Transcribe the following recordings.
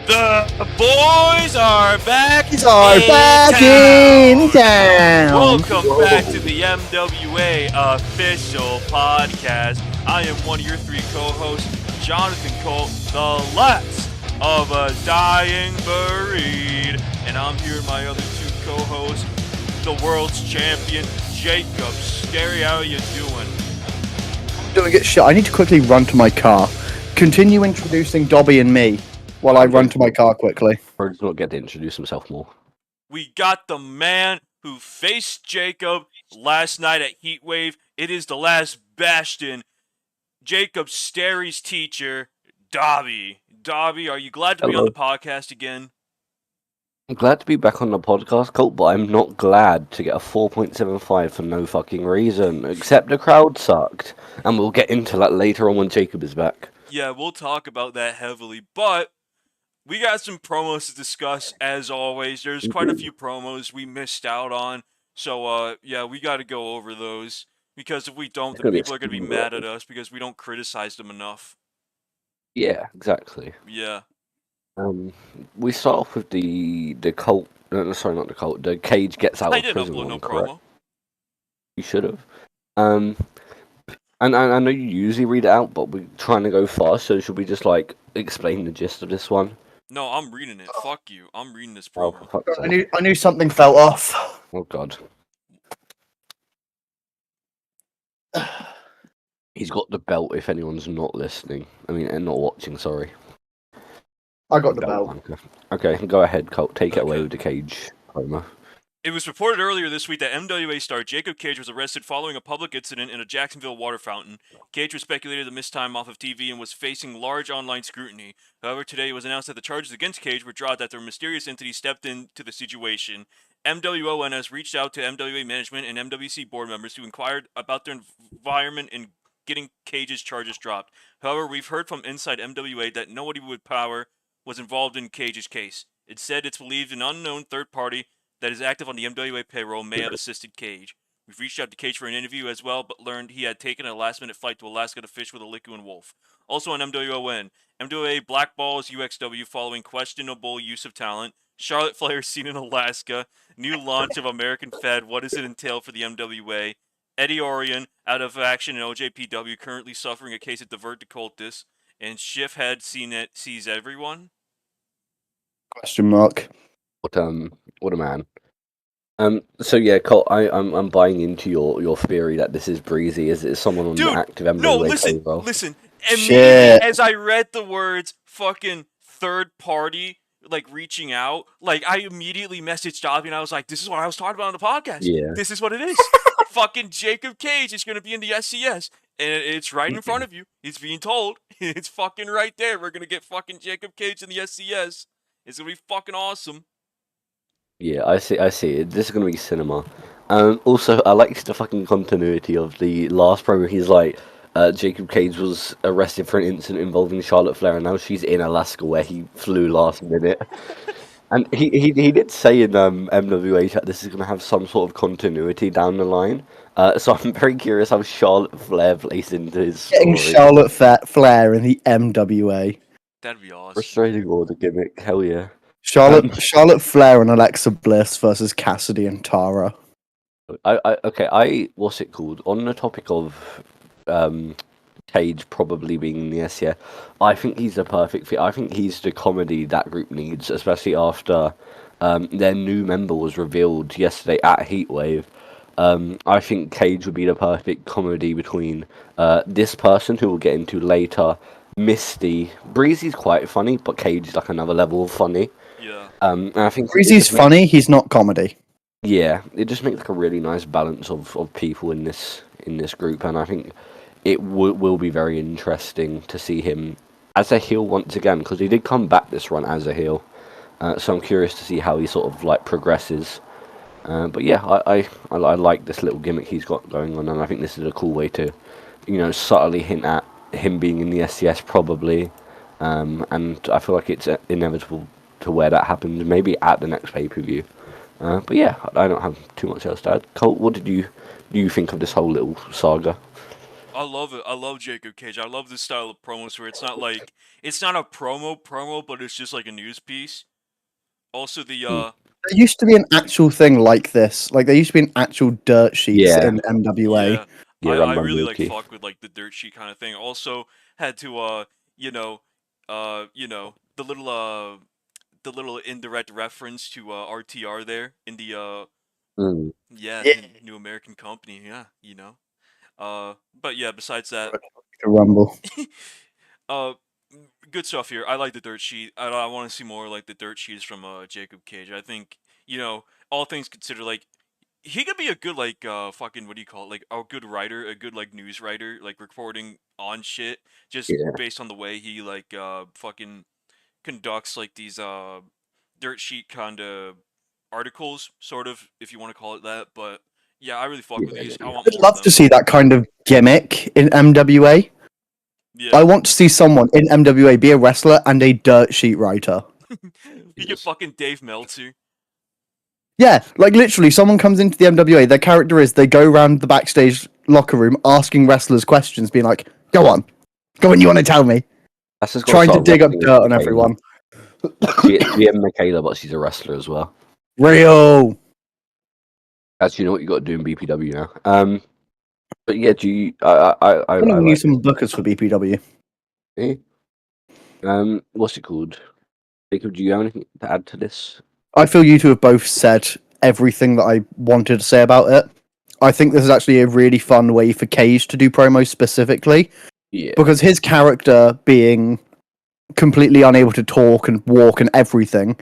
The boys are back. He's back in town. Welcome back to the MWA official podcast. I am one of your three co-hosts, Jonathan Colt, the last of a dying breed, and I'm here with my other two co-hosts, the world's champion, Jacob Sterry. How are you doing? Doing it shit. I need to quickly run to my car. Continue introducing Dobby and me while I run to my car quickly. Or does not get to introduce himself more. We got the man who faced Jacob last night at Heatwave. It is the Last Bastion, Jacob Sterry's teacher, Dobby. Dobby, are you glad to be on the podcast again? I'm glad to be back on the podcast, Colt, but I'm not glad to get a 4.75 for no fucking reason, except the crowd sucked. And we'll get into that later on when Jacob is back. Yeah, we'll talk about that heavily, but we got some promos to discuss, as always. There's quite a few promos we missed out on, so yeah, we got to go over those, because if we don't, then people are going to be mad at us because we don't criticize them enough. Yeah, exactly. Yeah. We start off with the Colt. No, sorry, not the Colt. The Cage gets out of prison. I didn't upload no promo. You should have. And I know you usually read it out, but we're trying to go fast. So should we just like explain the gist of this one? No, I'm reading it. Fuck you. I'm reading this promo. Oh, I knew something fell off. Oh god. He's got the belt. If anyone's not listening, and not watching. Sorry. I got the belt. Okay, go ahead, Colt. Take it away with the Cage promo. It was reported earlier this week that MWA star Jacob Cage was arrested following a public incident in a Jacksonville water fountain. Cage was speculated to miss time off of TV and was facing large online scrutiny. However, today it was announced that the charges against Cage were dropped after a mysterious entity stepped into the situation. MWON has reached out to MWA management and MWC board members who inquired about their environment in getting Cage's charges dropped. However, we've heard from inside MWA that nobody with power was involved in Cage's case. Instead, it's believed an unknown third party that is active on the MWA payroll may have assisted Cage. We've reached out to Cage for an interview as well, but learned he had taken a last-minute flight to Alaska to fish with a Licuan wolf. Also on MWON, MWA blackballs UXW following questionable use of talent. Charlotte Flair seen in Alaska. New launch of American Fed. What does it entail for the MWA? Eddie Orion out of action in OJPW, currently suffering a case of divert to cultists. And Shift sees everyone. Question mark. What a man. So yeah, Colt, I'm buying into your theory that this is Breezy. Is it someone on the active MWA? No, listen. Immediately as I read the words fucking third party, like reaching out, like I immediately messaged Dobby and I was like, this is what I was talking about on the podcast. Yeah. This is what it is. Fucking Jacob Cage is gonna be in the SCS. And it's right in front of you. He's being told. It's fucking right there. We're gonna get fucking Jacob Cage in the SCS. It's gonna be fucking awesome. Yeah, I see. This is gonna be cinema. Also, I liked the fucking continuity of the last promo. He's like, Jacob Cage was arrested for an incident involving Charlotte Flair, and now she's in Alaska where he flew last minute. And he did say in MWA chat this is gonna have some sort of continuity down the line. So I'm very curious how Charlotte Flair plays into his story. Getting Charlotte Flair in the MWA. That'd be awesome. Frustrating order gimmick. Hell yeah. Charlotte Flair and Alexa Bliss versus Cassidy and Tara. What's it called? On the topic of Cage probably being in the SCS, I think he's the perfect fit. I think he's the comedy that group needs, especially after their new member was revealed yesterday at Heatwave. I think Cage would be the perfect comedy between this person, who we'll get into later, Misty. Breezy's quite funny, but Cage is like another level of funny. Yeah. And I think Breezy's funny, he's not comedy. Yeah, it just makes like a really nice balance of people in this group, and I think it will be very interesting to see him as a heel once again, because he did come back this run as a heel. So I'm curious to see how he sort of like progresses. But yeah, I like this little gimmick he's got going on, and I think this is a cool way to, subtly hint at him being in the SCS probably. And I feel like it's inevitable to where that happens, maybe at the next pay-per-view. But yeah, I don't have too much else to add. Colt, what did you think of this whole little saga? I love it. I love Jacob Cage. I love this style of promos where it's not like it's not a promo, but it's just like a news piece. Also, the There used to be an actual thing like this. Like there used to be an actual dirt sheets Yeah. in MWA. yeah, Yeah, I run by really like Mookie. fuck with like the dirt sheet kind of thing. Also had to the little indirect reference to RTR there in the Mm. yeah, Yeah. the New American Company. Yeah, but yeah, besides that, The Rumble. uh, good stuff here. I like the dirt sheet. I want to see more like the dirt sheets from Jacob Cage. I think all things considered, like he could be a good like fucking what do you call it? Like a good writer, a good like news writer, like reporting on shit just Yeah. based on the way he like fucking conducts like these dirt sheet kind of articles, sort of, if you want to call it that. But yeah, I really fuck with Yeah, these. I yeah. want I'd more of love to them. see that kind of gimmick in MWA. Yeah, I want to see someone in MWA be a wrestler and a dirt sheet writer. you get Yes. fucking Dave Meltzer. Yeah, like literally, someone comes into the MWA. Their character is they go around the backstage locker room asking wrestlers questions, being like, "Go on, you want to tell me?" That's just got to Trying to start dig up wrestling dirt with on Michaela. everyone. She had Michaela, but she's a wrestler as well. Real. As you know what you got to do in BPW now. But yeah, do you? I I need like some bookers for BPW. it. What's it called? Jacob, do you have anything to add to this? I feel you two have both said everything that I wanted to say about it. I think this is actually a really fun way for Cage to do promos specifically Yeah. because his character being completely unable to talk and walk and everything,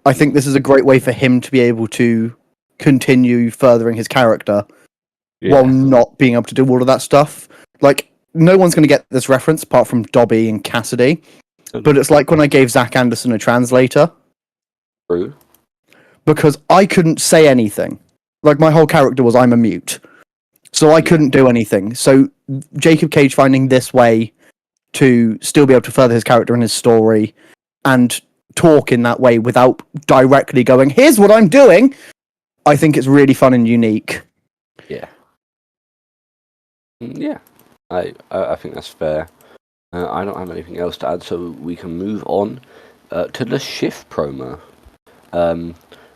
I think this is a great way for him to be able to continue furthering his character while Yeah. not being able to do all of that stuff. Like, no one's going to get this reference apart from Dobby and Cassidy, but it's like when I gave Zach Anderson a translator True. because I couldn't say anything. Like, my whole character was I'm a mute. So I couldn't do anything. So Jacob Cage finding this way to still be able to further his character and his story and talk in that way without directly going, here's what I'm doing, I think it's really fun and unique. Yeah. Yeah. I think that's fair. I don't have anything else to add, so we can move on to the shift promo,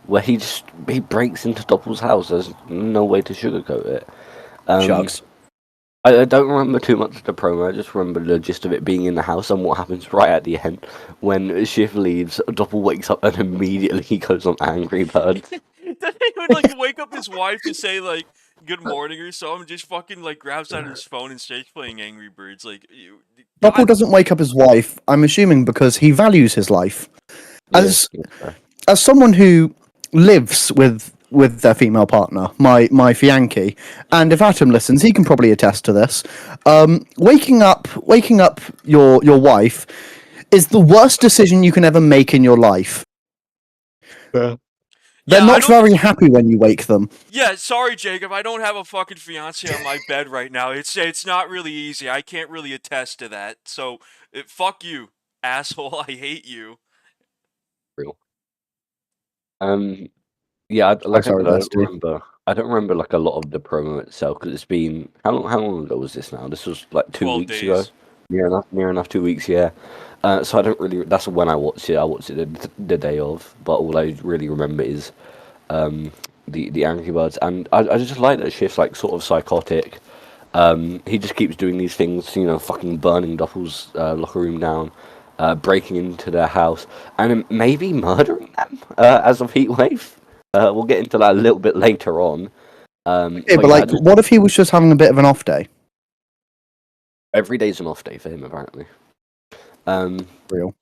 where he breaks into Doppel's house. There's no way to sugarcoat it. Shucks. I don't remember too much of the promo. I just remember the gist of it being in the house and what happens right at the end when Shift leaves. Doppel wakes up and immediately he goes on Angry Bird. Then he would like wake up his wife to say like good morning or something, just fucking like grabs out his phone and starts playing Angry Birds. Like Doppel doesn't wake up his wife, I'm assuming because he values his life. As someone who lives with their female partner, my fiancé, and if Atom listens, he can probably attest to this. Waking up your wife is the worst decision you can ever make in your life. They're Yeah, not very happy when you wake them. Yeah, sorry, Jacob. I don't have a fucking fiance on my bed right now. It's not really easy. I can't really attest to that. So, fuck you, asshole. I hate you. Real. Yeah, like sorry, I don't remember. I don't remember like a lot of the promo itself because it's been how long ago was this now? This was like 2 weeks days. ago. Near enough 2 weeks. Yeah. So I don't really. That's when I watched it. I watched it the day of. But all I really remember is the Angry Birds, and I just like that Shift's like sort of psychotic. He just keeps doing these things, fucking burning Doppel's locker room down, breaking into their house, and maybe murdering them as of Heatwave. We'll get into that a little bit later on. But what if he was just having a bit of an off day? Every day's an off day for him, apparently. Real.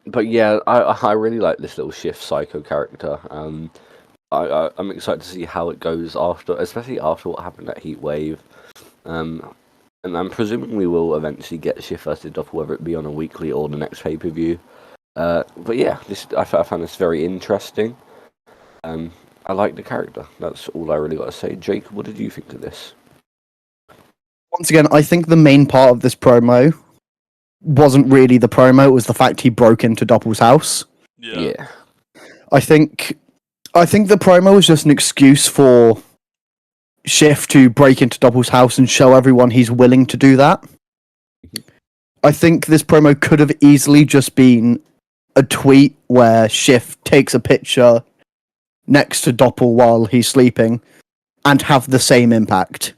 But yeah, I really like this little Shift psycho character. I'm excited to see how it goes especially after what happened at Heatwave. And I'm presuming we will eventually get Shift versus Doppel, whether it be on a weekly or the next pay-per-view. But yeah, I found this very interesting. I like the character. That's all I really got to say. Jake, what did you think of this? Once again, I think the main part of this promo wasn't really the promo. It was the fact he broke into Doppel's house. Yeah. I think the promo was just an excuse for Schiff to break into Doppel's house and show everyone he's willing to do that. I think this promo could have easily just been a tweet where Schiff takes a picture next to Doppel while he's sleeping and have the same impact.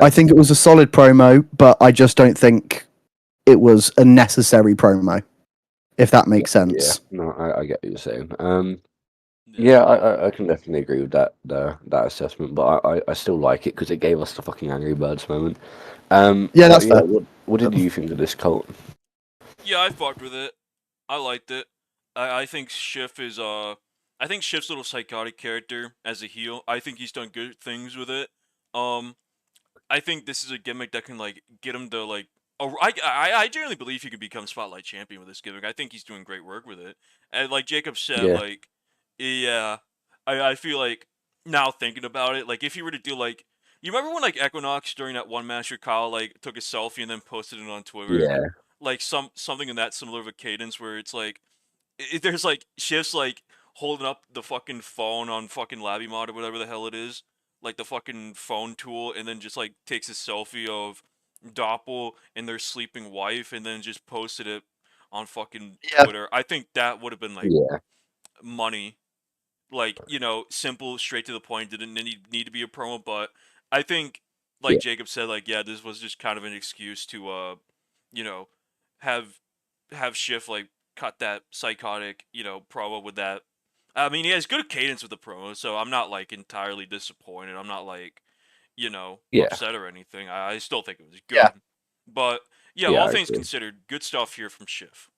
I think it was a solid promo, but I just don't think it was a necessary promo, if that makes sense. Yeah, no, I get what you're saying. Yeah, I can definitely agree with that assessment, but I still like it because it gave us the fucking Angry Birds moment. Yeah, that's fair. What did you think of this, Colt? Yeah, I fucked with it. I liked it. I think Schiff is I think Schiff's a little psychotic character as a heel. I think he's done good things with it. I think this is a gimmick that can like get him to like. Oh, I genuinely believe he could become Spotlight Champion with this gimmick. I think he's doing great work with it. And like Jacob said, Yeah. like, yeah, I feel like now thinking about it, like if he were to do like, you remember when like Equinox during that one match where Kyle like took a selfie and then posted it on Twitter? Yeah. Like something in that similar of a cadence where it's like, there's like shifts like holding up the fucking phone on fucking Labby Mod or whatever the hell it is, like the fucking phone tool, and then just like takes a selfie of Doppel and their sleeping wife, and then just posted it on fucking Twitter. I think that would have been like money, like, you know, simple, straight to the point. Didn't need to be a promo, but I think, like Jacob said, like yeah, this was just kind of an excuse to you know, have Schiff like cut that psychotic, you know, promo with that. I mean, he has good cadence with the promo, so I'm not like entirely disappointed. I'm not like, you know, upset or anything. I still think it was good. Yeah. But yeah, all things considered, good stuff here from Schiff.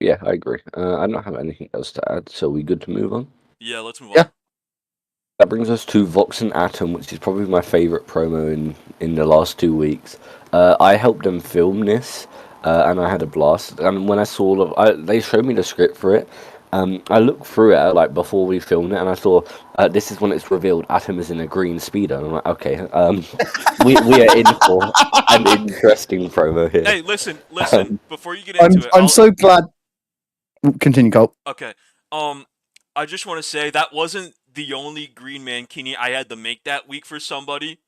Yeah, I agree. I don't have anything else to add, so we good to move on? Yeah, let's move Yeah. on. That brings us to Vox and Atom, which is probably my favorite promo in the last 2 weeks. I helped them film this, and I had a blast. And when I saw they showed me the script for it. I looked through it like before we filmed it, and I saw this is when it's revealed Atom is in a green speedo. And I'm like, okay, we are in for an interesting promo here. Hey, listen. Before you get into it, I'm so glad. Continue, Colt. Okay. I just want to say that wasn't the only green mankini I had to make that week for somebody.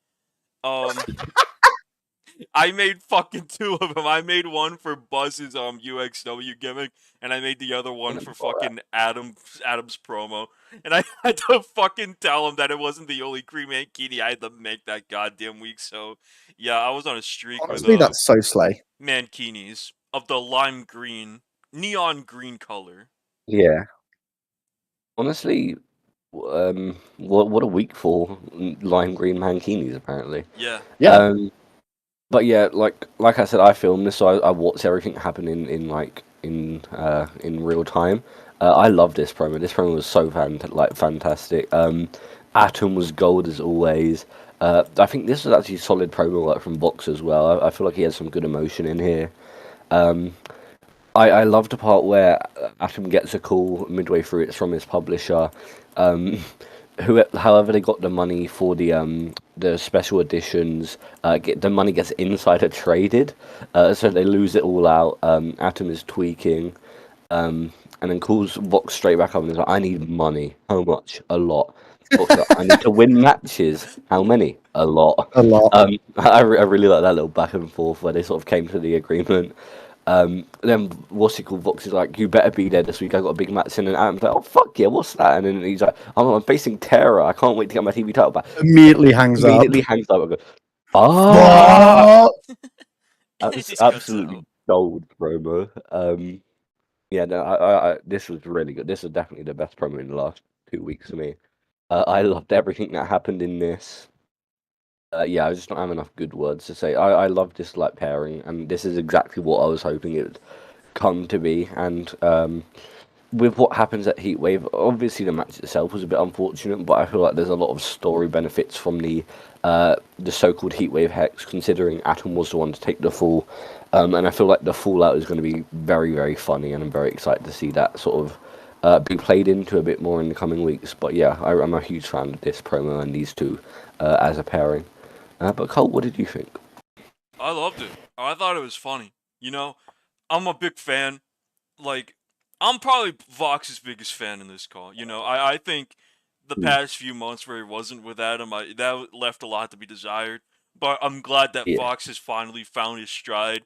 I made fucking 2 of them. I made one for Buzz's UXW gimmick, and I made the other one for fucking Adam's promo. And I had to fucking tell him that it wasn't the only green mankini I had to make that goddamn week. So yeah, I was on a streak. Honestly, with that's so slay. mankinis of the lime green, neon green color. Yeah. Honestly, what a week for lime green mankinis, apparently. Yeah. Yeah. But yeah, like I said, I filmed this, so I watched everything happen in real time. I love this promo. This promo was so fantastic. Atom was gold as always. I think this was actually solid promo work from Vox as well. I feel like he has some good emotion in here. I love the part where Atom gets a call midway through. It's from his publisher. However, they got the money for the special editions. The money gets insider traded, so they lose it all out. Atom is tweaking, and then calls Vox straight back up and is like, "I need money. How much? A lot. Vox like, I need to win matches. How many? A lot. A lot. I really like that little back and forth where they sort of came to the agreement. Then what's it called? Vox is like, you better be there this week. I got a big match in, and Adam's like, oh fuck yeah, what's that? And then he's like, I'm facing Terror. I can't wait to get my TV title back. Immediately hangs up. Immediately hangs up. I go, oh, that's absolutely gold promo. Yeah, no, I this was really good. This was definitely the best promo in the last 2 weeks for me. I loved everything that happened in this. Yeah, I just don't have enough good words to say. I love this like pairing, and this is exactly what I was hoping it would come to be. And with what happens at Heatwave, obviously the match itself was a bit unfortunate, but I feel like there's a lot of story benefits from the so-called Heatwave Hex, considering Atom was the one to take the fall. And I feel like the fallout is going to be very, very funny, and I'm very excited to see that sort of be played into a bit more in the coming weeks. But yeah, I'm a huge fan of this promo and these two as a pairing. But Colt, what did you think? I loved it. I thought it was funny. You know, I'm a big fan. Like, I'm probably Vox's biggest fan in this call. You know, I think the past few months where he wasn't with Adam, that left a lot to be desired. But I'm glad that Yeah. Fox has finally found his stride,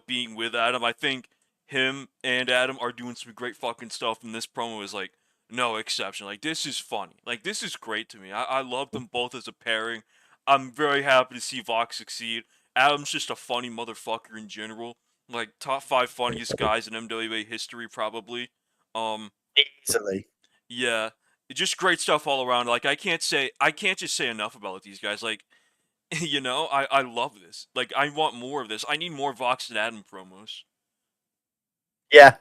being with Adam. I think him and Adam are doing some great fucking stuff, and this promo is, like, no exception. Like, this is funny. Like, this is great to me. I love them both as a pairing. I'm very happy to see Vox succeed. Adam's just a funny motherfucker in general. Like, top 5 funniest guys in MWA history, probably. Easily. Yeah. Just great stuff all around. Like, I can't just say enough about these guys. Like, I love this. Like, I want more of this. I need more Vox and Adam promos. Yeah.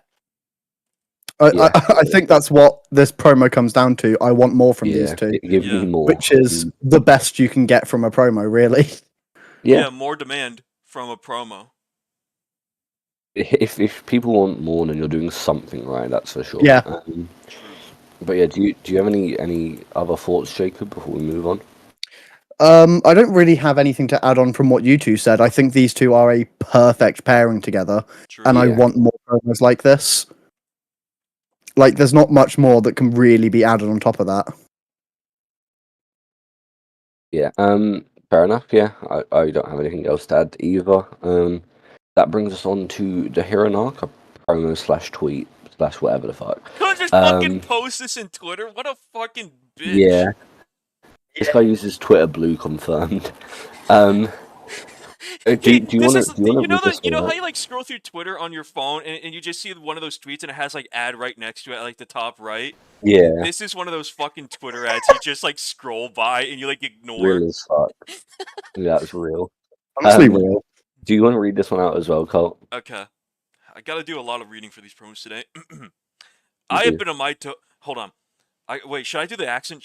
I think that's what this promo comes down to. I want more from these two. Give me more. Which is the best you can get from a promo, really. Yeah, more demand from a promo. If people want more, then you're doing something right. That's for sure. Yeah. But yeah, do you have any other thoughts, Jacob, before we move on? I don't really have anything to add on from what you two said. I think these two are a perfect pairing together, and I want more promos like this. Like, there's not much more that can really be added on top of that. Yeah. Fair enough. Yeah, I don't have anything else to add either. That brings us on to the Hironaka promo / tweet / whatever the fuck. Could just fucking post this in Twitter? What a fucking bitch. Yeah. This guy uses Twitter Blue confirmed. Do you want to? You know how you like scroll through Twitter on your phone and you just see one of those tweets and it has like ad right next to it at like the top right? Yeah. This is one of those fucking Twitter ads you just like scroll by and you like ignore. Real as fuck. That's real. Honestly, real. Do you want to read this one out as well, Colt? Okay. I gotta do a lot of reading for these promos today. I have been on my Hold on. Wait, should I do the accent?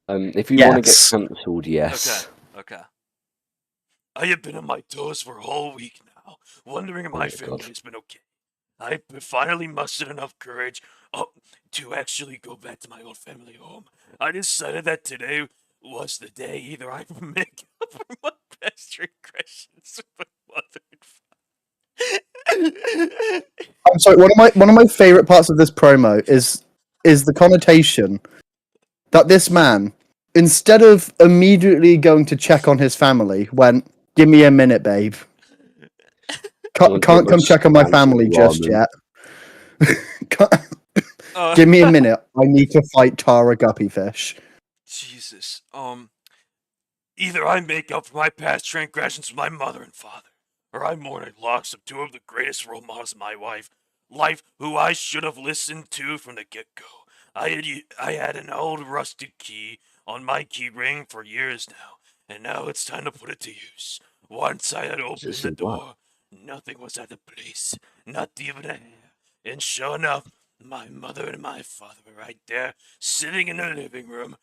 If you want to get cancelled, yes. Okay. I have been on my toes for a whole week now, wondering if my family has been okay. I finally mustered enough courage to actually go back to my old family home. I decided that today was the day either I would make up for my past transgressions with my mother and father. I'm sorry. One of my favorite parts of this promo is the connotation that this man, instead of immediately going to check on his family, went, "Give me a minute, babe. Can't come check on my family just yet. Give me a minute. I need to fight Tara Guppyfish." Jesus. Either I make up for my past transgressions with my mother and father, or I mourn a loss of two of the greatest role models of my life, who I should have listened to from the get-go. I had an old rusted key on my key ring for years now, and now it's time to put it to use. Once I had opened the door, nothing was at the place, not even a hair. And sure enough, my mother and my father were right there, sitting in the living room,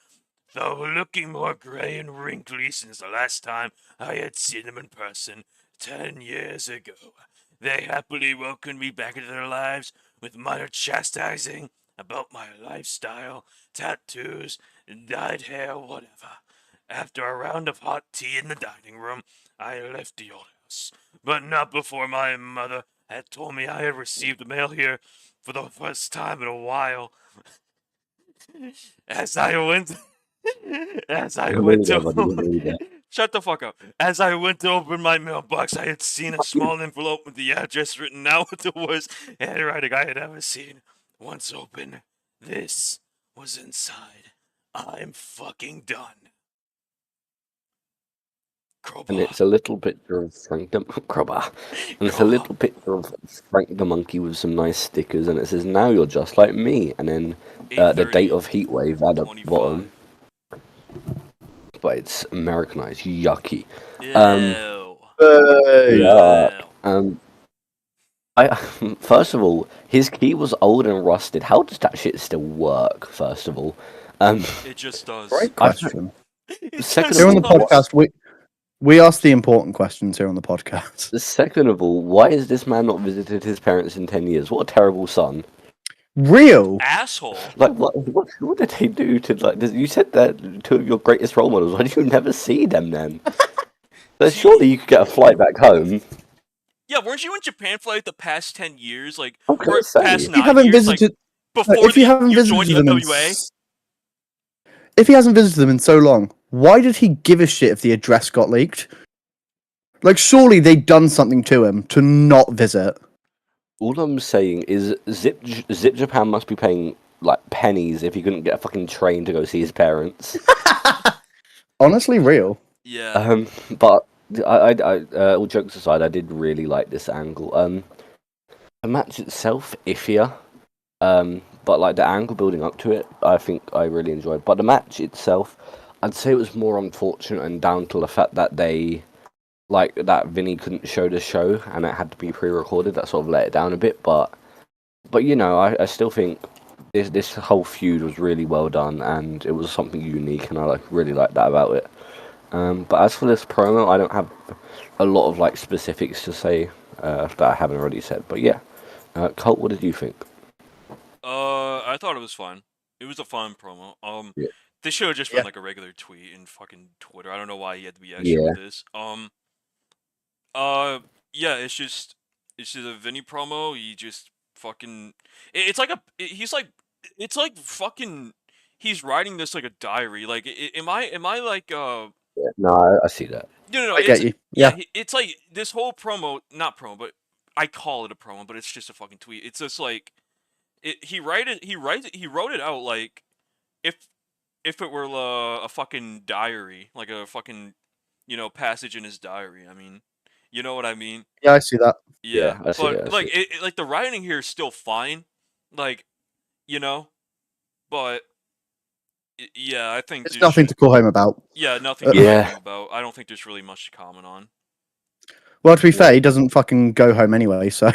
though looking more gray and wrinkly since the last time I had seen them in person 10 years ago. They happily welcomed me back into their lives with minor chastising about my lifestyle, tattoos, dyed hair, whatever. After a round of hot tea in the dining room, I left the old house, but not before my mother had told me I had received the mail here for the first time in a while. As I went to shut the fuck up. As I went to open my mailbox, I had seen a small envelope with the address written out with the worst handwriting I had ever seen. Once open, this was inside. I'm fucking done. And it's a little picture of Frank the And it's a little picture of Frank the Monkey with some nice stickers, and it says, "Now you're just like me." And then the date of Heatwave at the bottom. But it's Americanized, yucky. First of all, his key was old and rusted. How does that shit still work? First of all, it just does. Great question. Second here on the podcast, we ask the important questions here on the podcast. Second of all, why has this man not visited his parents in 10 years? What a terrible son. Real asshole. Like, what did they do to, like, you said that two of your greatest role models. Why did you never see them then? So surely you could get a flight back home. Yeah, weren't you in Japan for like the past 10 years? Like, or past 9 you haven't years? visited. before If you haven't you joined visited the them in, MWA. if he hasn't visited them in so long, why did he give a shit if the address got leaked? Like, surely they'd done something to him to not visit. All I'm saying is Zip Japan must be paying like pennies if he couldn't get a fucking train to go see his parents. Honestly, real. Yeah. But all jokes aside, I did really like this angle. The match itself, iffier. But like the angle building up to it, I think I really enjoyed. But the match itself, I'd say it was more unfortunate and down to the fact that that Vinny couldn't show the show and it had to be pre-recorded. That sort of let it down a bit. But you know, I still think this whole feud was really well done and it was something unique, and I really like that about it. But as for this promo, I don't have a lot of like specifics to say that I haven't already said. But yeah, Colt, what did you think? I thought it was fun. It was a fun promo. Yeah. This should have just Yeah. been like a regular tweet in fucking Twitter. I don't know why he had to be extra with this. Yeah, it's just a Vinny promo. He just fucking. It's like it's like fucking. He's writing this like a diary. Like, am I like Yeah, no, I see that. No. I get you. Yeah. It's like this whole promo, not promo, but I call it a promo, but it's just a fucking tweet. It's just like he wrote it out like if it were a fucking diary, like a fucking passage in his diary. I mean, you know what I mean? Yeah, I see that. Yeah, I see but it. I like see it. like the writing here is still fine, like but yeah, I think It's nothing to call home about. Yeah, nothing to Yeah. talk about. I don't think there's really much to comment on. Well, to be fair, he doesn't fucking go home anyway, so.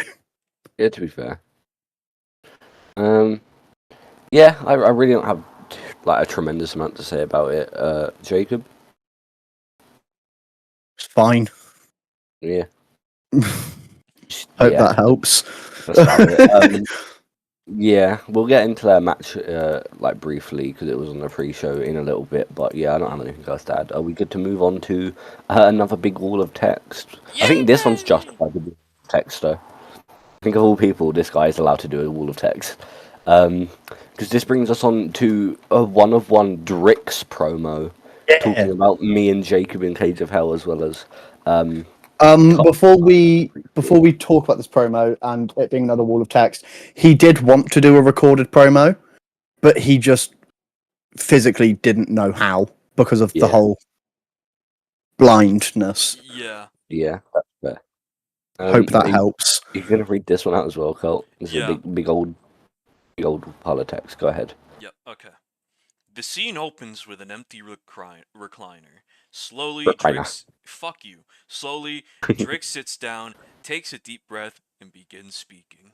Yeah, to be fair. Yeah, I really don't have like a tremendous amount to say about it. Jacob? It's fine. Yeah. Hope Yeah, that helps. that's about it. Yeah, we'll get into their match like briefly because it was on the pre-show in a little bit. But yeah, I don't have anything else to add. Are we good to move on to another big wall of text? I think this one's justified with text though. I think of all people, this guy is allowed to do a wall of text. Because this brings us on to a one-of-one Drix promo, talking about me and Jacob in Cage of Hell, as well as before we talk about this promo and it being another wall of text, he did want to do a recorded promo, but he just physically didn't know how because of the whole blindness. Yeah, that's fair. Hope that helps. You're gonna read this one out as well, Colt. This is Yeah. a big old pile of text. Go ahead. Yep, okay. The scene opens with an empty recliner. Slowly, Recliner. Slowly, Drix sits down, takes a deep breath, and begins speaking.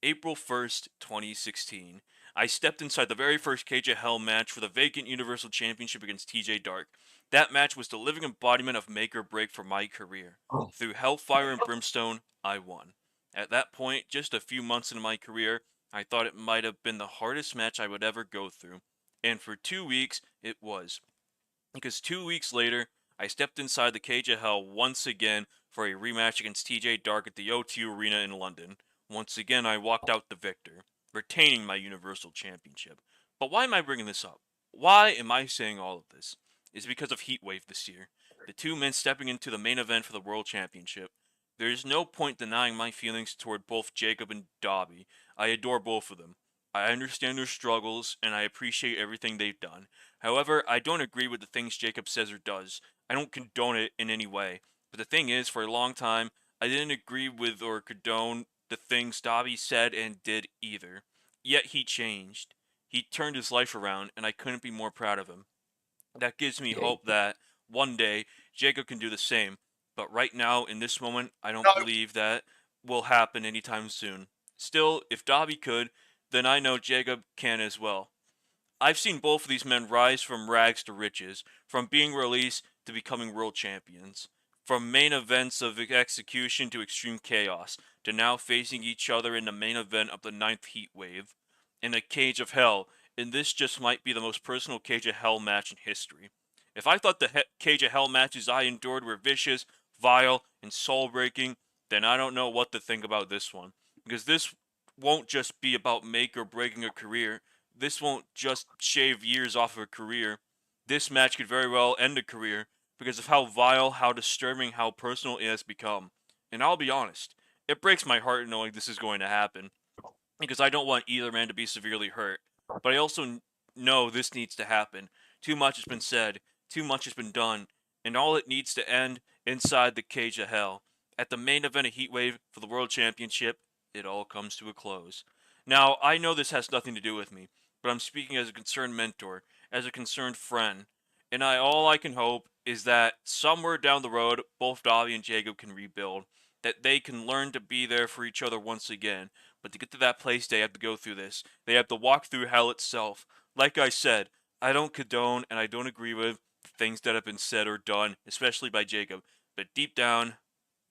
April 1st, 2016. I stepped inside the very first Cage of Hell match for the vacant Universal Championship against TJ Dark. That match was the living embodiment of make or break for my career. Through hellfire and brimstone, I won. At that point, just a few months into my career, I thought it might have been the hardest match I would ever go through. And for 2 weeks, it was. Because 2 weeks later, I stepped inside the Cage of Hell once again for a rematch against TJ Dark at the O2 Arena in London. Once again, I walked out the victor, retaining my Universal Championship. But why am I bringing this up? Why am I saying all of this? It's because of Heatwave this year. The two men stepping into the main event for the World Championship. There is no point denying my feelings toward both Jacob and Dobby. I adore both of them. I understand their struggles, and I appreciate everything they've done. However, I don't agree with the things Jacob says or does. I don't condone it in any way. But the thing is, for a long time, I didn't agree with or condone the things Dobby said and did either. Yet he changed. He turned his life around, and I couldn't be more proud of him. That gives me hope that one day Jacob can do the same. But right now, in this moment, I don't believe that will happen anytime soon. Still, if Dobby could, then I know Jacob can as well. I've seen both of these men rise from rags to riches, from being released to becoming world champions, from main events of execution to extreme chaos, to now facing each other in the main event of the 9th Heatwave, in a Cage of Hell, and this just might be the most personal Cage of Hell match in history. If I thought the Cage of Hell matches I endured were vicious, vile, and soul-breaking, then I don't know what to think about this one, because this won't just be about make or breaking a career. This won't just shave years off of a career. This match could very well end a career because of how vile, how disturbing, how personal it has become. And I'll be honest, it breaks my heart knowing this is going to happen because I don't want either man to be severely hurt. But I also know this needs to happen. Too much has been said, too much has been done, and all it needs to end inside the cage of hell. At the main event of Heatwave for the World Championship, it all comes to a close. Now, I know this has nothing to do with me, but I'm speaking as a concerned mentor, as a concerned friend, and all I can hope is that somewhere down the road, both Dobby and Jacob can rebuild, that they can learn to be there for each other once again. But to get to that place, they have to go through this. They have to walk through hell itself. Like I said, I don't condone and I don't agree with things that have been said or done, especially by Jacob. But deep down,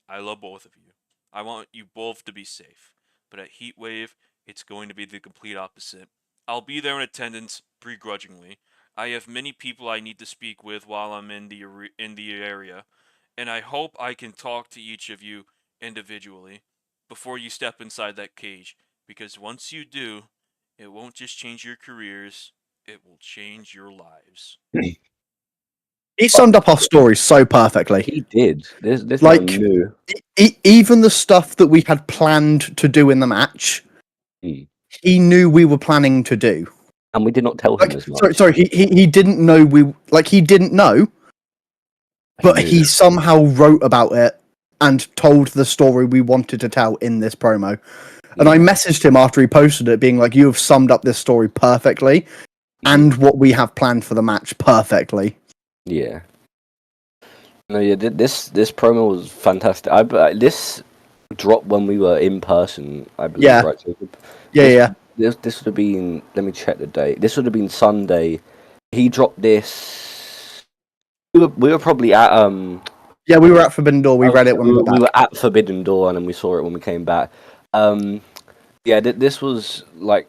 I love both of you. I want you both to be safe. But at Heatwave, it's going to be the complete opposite. I'll be there in attendance, begrudgingly. I have many people I need to speak with while I'm in the area, and I hope I can talk to each of you individually before you step inside that cage, because once you do, it won't just change your careers, it will change your lives. He summed up our story so perfectly. He did. This Like, man knew. Even the stuff that we had planned to do in the match, he knew we were planning to do. And we did not tell him as much. Sorry, he didn't know he didn't know, but he somehow wrote about it and told the story we wanted to tell in this promo. And I messaged him after he posted it, being like, "You have summed up this story perfectly, and what we have planned for the match perfectly." Yeah. No, yeah. This promo was fantastic. This dropped when we were in person, I believe. Yeah. Right, Jacob? Yeah. This would have been. Let me check the date. This would have been Sunday. He dropped this. We were probably at Yeah, we were at Forbidden Door. We read it when we got back. We were at Forbidden Door, and then we saw it when we came back. Yeah, this was like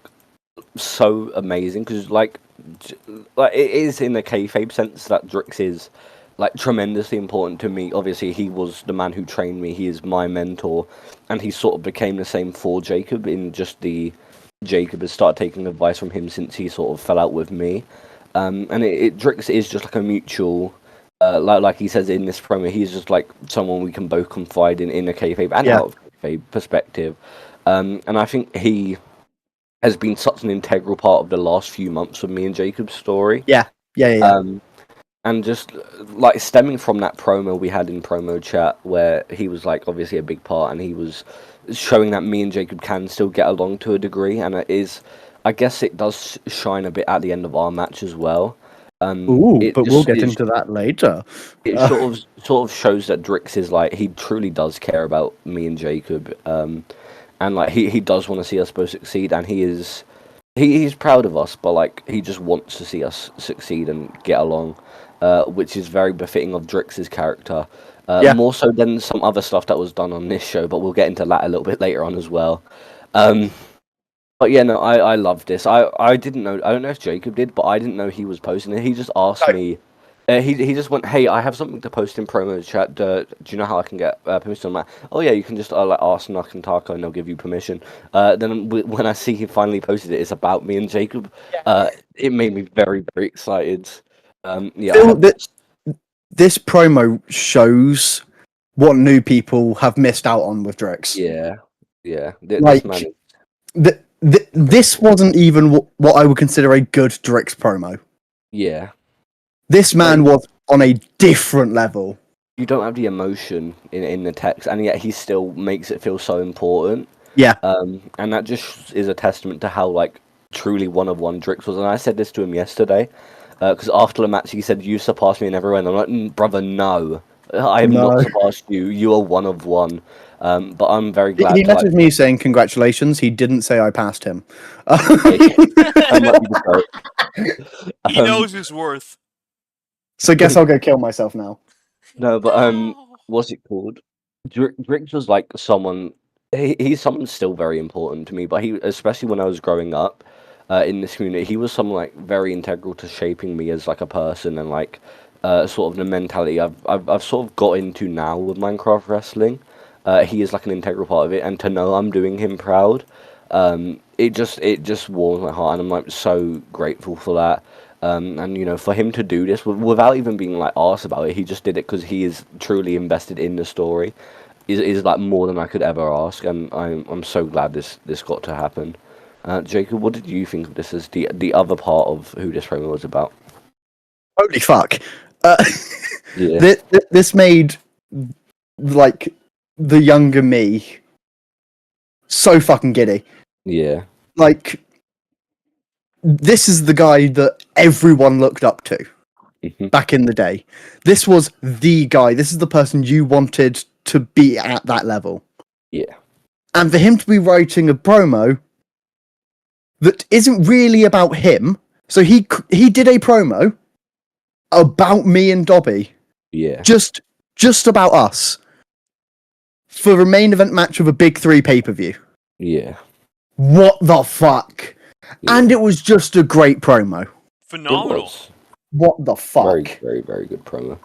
so amazing because like it is in the kayfabe sense that Drix is like tremendously important to me. Obviously, he was the man who trained me. He is my mentor, and he sort of became the same for Jacob. In just the Jacob has started taking advice from him since he sort of fell out with me, and Drix is just like a mutual. Like he says in this promo, he's just like someone we can both confide in a kayfabe and out of kayfabe perspective. And I think he has been such an integral part of the last few months of me and Jacob's story. Yeah. And just like stemming from that promo we had in promo chat, where he was like obviously a big part, and he was showing that me and Jacob can still get along to a degree, and it is, I guess, it does shine a bit at the end of our match as well. But we'll get into that later. It sort of shows that Drix is like, he truly does care about me and Jacob, and like he does want to see us both succeed, and he's proud of us, but like he just wants to see us succeed and get along, which is very befitting of Drix's character, more so than some other stuff that was done on this show. But we'll get into that a little bit later on as well. But yeah, no, I love this. I didn't know. I don't know if Jacob did, but I didn't know he was posting it. He just asked me. He just went, "Hey, I have something to post in promo chat. Do you know how I can get permission on that?" "Oh yeah, you can just like ask Nuck and Taco, and they'll give you permission." Then when I see he finally posted it, it's about me and Jacob. It made me very, very excited. This promo shows what new people have missed out on with Drix. Yeah. This wasn't even what I would consider a good Drix promo. Yeah. This man was on a different level. You don't have the emotion in the text, and yet he still makes it feel so important. Yeah. And that just is a testament to how like truly one of one Drix was. And I said this to him yesterday, because after the match he said, "You surpassed me in every way." And I'm like, "Brother, no. I have not surpassed you. You are one of one." But I'm very glad. He messaged me saying congratulations. He didn't say I passed him. He knows his worth. So guess I'll go kill myself now. No, but what's it called? Drix was like someone. He's someone still very important to me. But he, especially when I was growing up in this community, he was someone like very integral to shaping me as like a person, and like sort of the mentality I've sort of got into now with Minecraft wrestling. He is like an integral part of it, and to know I'm doing him proud It just warms my heart, and I'm like so grateful for that. And you know, for him to do this without even being like asked about it, he just did it because he is truly invested in the story. Is like more than I could ever ask, and I'm so glad this got to happen. Jacob, what did you think of this as the other part of who this promo was about? Holy fuck! Yeah, This made like the younger me so fucking giddy. yeah, Like, this is the guy that everyone looked up to mhm, back in the day. This was the guy. This is the person you wanted to be at that level. yeah, And for him to be writing a promo that isn't really about him. So he did a promo about me and Dobby, yeah, just about us, for a main event match of a big 3 pay-per-view. yeah. What the fuck? Yeah. And it was just a great promo. It Phenomenal. was What the very, fuck? very, very good promo.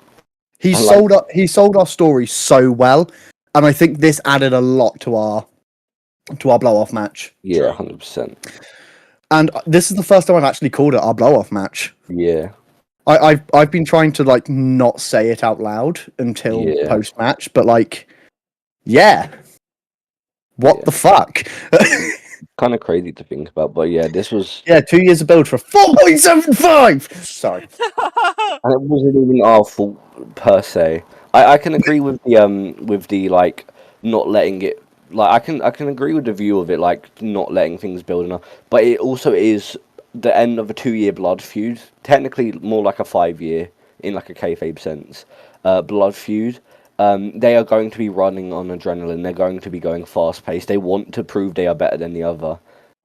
He I sold up. He sold our story so well, and I think this added a lot to our blow off match. Yeah, True. 100%. And this is the first time I've actually called it our blow off match. Yeah, I've been trying to like not say it out loud until Yeah. post match, but like, yeah, what Yeah. the fuck? kind of crazy to think about, but yeah, this was, Yeah, 2 years of build for 4.75. Sorry. and it wasn't even our fault per se. I can agree with the like not letting it, like I can agree with the view of it, like not letting things build enough, but it also is the end of a 2-year blood feud, technically more like a 5-year in like a kayfabe sense, blood feud. They are going to be running on adrenaline. They're going to be going fast paced. They want to prove they are better than the other,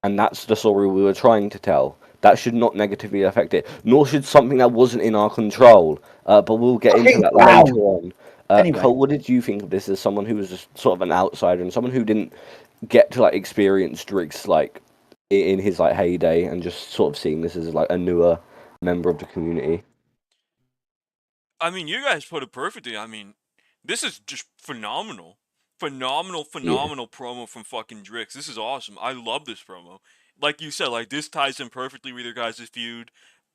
and that's the story we were trying to tell. That should not negatively affect it, nor should something that wasn't in our control. But we'll get into that Wow. later on. Anyway. Cole, what did you think of this as someone who was just sort of an outsider and someone who didn't get to like experience Driggs like in his like heyday, and just sort of seeing this as like a newer member of the community? I mean, you guys put it perfectly. I mean, this is just phenomenal. Phenomenal promo from fucking Drix. This is awesome. I love this promo. Like you said, like this ties in perfectly with your guys' feud.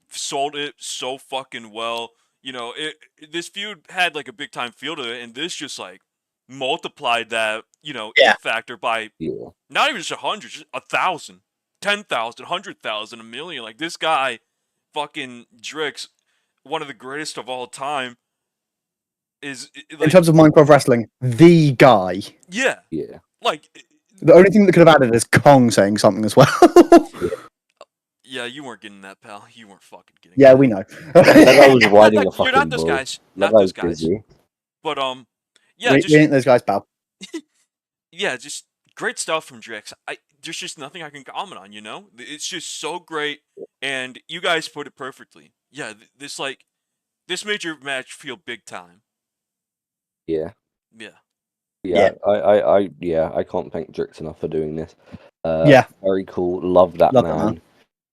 Sold it so fucking well. You know, this feud had like a big time feel to it, and this just like multiplied that, you know, Yeah. it factor by Yeah, not even just 100, just 1,000, 10,000, 100,000, a million. Like this guy, fucking Drix, one of the greatest of all time, is In like, terms of Minecraft wrestling, the guy. yeah, yeah. like, The only thing that could have added is Kong saying something as well. yeah, you weren't getting that, pal. You weren't fucking getting Yeah, that. we know. That guy was riding a You're fucking not those bull. guys. That Not guy those was guys. busy. But yeah, we just ain't those guys, pal. yeah, just great stuff from Drix. There's just nothing I can comment on. You know, it's just so great, and you guys put it perfectly. Yeah, this made your match feel big time. Yeah. Yeah. Yeah, I can't thank Drix enough for doing this. Yeah. Very cool. Love that Love that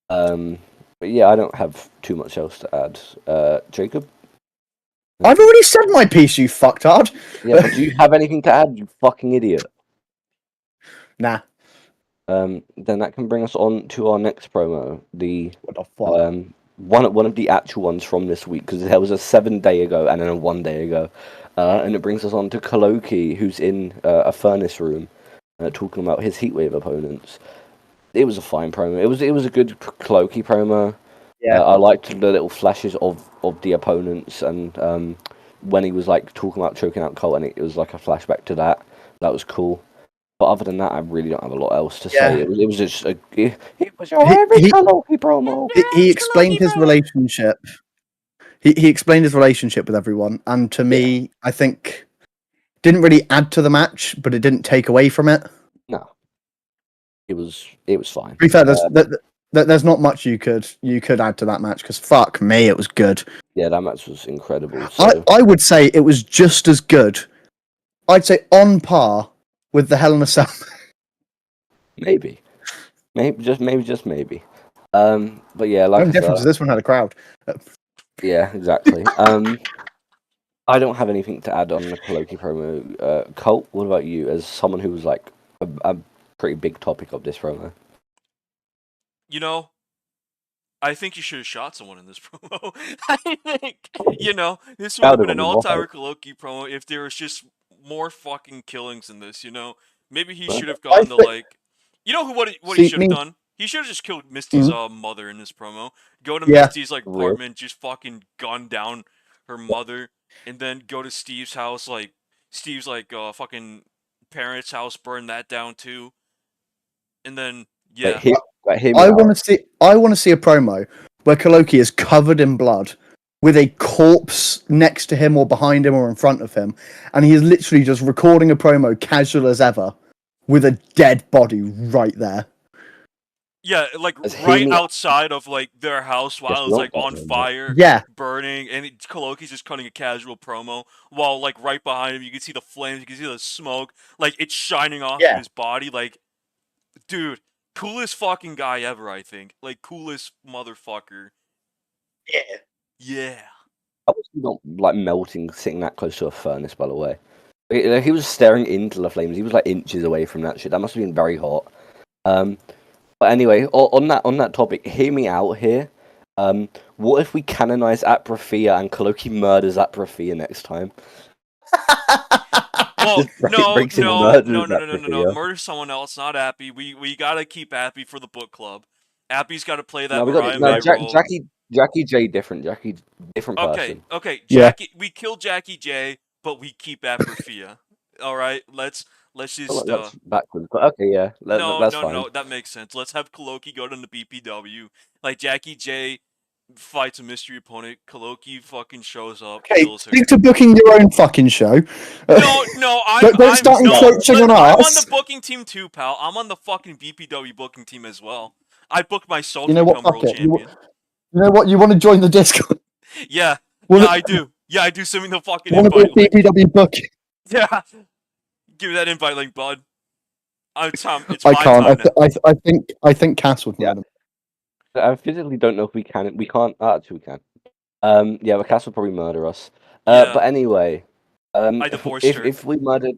man. But yeah, I don't have too much else to add. Jacob? I've already said my piece, you fucktard. Yeah, but do you have anything to add, you fucking idiot? Nah. Then that can bring us on to our next promo. The What the fuck? one of the actual ones from this week, because there was a 7-day ago and then a 1 day ago. And it brings us on to Koloki, who's in a furnace room, talking about his Heatwave opponents. It was a fine promo. It was a good Koloki promo. Yeah. I liked the little flashes of the opponents, and when he was like talking about choking out Colt, and it was like a flashback to that. That was cool. But other than that, I really don't have a lot else to say. Yeah. It was just it was your every Koloki promo. He explained his relationship. He explained his relationship with everyone, and to me, I think didn't really add to the match, but it didn't take away from it. No, it was fine. To be fair, there's not much you could add to that match because fuck me, it was good. Yeah, that match was incredible. So I would say it was just as good. I'd say on par with the Hell in a Cell. maybe. But yeah, like The only I difference is said, this one had a crowd. yeah, exactly. I don't have anything to add on the Koloki promo. Colt, what about you? As someone who was like a pretty big topic of this promo. You know, I think you should have shot someone in this promo. I think, this would have been an all-timer Coloki promo if there was just more fucking killings in this, Maybe he should have gone to, like... You know what he should have done? He should have just killed Misty's mother in this promo. Go to Misty's, like, apartment, just fucking gun down her mother, and then go to Steve's house, like, Steve's, like, fucking parents' house, burn that down, too. And then, yeah. I want to see a promo where Coloki is covered in blood with a corpse next to him or behind him or in front of him, and he is literally just recording a promo casual as ever with a dead body right there. Yeah, like right outside of like their house while it's like on fire, burning, and Coloki's just cutting a casual promo while like right behind him you can see the flames, you can see the smoke, like it's shining off of his body. Like, dude, coolest fucking guy ever, I think. Like, coolest motherfucker. Yeah. I was not like melting, sitting that close to a furnace, by the way. He was staring into the flames. He was like inches away from that shit. That must have been very hot. But anyway, on that topic, hear me out here. What if we canonize Aprophia and Coloki murders Aprophia next time? Well, no. Murder someone else, not Appy. We gotta keep Appy for the book club. Appy's got to play that Mariah May role. Jackie J different. Jackie different person. Okay. Jackie, we kill Jackie J, but we keep Aprophia. All right, let's just that's backwards. But okay, yeah, that's fine. No, that makes sense. Let's have Coloki go to the BPW. Like Jackie J fights a mystery opponent. Coloki fucking shows up, kills her. Stick to booking your own fucking show. No, I'm start encroaching on I'm ours. on the booking team too, pal. I'm on the fucking BPW booking team as well. I booked myself to become world champion. You know what? You want to join the Discord? Yeah, I do. Yeah, I do. Send me the fucking invite link. BPW booking? Yeah. Give me that invite link, bud. It's I can't. I think Cass would mind him. I physically don't know if we can. We can't. Actually, we can. Yeah, but Cass will probably murder us. But anyway, I divorced her. If we murdered,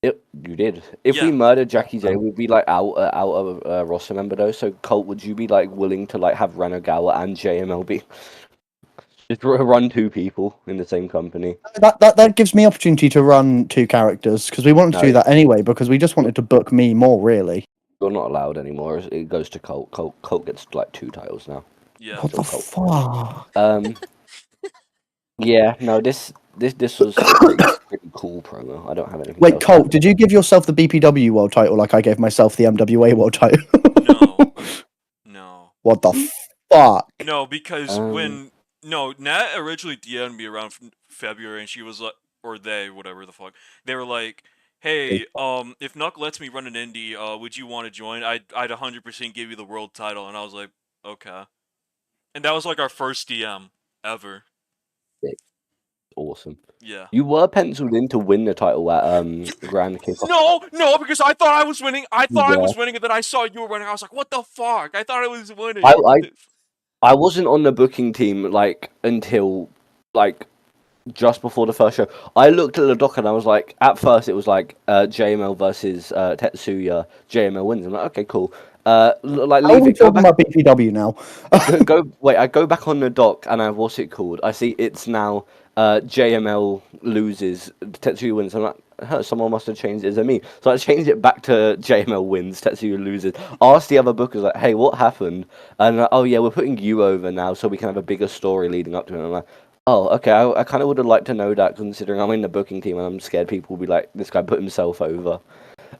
you did. If we murdered Jackie J, we'd be like out of a roster member though. So Colt, would you be like willing to like have Renagawa and JMLB? Just run two people in the same company. That gives me opportunity to run two characters because we wanted to do that anyway because we just wanted to book me more really. You're not allowed anymore. It goes to Colt. Colt gets like 2 titles now. Yeah. What the fuck? Yeah. No. This was a pretty cool promo. I don't have anything. Wait, Colt, did you give yourself the BPW world title like I gave myself the MWA world title? No. What the fuck? No, because Nat originally DM'd me around February, and she was like, or they, whatever the fuck, they were like, hey, if Nuck lets me run an indie, would you want to join? I'd 100% give you the world title, and I was like, okay. And that was like our first DM ever. Awesome. Yeah. You were penciled in to win the title at Grand Kickoff. No, because I thought I was winning. I was winning, and then I saw you were winning. I was like, what the fuck? I thought I was winning. I wasn't on the booking team like until like just before the first show. I looked at the doc and I was like, at first it was like JML versus Tetsuya. JML wins. I'm like, okay, cool. Like leave it. Talking about BPW now. I go back on the doc and I what's it called? I see it's now JML loses, Tetsuya wins. I'm like, someone must have changed it as me. So I changed it back to JML wins, Tetsuya loses. Asked the other bookers like, hey, what happened? And like, oh yeah, we're putting you over now so we can have a bigger story leading up to it. And I'm like, oh, okay, I kind of would have liked to know that considering I'm in the booking team and I'm scared people will be like, this guy put himself over.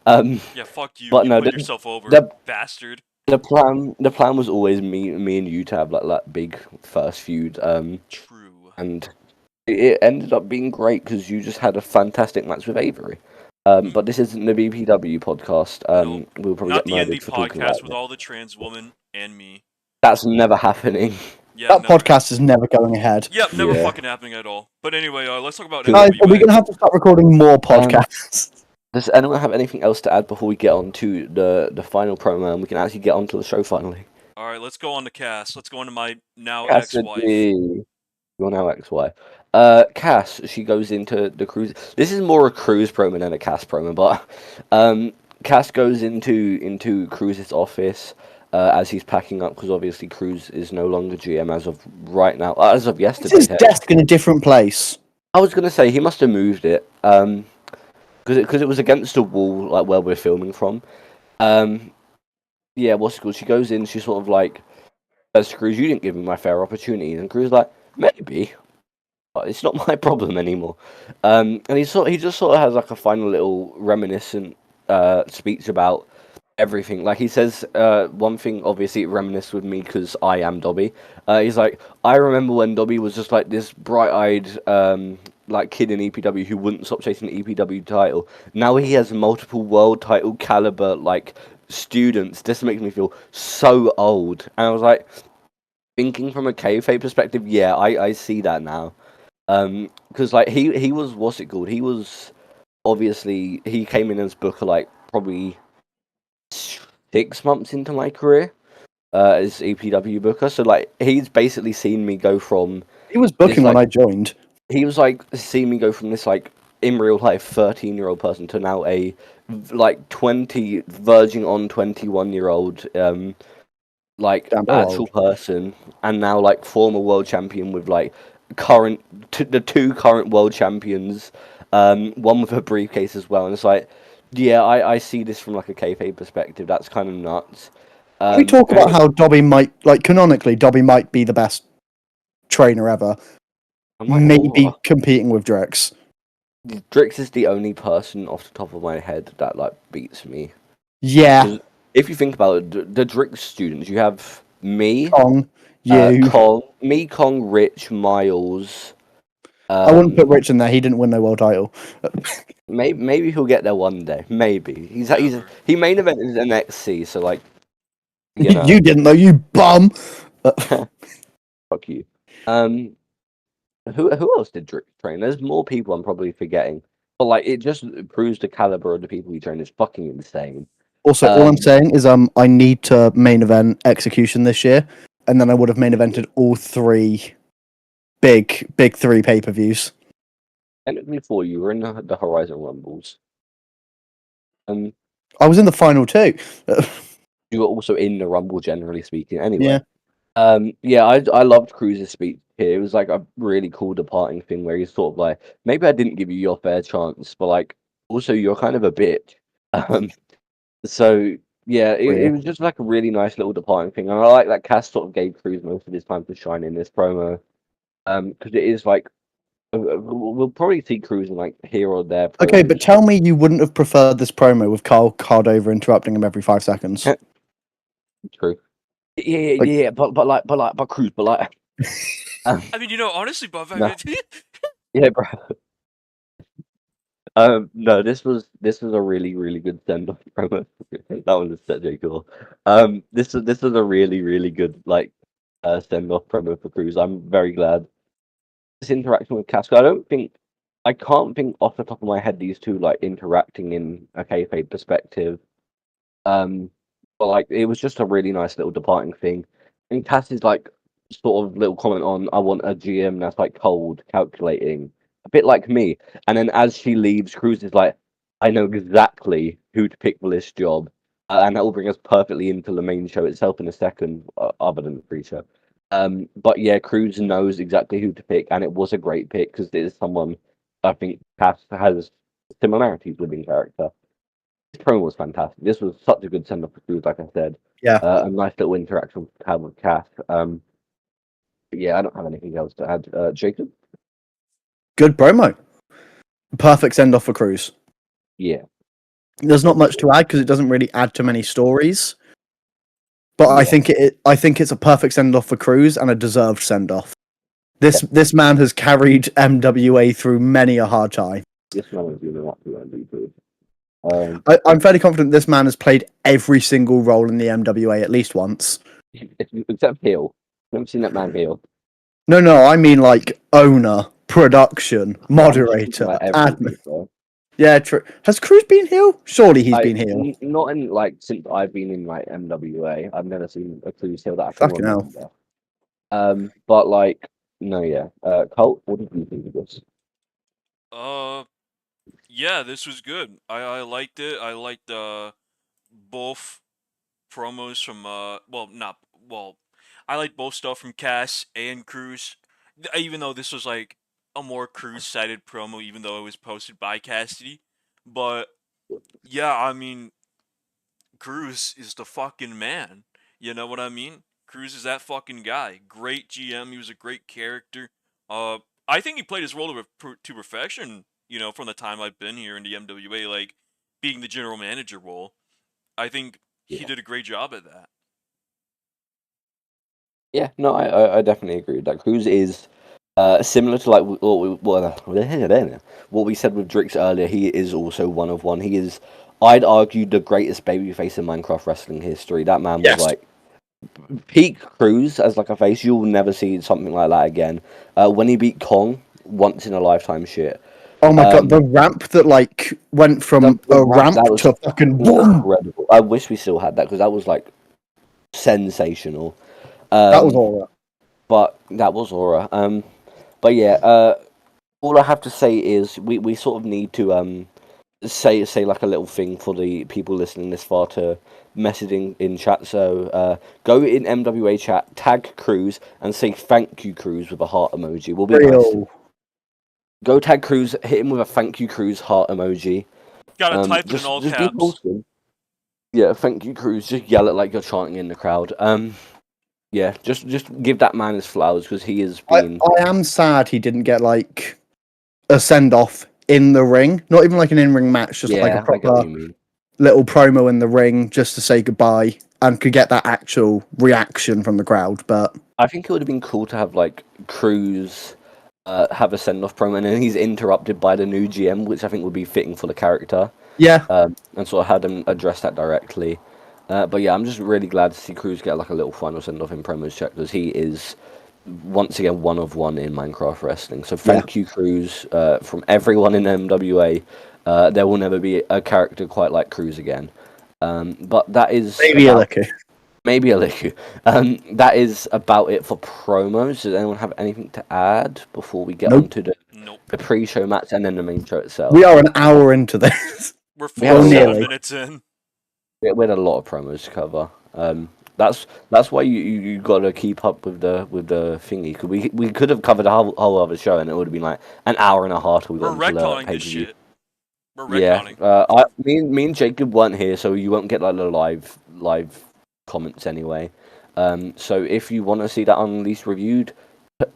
Yeah, fuck you. But you put yourself over, bastard. The plan was always me and you to have like that big first feud. True. And it ended up being great because you just had a fantastic match with Avery. But this isn't the BPW podcast. Nope. We'll probably not get the murdered indie for talking about podcast with all the trans women and me. That's never happening. Yeah, that podcast is never going ahead. Yep, never fucking happening at all. But anyway, let's talk about Guys, are we going to have to start recording more podcasts? Does anyone have anything else to add before we get on to the final promo and we can actually get on to the show finally? Alright, let's go on to Cass. Let's go on to my now Cassidy. ex-wife. Your now ex-wife. Cass, she goes into the cruise. This is more a cruise promo than a Cass promo, but Cass goes into Cruz's office as he's packing up because obviously Cruz is no longer GM as of right now, as of It's yesterday. his desk in a different place. I was gonna say he must have moved it because it was against the wall like where we're filming from. Yeah, what's it called? She goes in. She sort of like says to Cruz, "You didn't give me my fair opportunity," and Cruz is like, "Maybe." But it's not my problem anymore. And he just sort of has like a final little reminiscent speech about everything. Like he says, one thing obviously it reminisced with me because I am Dobby. He's like, I remember when Dobby was just like this bright-eyed like kid in EPW who wouldn't stop chasing the EPW title. Now he has multiple world title caliber like students. This makes me feel so old. And I was like, thinking from a kayfabe perspective, yeah, I see that now. Because like he was what's it called? He was obviously he came in as Booker like probably 6 months into my career as EPW Booker. So like he's basically seen me go from He was this booking when I joined. he was like seeing me go from this like in real life 13-year-old person to now a like 20 verging on 21-year-old like Damn actual old. person, and now like former world champion with like current the two current world champions, one with a briefcase as well, and it's like, yeah, I see this from like a kayfabe perspective. That's kind of nuts. We talk And about how Dobby might, like, canonically, Dobby might be the best trainer ever. Maybe competing with Drex. Drix is the only person off the top of my head that like beats me. Yeah. 'Cause if you think about it, the Drix students, you have me, Kong, you. Kong, Rich, Miles. I wouldn't put Rich in there. He didn't win no world title. Maybe he'll get there one day. Maybe he main evented an XC, so like, you know, You didn't though, you bum. fuck you. Who else did Drix train? There's more people I'm probably forgetting, but like it just proves the caliber of the people you train is fucking insane. Also, all I'm saying is I need to main event Execution this year, and then I would have main evented all three big three pay-per-views. And before you were in the Horizon Rumbles. I was in the final two. You were also in the Rumble, generally speaking. Anyway, Yeah. I loved Cruz's speech here. It was like a really cool departing thing where he's sort of like, maybe I didn't give you your fair chance, but like, also you're kind of a bitch. So yeah, it was just like a really nice little departing thing, and I like that Cass sort of gave Cruz most of his time to shine in this promo, because it is like we'll probably see Cruz in like here or there. Okay, promos. but tell me you wouldn't have preferred this promo with Carl Cardova interrupting him every 5 seconds. True. Yeah, but Cruz, but like. I mean, honestly, Bob. No. Yeah, bro. No, this was a really, really good send off promo. That one was set J. Cool. This is a really, really good like send off promo for Cruz. I'm very glad. This interaction with Casco, I can't think off the top of my head these two like interacting in a kayfabe perspective. But like it was just a really nice little departing thing. And Cass's like sort of little comment on, I want a GM that's like cold, calculating, a bit like me. And then as she leaves, Cruz is like, I know exactly who to pick for this job. And that will bring us perfectly into the main show itself in a second, other than the pre-show. But yeah, Cruz knows exactly who to pick, and it was a great pick because it is someone I think Cass has similarities with in character. This promo was fantastic. This was such a good send-off for Cruz, like I said. Yeah. A nice little interaction to have with Cass. But yeah, I don't have anything else to add. Jacob? Good promo. Perfect send off for Cruz. Yeah. There's not much to add because it doesn't really add to many stories. But Yeah. I think it's a perfect send off for Cruz and a deserved send off. This man has carried MWA through many a hard time. This man was doing a lot to MVP. I'm fairly confident this man has played every single role in the MWA at least once. Except heel. Never seen that man heel. No, I mean like owner, production, moderator, admin. Yeah, true. Has Cruz been heel? Surely he's been heel. Not in like since I've been in like MWA. I've never seen a Cruz heel that I can Fucking hell. remember. But like no, yeah. Colt, what did you think of this? Yeah, this was good. I liked it. I liked both promos from well not well I liked both stuff from Cass and Cruz. Even though this was like a more Cruz sided promo, even though it was posted by Cassidy. But yeah, I mean Cruz is the fucking man. You know what I mean? Cruz is that fucking guy. Great GM. He was a great character. I think he played his role to perfection. You know, from the time I've been here in the MWA, like being the general manager role, I think he Yeah. did a great job at that. Yeah, no, I definitely agree with that. Cruz is similar to like what we said with Drix earlier. He is also one of one. He is, I'd argue, the greatest babyface in Minecraft wrestling history. That man was Yes. like peak Cruz as like a face. You'll never see something like that again. When he beat Kong, once in a lifetime shit. Oh my god, the ramp that like went from The a ramp, ramp that was to fucking boom. incredible. I wish we still had that because that was like sensational. That was all right. But that was aura. But yeah, all I have to say is we sort of need to say like a little thing for the people listening this far to messaging in chat. So go in MWA chat, tag Cruz, and say thank you Cruz with a heart emoji. Will be nice. Real. Go tag Cruz, hit him with a thank you Cruz heart emoji. Gotta type it in all Just be caps. awesome. Yeah, thank you Cruz. Just yell it like you're chanting in the crowd. Yeah, just give that man his flowers because he has been. I am sad he didn't get like a send off in the ring. Not even like an in ring match, just like a Yeah, I get what proper you mean. little promo in the ring just to say goodbye and could get that actual reaction from the crowd. But I think it would have been cool to have like Cruz have a send off promo, and then he's interrupted by the new GM, which I think would be fitting for the character. yeah, And sort of had them address that directly. But yeah, I'm just really glad to see Cruz get like a little final send off in promos check because he is once again one of one in Minecraft wrestling. So thank you, Cruz, from everyone in MWA. There will never be a character quite like Cruz again. But that is maybe a licky. maybe a little. That is about it for promos. Does anyone have anything to add before we get Nope. on to the Nope. pre-show match and then the main show itself? We are an hour into this. We're We have 47 nearly. minutes in. We had a lot of promos to cover. That's why you got to keep up with the thingy. Cause we could have covered a whole other show and it would have been like an hour and a half till we We're got into the retconning this pay-per-view. shit. We're Yeah, retconning. me and Jacob weren't here, so you won't get like the live comments anyway. So if you want to see that Unleashed reviewed,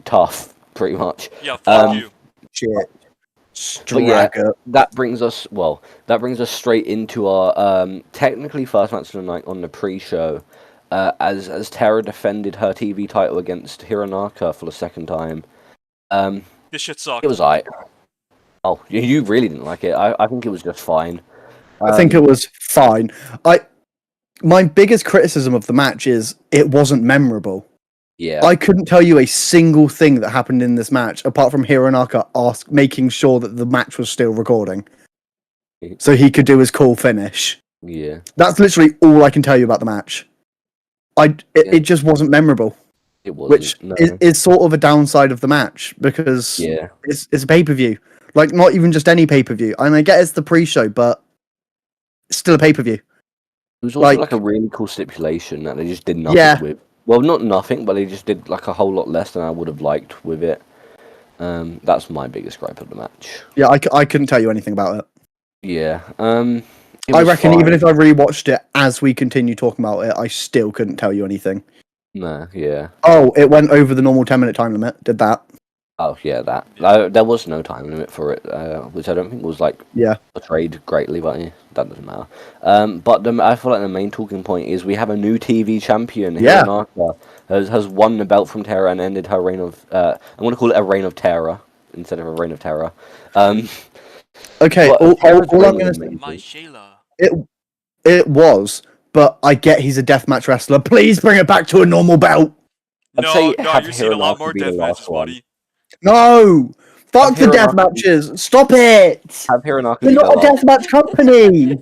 tough, pretty much. Yeah, fuck you. Shit. But yeah, Stragger. that brings us straight into our technically first match of the night on the pre-show, as Tara defended her TV title against Hironaka for the second time. This shit sucked. It was alright. Oh, you really didn't like it. I think it was just fine. I think it was fine. My biggest criticism of the match is it wasn't memorable. Yeah. I couldn't tell you a single thing that happened in this match apart from Hironaka making sure that the match was still recording, so he could do his cool finish. Yeah. That's literally all I can tell you about the match. It just wasn't memorable, It wasn't. which is sort of a downside of the match because Yeah. it's a pay-per-view. Like, not even just any pay-per-view. And I get it's the pre-show, but it's still a pay-per-view. It was also like a really cool stipulation that they just did nothing with. Well, not nothing, but they just did like a whole lot less than I would have liked with it. That's my biggest gripe of the match. Yeah, I couldn't tell you anything about it. Yeah. I reckon even if I rewatched it as we continue talking about it, I still couldn't tell you anything. Nah, yeah. Oh, it went over the normal 10-minute time limit. Did that? Oh, yeah, that. There was no time limit for it, which I don't think was like portrayed greatly, but that doesn't matter. But I feel like the main talking point is we have a new TV champion. Yeah. Hironaka has won the belt from Terra and ended her reign of. I'm going to call it a reign of terror instead of a reign of terror. Okay, all I'm going to say, My Shayla. it was, but I get he's a deathmatch wrestler. Please bring it back to a normal belt. No, you're seeing a lot more death matches, buddy. No! Fuck the Hironaka death matches! Stop it! Have Hironaka We're not a deathmatch company!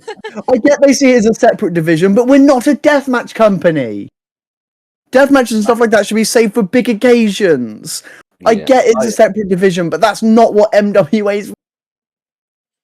I get they see it as a separate division, but we're not a deathmatch company! Deathmatches and stuff like that should be saved for big occasions. I get it's a separate division, but that's not what MWA's...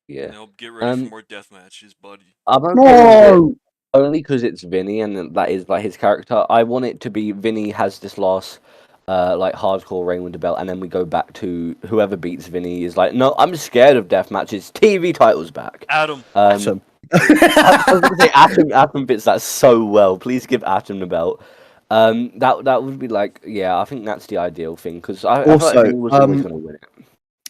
Yeah. Nope, get ready for more death matches, buddy. I'm okay with it No. only because it's Vinny and that is like his character. I want it to be Vinny has this last like hardcore reign with the belt, and then we go back to whoever beats Vinny is like, no, I'm scared of death matches. TV titles back. Adam. Awesome. I was going to say Atom fits that so well. Please give Atom the belt. That would be like, yeah, I think that's the ideal thing because I feel like Also, Vinny was always going to win it.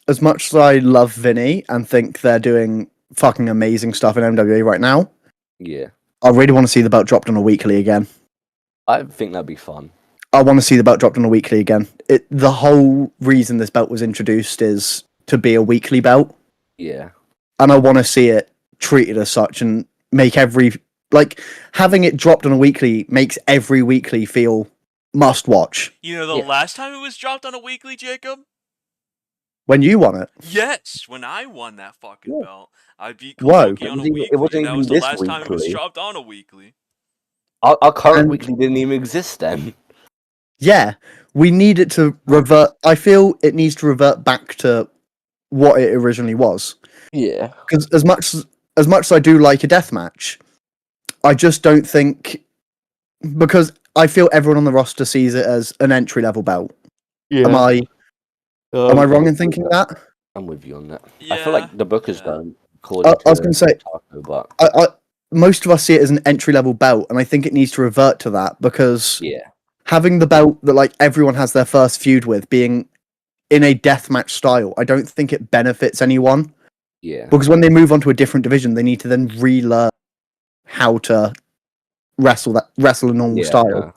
as much as I love Vinny and think they're doing fucking amazing stuff in MWA right now, Yeah, I really want to see the belt dropped on a weekly again. I think that'd be fun. I want to see the belt dropped on a weekly again. The whole reason this belt was introduced is to be a weekly belt, Yeah, and I want to see it treated as such and make having it dropped on a weekly makes every weekly feel must watch. You know, the last time it was dropped on a weekly, Jacob? When you won it, Yes, when I won that fucking belt. I beat Whoa. Koloki on a It weekly. wasn't That even was the this last time it was weekly. dropped on a weekly. Our current And- weekly didn't even exist then. yeah, we need it to revert. I feel it needs to revert back to what it originally was. Yeah, Because as much as I do like a death match, I just don't think, because I feel everyone on the roster sees it as an entry level belt. yeah. Am I wrong in thinking that? I'm with you on that. I Yeah, feel like the bookers yeah. don't. I was going to say, Taco, but most of us see it as an entry level belt, and I think it needs to revert to that because yeah, having the belt that like everyone has their first feud with being in a deathmatch style, I don't think it benefits anyone. yeah, Because when they move on to a different division, they need to then relearn how to wrestle a normal yeah. style.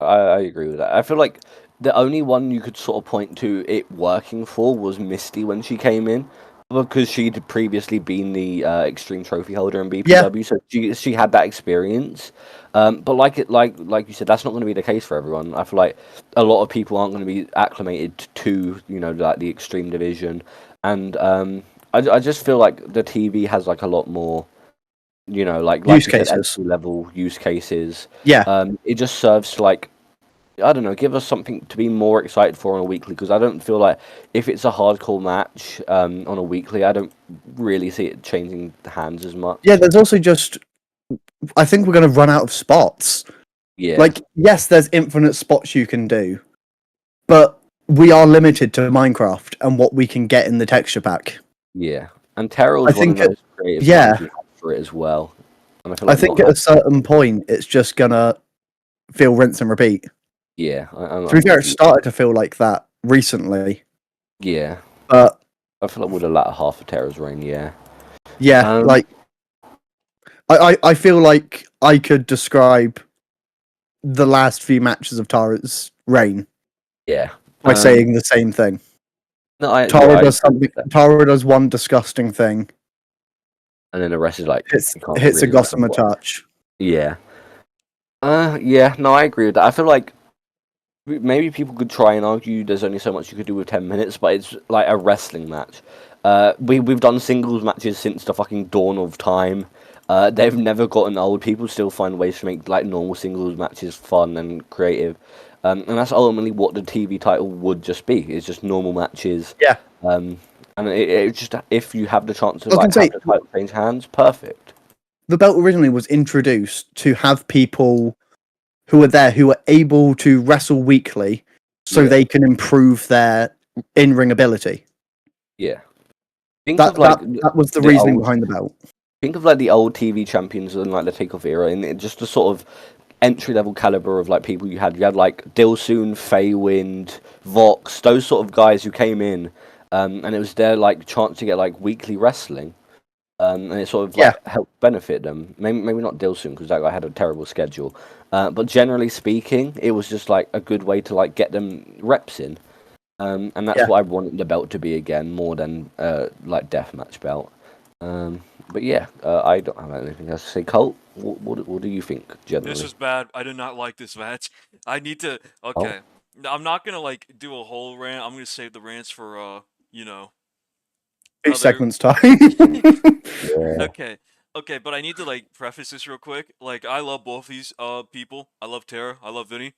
No, I agree with that. I feel like the only one you could sort of point to it working for was Misty when she came in, because she'd previously been the Extreme Trophy holder in BPW, so she had that experience. But like you said, that's not going to be the case for everyone. I feel like a lot of people aren't going to be acclimated to like the Extreme division, and I just feel like the TV has like a lot more. Like Use you said, cases. entry level use cases. Yeah. It just serves to like, I don't know, give us something to be more excited for on a weekly, because I don't feel like if it's a hardcore match on a weekly, I don't really see it changing hands as much. Yeah, there's also just, I think we're going to run out of spots. Yeah, Like, yes, there's infinite spots you can do, but we are limited to Minecraft and what we can get in the texture pack. yeah. And Terrell's I one of think those creative yeah. minds we have for it as well. And I feel I like think not at a certain point, it's just going to feel rinse and repeat. yeah, To be fair, it started to feel like that recently. Yeah, But I feel like with the latter half of Terror's reign, yeah. yeah, like I feel like I could describe the last few matches of Tara's reign Yeah. by saying the same thing. No, Tara does something. Tara does one disgusting thing. And then the rest is like Hits you can't a really gossamer what. touch. Yeah. Yeah, no, I agree with that. I feel like maybe people could try and argue there's only so much you could do with 10 minutes, but it's like a wrestling match. We've done singles matches since the fucking dawn of time. They've never gotten old. People still find ways to make like normal singles matches fun and creative. And that's ultimately what the TV title would just be. It's just normal matches. Yeah. And it just, if you have the chance to I was like gonna have say- the title change hands, perfect. The belt originally was introduced to have people who are there who are able to wrestle weekly, so Yeah. they can improve their in-ring ability. Yeah. Think That of like that was the the reasoning old- behind the belt. Think of like the old TV champions and like the takeoff era, and just the sort of entry level caliber of like people you had. You had like Dilsoon, Feywind, Vox, those sort of guys who came in, and it was their like chance to get like weekly wrestling, and it sort of like helped benefit them. Maybe not Dilsoon because that guy had a terrible schedule, but generally speaking, it was just like a good way to like get them reps in, and that's what I wanted the belt to be again, more than like deathmatch belt. But yeah, I don't have anything else to say. Colt, what do you think generally? This is bad. I did not like this match. I need to. Okay, I'm not gonna like do a whole rant. I'm gonna save the rants for 2 segments time. Yeah. Okay, but I need to like preface this real quick. Like, I love both these people. I love Tara. I love Vinny.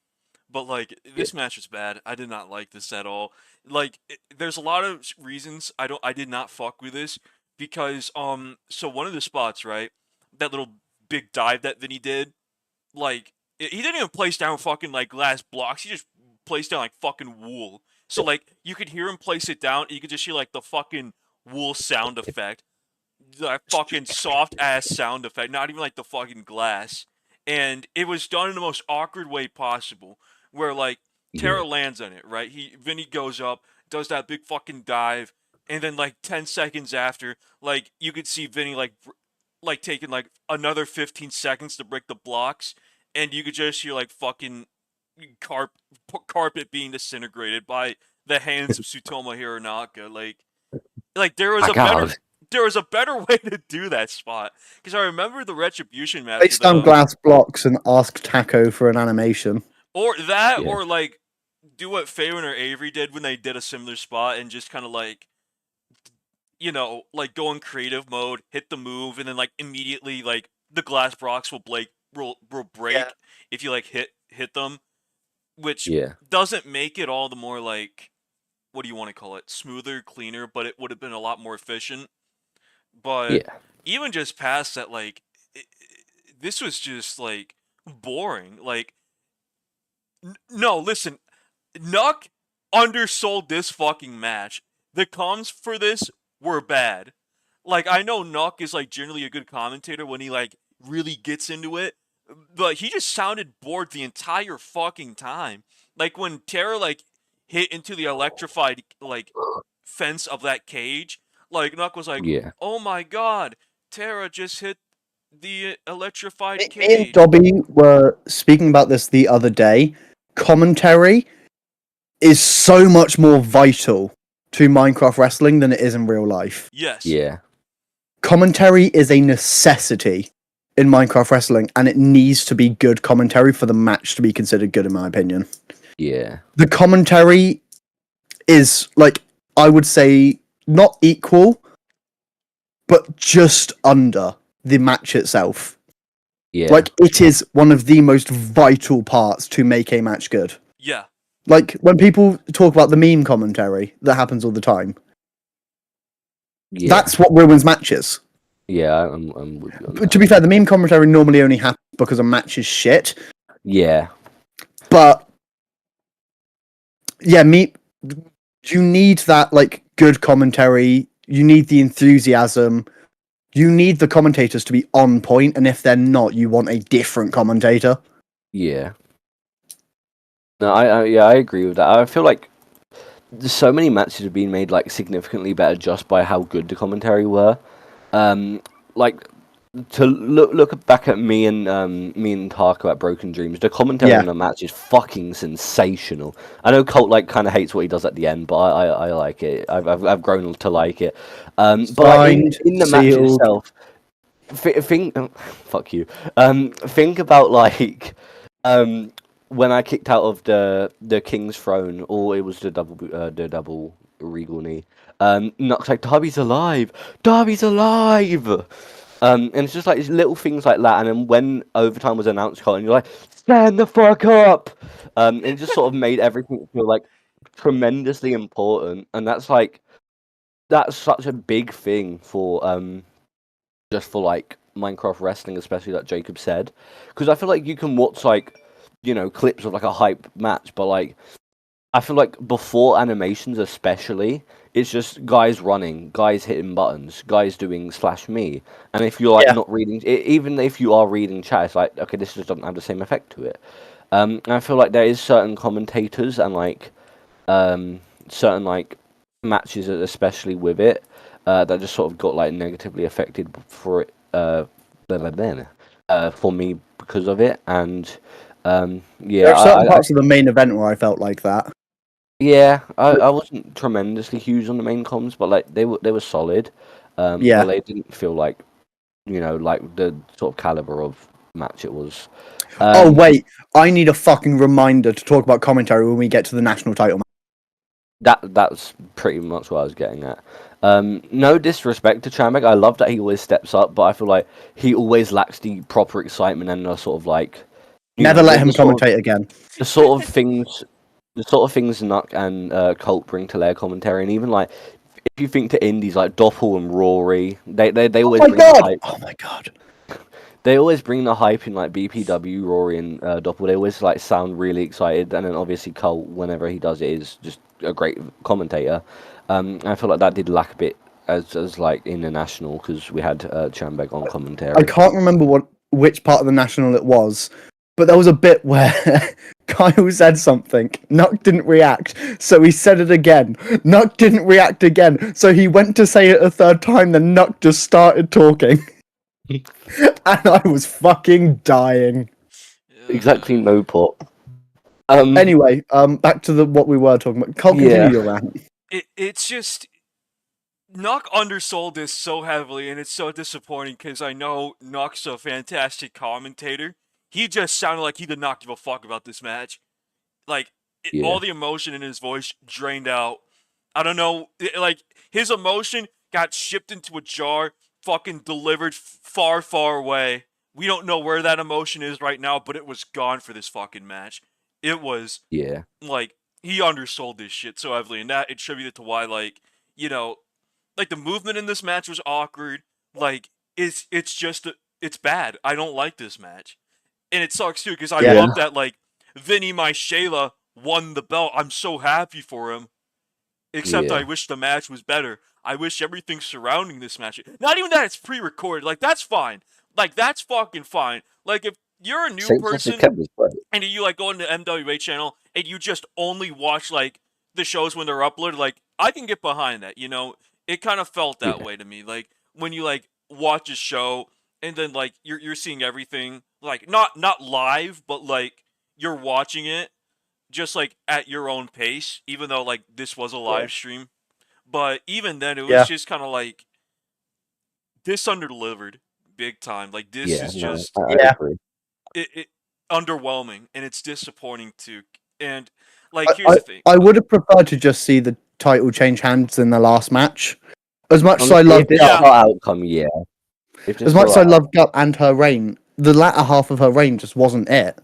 But like, this match was bad. I did not like this at all. Like, there's a lot of reasons I did not fuck with this. because so one of the spots, right, that little big dive that Vinny did, like he didn't even place down fucking like glass blocks. He just placed down like fucking wool. So like you could hear him place it down, and you could just hear like the fucking wool sound effect, that fucking soft ass sound effect, not even like the fucking glass. And it was done in the most awkward way possible, where like Yeah. Tara lands on it, right? Vinny goes up, does that big fucking dive, and then like 10 seconds after, like you could see Vinny like taking like another 15 seconds to break the blocks, and you could just hear like fucking carpet being disintegrated by the hands of Sutomo Hironaka. Like My God. there was a better way to do that spot, because I remember the Retribution match Place down glass blocks and ask Taco for an animation. or that Yeah. or like do what Faven or Avery did when they did a similar spot and just kind of like, you know, like go in creative mode, hit the move, and then like immediately like the glass blocks will break Yeah. if you like hit them, which Yeah. doesn't make it all the more like, what do you want to call it, smoother, cleaner, but it would have been a lot more efficient. But Yeah. even just past that, like this was just like boring. Like no, listen, Nuck undersold this fucking match. The comms for this were bad. Like, I know Nuck is like generally a good commentator when he like really gets into it, but he just sounded bored the entire fucking time. Like when Tara like hit into the electrified like fence of that cage, like Nuck was like, Yeah. "Oh my god, Tara just hit the electrified Me and cage." Dobby were speaking about this the other day. Commentary is so much more vital to Minecraft wrestling than it is in real life. Yes. Yeah. Commentary is a necessity in Minecraft wrestling, and it needs to be good commentary for the match to be considered good, in my opinion. Yeah. The commentary is, like, I would say, not equal, but just under the match itself. Yeah. Like, it is one of the most vital parts to make a match good. Yeah. Like, when people talk about the meme commentary, that happens all the time. Yeah. That's what ruins matches. Yeah. I'm with you on But that. to be fair, the meme commentary normally only happens because a match is shit. Yeah. But yeah, you need that like good commentary. You need the enthusiasm. You need the commentators to be on point, and if they're not, you want a different commentator. Yeah. No, I agree with that. I feel like there's so many matches have been made like significantly better just by how good the commentary were. Like to look back at me and Taco at Broken Dreams, the commentary Yeah. on the match is fucking sensational. I know Colt like kind of hates what he does at the end, but I like it. I've grown to like it. But like, in the match sealed. itself, fuck you. Think about like when I kicked out of the King's Throne, or it was the double regal knee. Knox like, Darby's alive! Darby's alive! And it's just like little things like that. And then when overtime was announced, Colin, you're like, stand the fuck up! It just sort of made everything feel like tremendously important. And that's such a big thing for just for like Minecraft wrestling, especially like Jacob said, because I feel like you can watch like, you know, clips of like a hype match, but like I feel like before animations especially, it's just guys running, guys hitting buttons, guys doing /me, and if you're like not reading, even if you are reading chat, it's like, okay, this just doesn't have the same effect to it. And I feel like there is certain commentators and like certain like matches, especially with it, that just sort of got like negatively affected for it for me because of it. And yeah, There are certain parts of the main event where I felt like that. Yeah, I wasn't tremendously huge on the main comms, but like they were solid. Yeah. But they didn't feel like, you know, like the sort of caliber of match it was. Oh wait, I need a fucking reminder to talk about commentary when we get to the national title match. That's pretty much what I was getting at. No disrespect to Chamek, I love that he always steps up, but I feel like he always lacks the proper excitement and the sort of like. Never let him commentate again. The sort of things Nuck and Colt bring to their commentary, and even like if you think to indies like Doppel and Rory, they always Oh my bring the god! hype. Oh my god! They always bring the hype in like BPW, Rory, and Doppel. They always like sound really excited, and then obviously Colt, whenever he does it, is just a great commentator. I feel like that did lack a bit as like in the national because we had Chambeg on commentary. I can't remember which part of the national it was, but there was a bit where Kyle said something. Nuck didn't react, so he said it again. Nuck didn't react again, so he went to say it a third time. Then Nuck just started talking, and I was fucking dying. Exactly, no pop. Anyway, back to what we were talking about. Colt, continue your rant. It's just Nock undersold this so heavily, and it's so disappointing because I know Nock's a fantastic commentator. He just sounded like he did not give a fuck about this match. Like all the emotion in his voice drained out. I don't know, like his emotion got shipped into a jar, fucking delivered far, far away. We don't know where that emotion is right now, but it was gone for this fucking match. It was like he undersold this shit so heavily, and that attributed to why, like, you know, like the movement in this match was awkward. Like it's just it's bad. I don't like this match, and it sucks too because I love that like Vinny my Shayla won the belt. I'm so happy for him. Except I wish the match was better. I wish everything surrounding this match. Not even that it's pre-recorded. Like that's fine. Like that's fucking fine. Like if you're a new person and you like go into MWA channel and you just only watch like the shows when they're uploaded, like I can get behind that, you know? It kind of felt that way to me. Like when you like watch a show and then like you're seeing everything like not live, but like you're watching it just like at your own pace, even though like this was a live stream. But even then it was just kind of like this under-delivered big time. Like this is just it underwhelming, and it's disappointing too. And like here's the thing. I would have preferred to just see the title change hands in the last match. As much as I loved outcome, as much as I loved Gut and her reign, the latter half of her reign just wasn't it.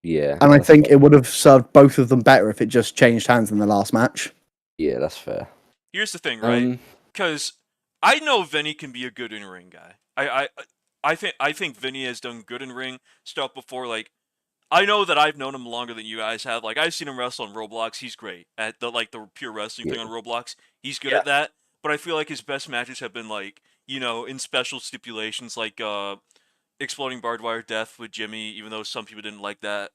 Yeah. And I think it would have served both of them better if it just changed hands in the last match. Yeah, that's fair. Here's the thing, right? Because I know Vinny can be a good in-ring guy. I think Vinny has done good in-ring stuff before. Like, I know that I've known him longer than you guys have. Like, I've seen him wrestle on Roblox. He's great at the pure wrestling thing on Roblox. He's good at that. But I feel like his best matches have been like, you know, in special stipulations, like Exploding Barbed Wire Death with Jimmy, even though some people didn't like that.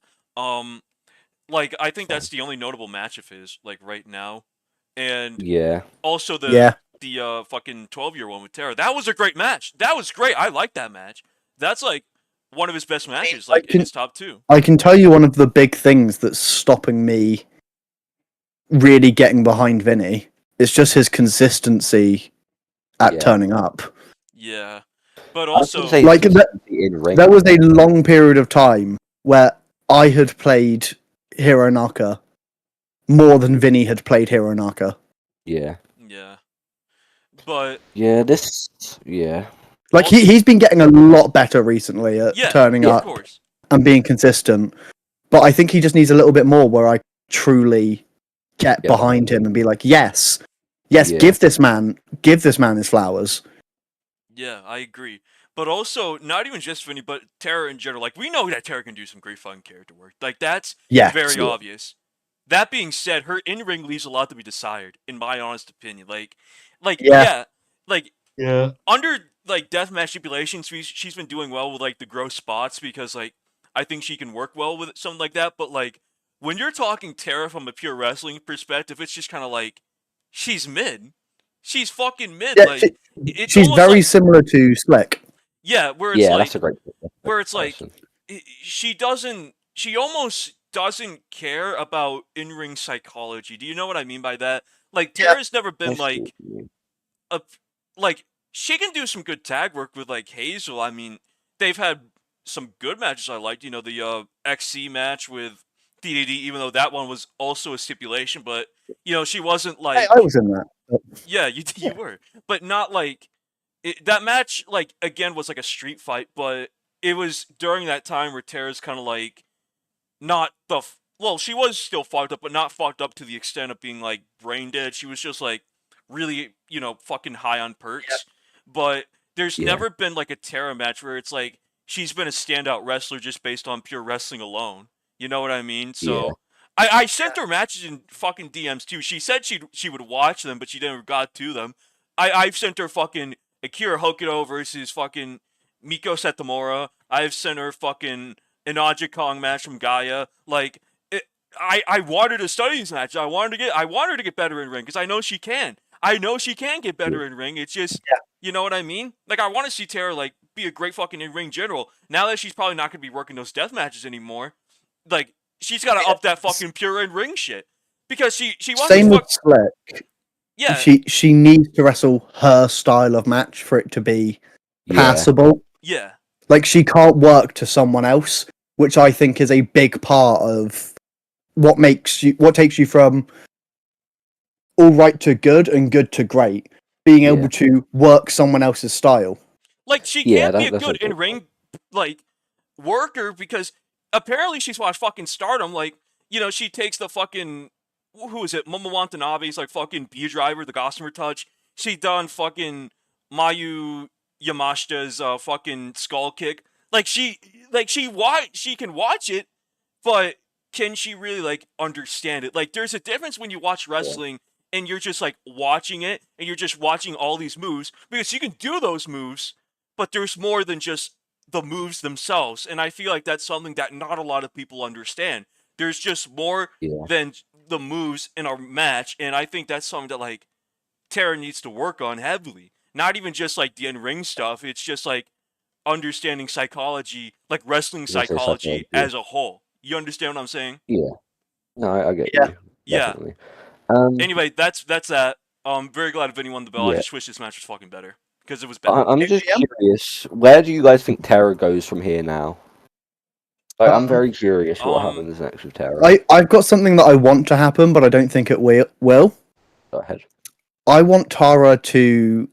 Like I think that's the only notable match of his, like right now. And also the fucking 12-year one with Tara. That was a great match. That was great. I like that match. That's like one of his best matches, like in his top 2. I can tell you one of the big things that's stopping me really getting behind Vinny. It's just his consistency at turning up. Yeah. But also, like there was a long period of time where I had played Hironaka more than Vinny had played Hironaka. Yeah. Yeah. But like he's been getting a lot better recently at turning up and being consistent. But I think he just needs a little bit more where I truly get behind him and be like, yes, give this man his flowers. Yeah, I agree. But also, not even just Vinny, but Tara in general. Like, we know that Tara can do some great fucking character work. Like, that's very obvious. That being said, her in-ring leaves a lot to be desired, in my honest opinion. Under, like, deathmatch stipulations, she's been doing well with, like, the gross spots because, like, I think she can work well with something like that. But, like, when you're talking Tara from a pure wrestling perspective, it's just kind of like, she's mid. She's fucking mid. Yeah, like she's very similar to Slick. Yeah, where it's like, that's a great where it's like, she almost doesn't care about in-ring psychology. Do you know what I mean by that? Like, Tara's never been like, she can do some good tag work with like Hazel. I mean, they've had some good matches I liked. You know, the XC match with DDD, even though that one was also a stipulation, but you know, she wasn't like. Hey, I was in that. Yeah, you were, but not like. That match, like, again, was like a street fight, but it was during that time where Tara's kind of like, not well, she was still fucked up, but not fucked up to the extent of being like brain dead. She was just like really, fucking high on perks. But there's never been like a Tara match where it's like she's been a standout wrestler just based on pure wrestling alone. You know what I mean? So I sent her matches in fucking DMs too. She said she would watch them, but she never got to them. I've sent her fucking Akira Hokuto versus fucking Miko Satomura. I've sent her fucking an Aja Kong match from Gaia. Like, I wanted to study these matches. I want her to get better in ring because I know she can. I know she can get better in ring. It's just, you know what I mean? Like, I want to see Tara like be a great fucking in ring general. Now that she's probably not gonna be working those death matches anymore, like she's got to up that fucking pure in ring shit because she wants Same to with Slick. yeah. She needs to wrestle her style of match for it to be passable. Yeah. Like she can't work to someone else, which I think is a big part of what takes you from all right to good and good to great. Being able to work someone else's style. Like she can't be a good in ring like worker because apparently she's watched fucking Stardom. Like, she takes the fucking who is it? Momo Watanabe's like fucking B driver, the Gossamer touch. She done fucking Mayu Yamashita's fucking skull kick. Like she can watch it, but can she really like understand it? Like there's a difference when you watch wrestling and you're just like watching it and you're just watching all these moves because you can do those moves, but there's more than just the moves themselves. And I feel like that's something that not a lot of people understand. There's just more than the moves in our match, and I think that's something that like Tara needs to work on heavily. Not even just like the in-ring stuff, it's just like understanding psychology, like wrestling psychology as a whole. You understand what I'm saying? Yeah. No, I get you. Definitely. Anyway, that's that. Very glad Vinny won the belt. I just wish this match was fucking better because it was better. I'm just curious. Where do you guys think Tara goes from here now? Like, I'm very curious what happens next with Tara. I've got something that I want to happen, but I don't think it will. Go ahead. I want Tara to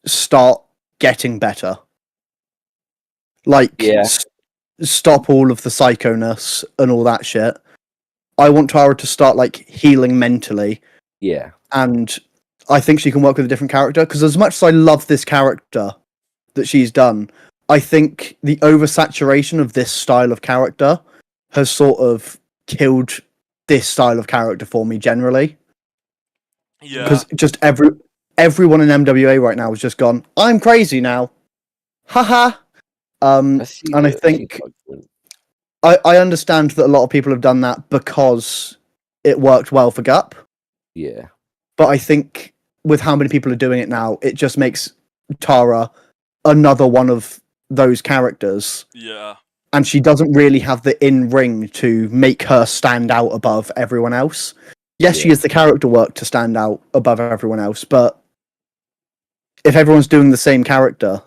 start getting better. Like, stop all of the psychoness and all that shit. I want Tara to start, like, healing mentally. Yeah. And I think she can work with a different character, because as much as I love this character that she's done, I think the oversaturation of this style of character has sort of killed this style of character for me generally. Yeah. Because just everyone in MWA right now has just gone, I'm crazy now. Haha. And I think I understand that a lot of people have done that because it worked well for Gup. Yeah. But I think with how many people are doing it now, it just makes Tara another one of those characters. Yeah. And she doesn't really have the in-ring to make her stand out above everyone else. Yes, she has the character work to stand out above everyone else, but if everyone's doing the same character,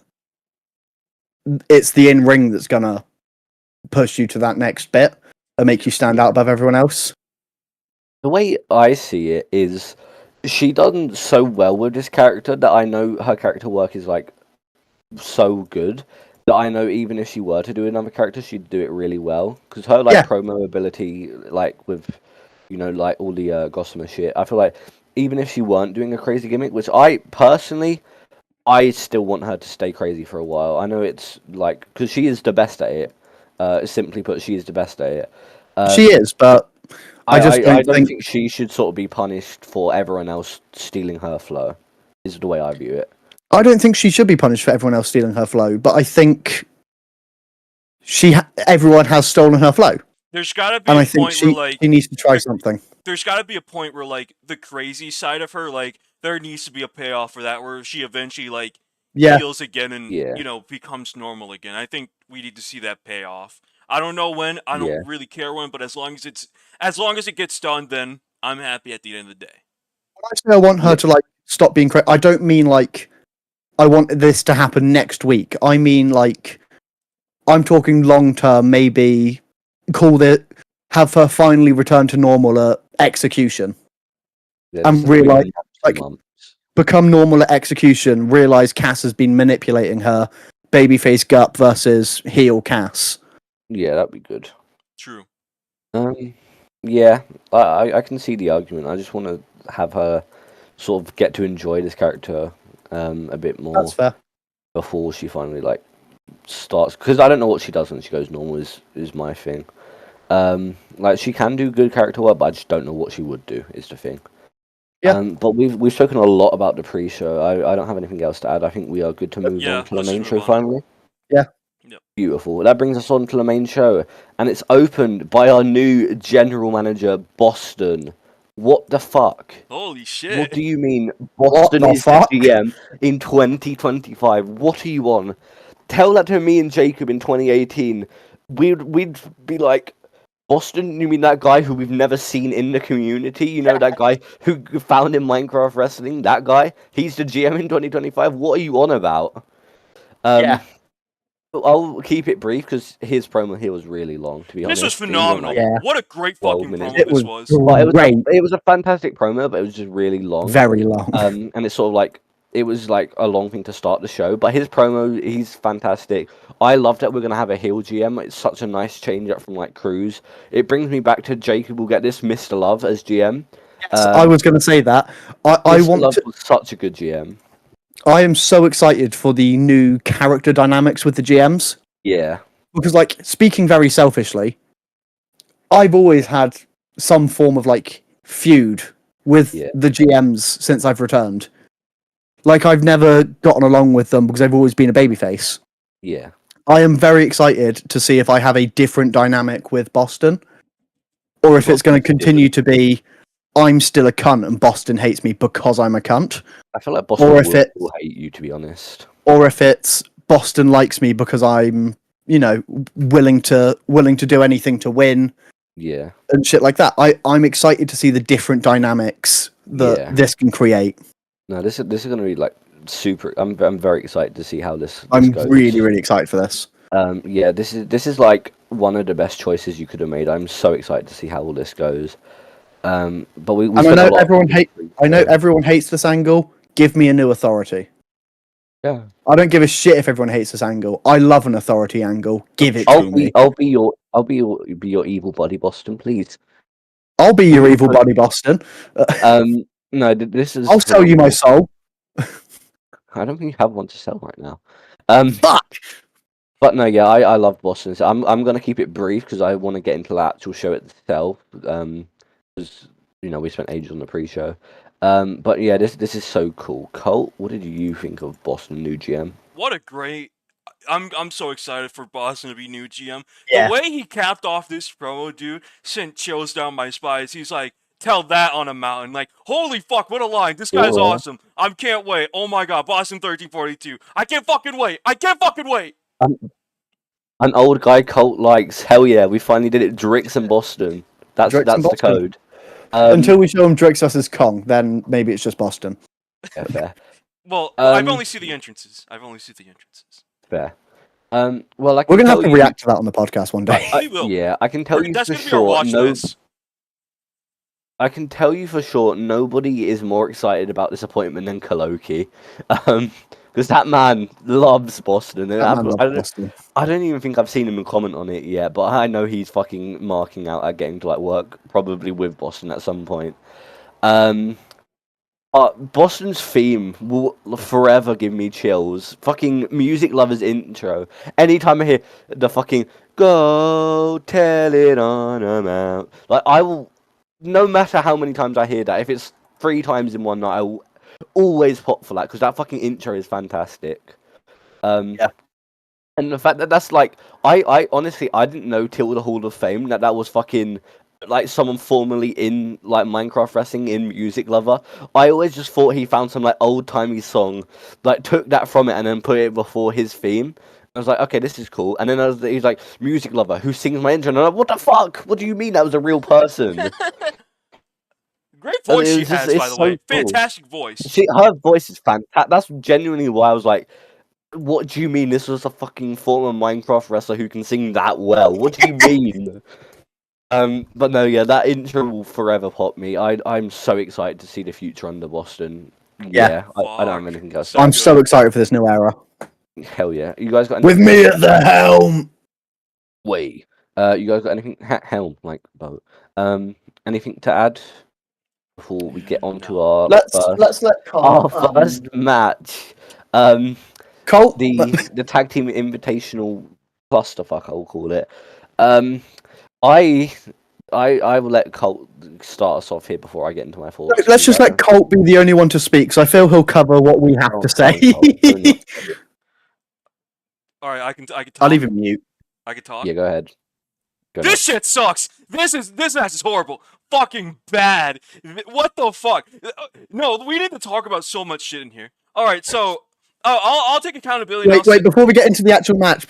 it's the in-ring that's gonna push you to that next bit and make you stand out above everyone else. The way I see it is she done so well with this character that I know her character work is like so good that I know even if she were to do another character, she'd do it really well. Because her like promo ability, like with like all the Gossamer shit, I feel like even if she weren't doing a crazy gimmick, which I personally, I still want her to stay crazy for a while. I know it's like because she is the best at it. Simply put, she is the best at it. She is, but I don't think she should sort of be punished for everyone else stealing her flow. Is the way I view it. I don't think she should be punished for everyone else stealing her flow, but I think everyone has stolen her flow. There's gotta be a point where like she needs to try something. There's gotta be a point where like the crazy side of her, like there needs to be a payoff for that, where she eventually like heals again and becomes normal again. I think we need to see that payoff. I don't know when. I don't really care when, but as long as it gets done, then I'm happy at the end of the day. When I say I want her to like stop being crazy, I don't mean like I want this to happen next week. I mean like I'm talking long term. Maybe have her finally return to normal at Execution, and realize like become normal at Execution. Realize Cass has been manipulating her. Babyface Gup versus heel Cass. Yeah, that'd be good. True. Yeah, I can see the argument. I just want to have her sort of get to enjoy this character a bit more That's fair. before she finally like starts. Because I don't know what she does when she goes normal. Is my thing. Like she can do good character work, but I just don't know what she would do. Is the thing. Yeah. But we've spoken a lot about the pre-show. I don't have anything else to add. I think we are good to move on to the let's main just show move on. finally. Yeah. Yep. Beautiful. That brings us on to the main show, and it's opened by our new general manager, Boston. What the fuck? Holy shit! What do you mean Boston the is fuck? the GM in 2025? What are you on? Tell that to me and Jacob in 2018. We'd be like, Boston? You mean that guy who we've never seen in the community? You know, that guy who found in Minecraft Wrestling? That guy? He's the GM in 2025? What are you on about? Yeah. I'll keep it brief because his promo here was really long, to be honest. This was He went, phenomenal. like, Yeah. What a great 12 fucking minutes. promo It this was was. Well, great. it was a fantastic promo, but it was just really long. Very long. And it's sort of like, it was like a long thing to start the show, but his promo, he's fantastic. I love that we're going to have a heel GM. It's such a nice change up from like Cruz. It brings me back to Jacob will get this Mr. Love as GM. Yes, I was going to say that. I Mr. Love was such a good GM. I am so excited for the new character dynamics with the GMs. Yeah. Because, like, speaking very selfishly, I've always had some form of, like, feud with the GMs since I've returned. Like, I've never gotten along with them because I've always been a babyface. Yeah. I am very excited to see if I have a different dynamic with Boston. Or if it's going to continue to be, I'm still a cunt and Boston hates me because I'm a cunt. I feel like Boston will hate you, to be honest. Or if it's Boston likes me because I'm, you know, willing to do anything to win. Yeah. And shit like that. I'm excited to see the different dynamics that this can create. No, this is going to be like super. I'm very excited to see how this I'm goes. really excited for this. Yeah, this is like one of the best choices you could have made. I'm so excited to see how all this goes. But we and I know everyone hates this angle. Give me a new authority. Yeah. I don't give a shit if everyone hates this angle. I love an authority angle. Give it to me. I'll be your evil buddy, Boston, please. I'll be your evil buddy, Boston. No, this is. I'll sell you my soul. I don't think you have one to sell right now. Fuck. But no, yeah, I love Boston. So I'm gonna keep it brief because I want to get into the actual show itself. Because you know we spent ages on the pre-show. But yeah, this is so cool. Colt, what did you think of Boston new GM? What a great! I'm so excited for Boston to be new GM. Yeah. The way he capped off this promo, dude, sent chills down my spine. He's like, "Tell that on a mountain." Like, holy fuck, what a line! This guy's awesome. I can't wait. Oh my god, Boston 1342. I can't fucking wait. I can't fucking wait. An old guy Colt likes. Hell yeah, we finally did it. Drix and Boston. That's the code. Until we show him Drix versus Kong, then maybe it's just Boston. Yeah, fair. Well, I've only seen the entrances. Fair. Well, we're gonna have to react to that on the podcast one day. We will. Yeah, I can tell you That's for gonna be our watch sure. list. I can tell you for sure. Nobody is more excited about this appointment than Kaloki, because that man loves Boston. And I don't even think I've seen him comment on it yet, but I know he's fucking marking out at getting to like work probably with Boston at some point. Boston's theme will forever give me chills. Fucking Music Lovers intro. Anytime I hear the fucking "Go tell it on 'em out," like I will, no matter how many times I hear that, if it's 3 times in one night, I will always pop for that because that fucking intro is fantastic. Yeah. And the fact that that's like, I honestly I didn't know till the Hall of Fame that was fucking like someone formerly in like Minecraft Wrestling in Music Lover. I always just thought he found some like old timey song, like took that from it and then put it before his theme. I was like, okay, this is cool. And then he's like, Music Lover, who sings my intro. And I'm like, what the fuck? What do you mean that was a real person? Great voice she has, by the way. Cool. Fantastic voice. Her voice is fantastic. That's genuinely why I was like, what do you mean this was a fucking former Minecraft wrestler who can sing that well? What do you mean? But no, yeah, that intro will forever pop me. I'm so excited to see the future under Boston. Yeah, I don't have anything else. I'm so excited for this new era. Hell yeah. You guys got anything? With me at the helm! Wait. You guys got anything? Helm, like boat. Anything to add? before we get on to our Let's let Carl. our first match. Colt. The tag team invitational clusterfuck, I'll call it. I will let Colt start us off here before I get into my thoughts. Let's just let Colt be the only one to speak, because I feel he'll cover what we have to say. All right, I can talk. I'll leave him mute. I can talk. Yeah, go ahead. This shit sucks. This match is horrible. Fucking bad. What the fuck? No, we need to talk about so much shit in here. All right, so I'll take accountability. Wait, before we get into the actual match,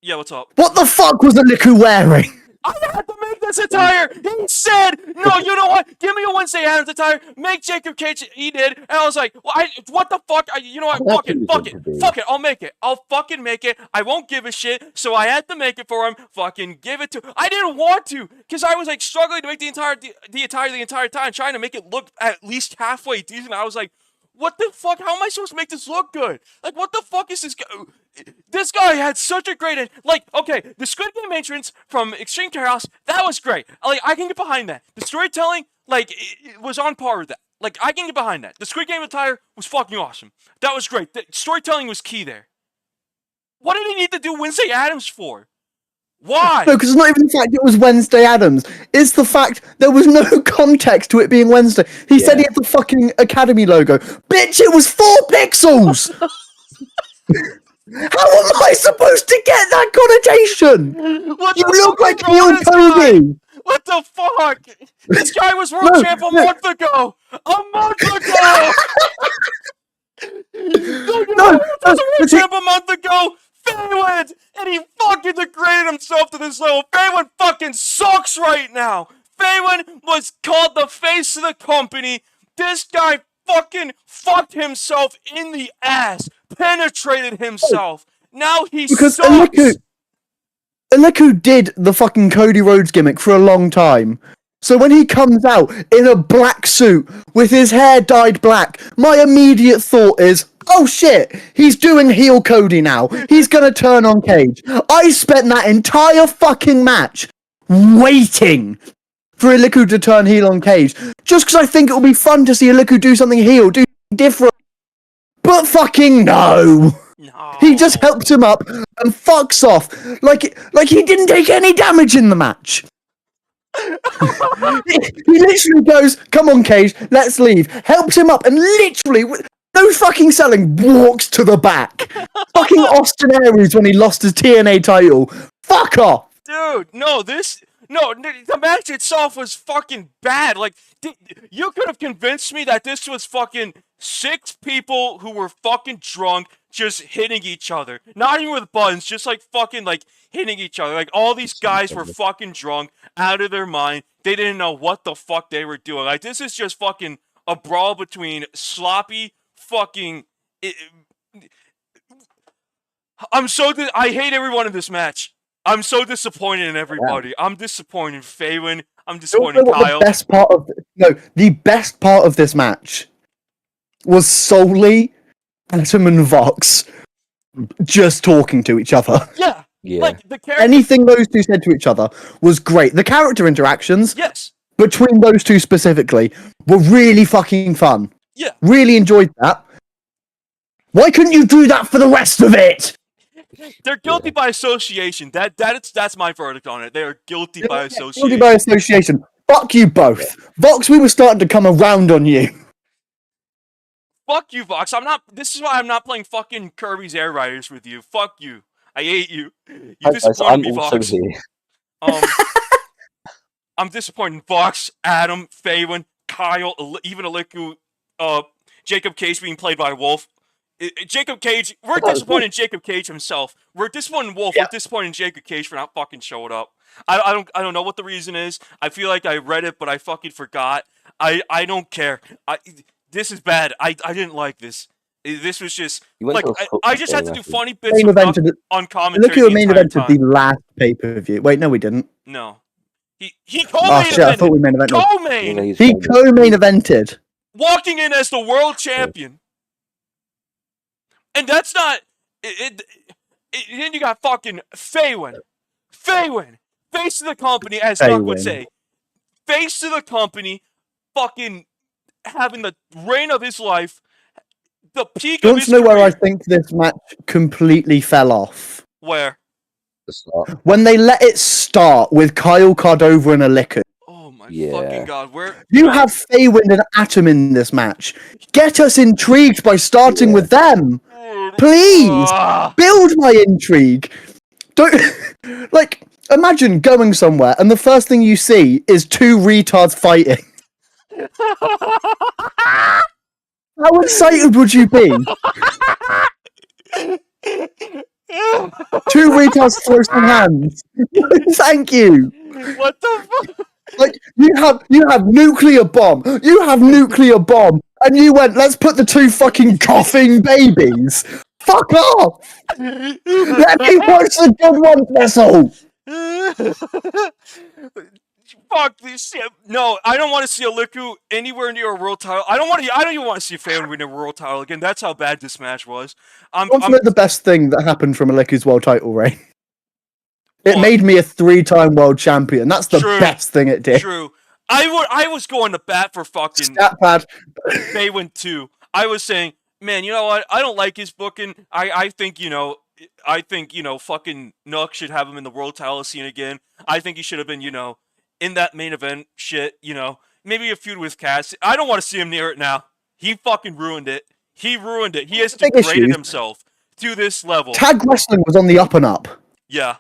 yeah, what's up? What the fuck was Aliku wearing? I had to make this attire. He said, "No, you know what? Give me a Wednesday Addams attire. Make Jacob Cage." He did, and I was like, well, "What the fuck? You know what? Fuck it. I'll make it. I'll fucking make it. I won't give a shit." So I had to make it for him. Fucking give it to. I didn't want to, because I was like struggling to make the attire the entire time, trying to make it look at least halfway decent. I was like, "What the fuck? How am I supposed to make this look good? Like, what the fuck is this guy?" This guy had such a great, okay, the Squid Game entrance from Extreme Chaos, that was great. Like, I can get behind that. The storytelling, it was on par with that. Like, I can get behind that. The Squid Game attire was fucking awesome. That was great. The storytelling was key there. What did he need to do Wednesday Addams for? Why? No, because it's not even the fact it was Wednesday Addams. It's the fact there was no context to it being Wednesday. He said he had the fucking Academy logo. Bitch, it was 4 pixels! How am I supposed to get that connotation? What You the look fuck like is wrong Neil with this guy? Cody! What the fuck? This guy was world champ a month ago! A month ago! He was world champ a month ago! Faywin! And he fucking degraded himself to this level! Faywin fucking sucks right now! Faywin was called the face of the company! This guy fucking fucked himself in the ass! Penetrated himself! Now he sucks! Aliku did the fucking Cody Rhodes gimmick for a long time. So when he comes out in a black suit with his hair dyed black, my immediate thought is, oh shit, he's doing heel Cody now. He's gonna turn on Cage. I spent that entire fucking match waiting for Aliku to turn heel on Cage, just because I think it'll be fun to see Aliku do something heel, do something different. But fucking no! He just helps him up and fucks off like he didn't take any damage in the match. He literally goes, "Come on, Cage, let's leave." Helps him up and literally, no fucking selling, walks to the back. Fucking Austin Aries when he lost his TNA title. Fuck off, dude. The match itself was fucking bad. Like, you could have convinced me that this was fucking 6 people who were fucking drunk just hitting each other. Not even with buttons, just fucking hitting each other. Like, all these guys were fucking drunk, out of their mind. They didn't know what the fuck they were doing. Like, this is just fucking a brawl between sloppy fucking... I hate everyone in this match. I'm so disappointed in everybody. Yeah. I'm disappointed in Faywin. I'm disappointed in Kyle. The best part of this match was solely Atom and Vox just talking to each other. Yeah. Like, anything those two said to each other was great. The character interactions, yes, between those two specifically, were really fucking fun. Yeah. Really enjoyed that. Why couldn't you do that for the rest of it? They're guilty by association. That's my verdict on it. They are guilty by association. Guilty by association. Fuck you both. Vox, we were starting to come around on you. Fuck you, Vox. This is why I'm not playing fucking Kirby's Air Riders with you. Fuck you. I hate you. You disappointed me, Vox. I'm disappointed in Vox, Adam, Faywin, Kyle, even Aliku, Jacob Cage being played by Wolf. Jacob Cage, we're disappointed in Jacob Cage himself. We're disappointed in Wolf. Yeah. We're disappointed in Jacob Cage for not fucking showing up. I don't know what the reason is. I feel like I read it, but I fucking forgot. I don't care. This is bad. I didn't like this. This was just I just had to do funny bits on commentary. Look, you main evented the last pay-per-view. Wait, no, we didn't. No, he co-main evented. I thought we main evented. Co-main. He co-main evented, walking in as the world champion. And that's not it. Then you got fucking Faywin, face of the company, as Duck would say, face of the company, fucking having the reign of his life, the peak Do you of want his to know where I career. think this match completely fell off? Where? The start. When they let it start with Kyle Cardova and Aliku. Oh my Yeah. fucking god! Where? You no. have Feywind and Atom in this match. Get us intrigued by starting with them. Please build my intrigue. Don't like imagine going somewhere and the first thing you see is two retards fighting. How excited would you be? Two retards throw some hands. Thank you. What the fuck? Like you have nuclear bomb. You have nuclear bomb, and you went. Let's put the two fucking coughing babies. Fuck off. Let me watch the good one, Vessel. Fuck this shit. No, I don't want to see Aliku anywhere near a world title. I don't even want to see Feywind win a world title again. That's how bad this match was. I want to know the best thing that happened from Aleku's world title reign. It What? made me a 3-time world champion. That's the True. best thing it did. True. I was going to bat for fucking Stat pad. Feywind too. I was saying, man, you know what? I don't like his booking. I think fucking Nook should have him in the world title scene again. I think he should have been, in that main event shit, maybe a feud with Cass. I don't want to see him near it now. He fucking ruined it. He ruined it. He has Big degraded issues. himself to this level. Tag wrestling was on the up and up. Yeah.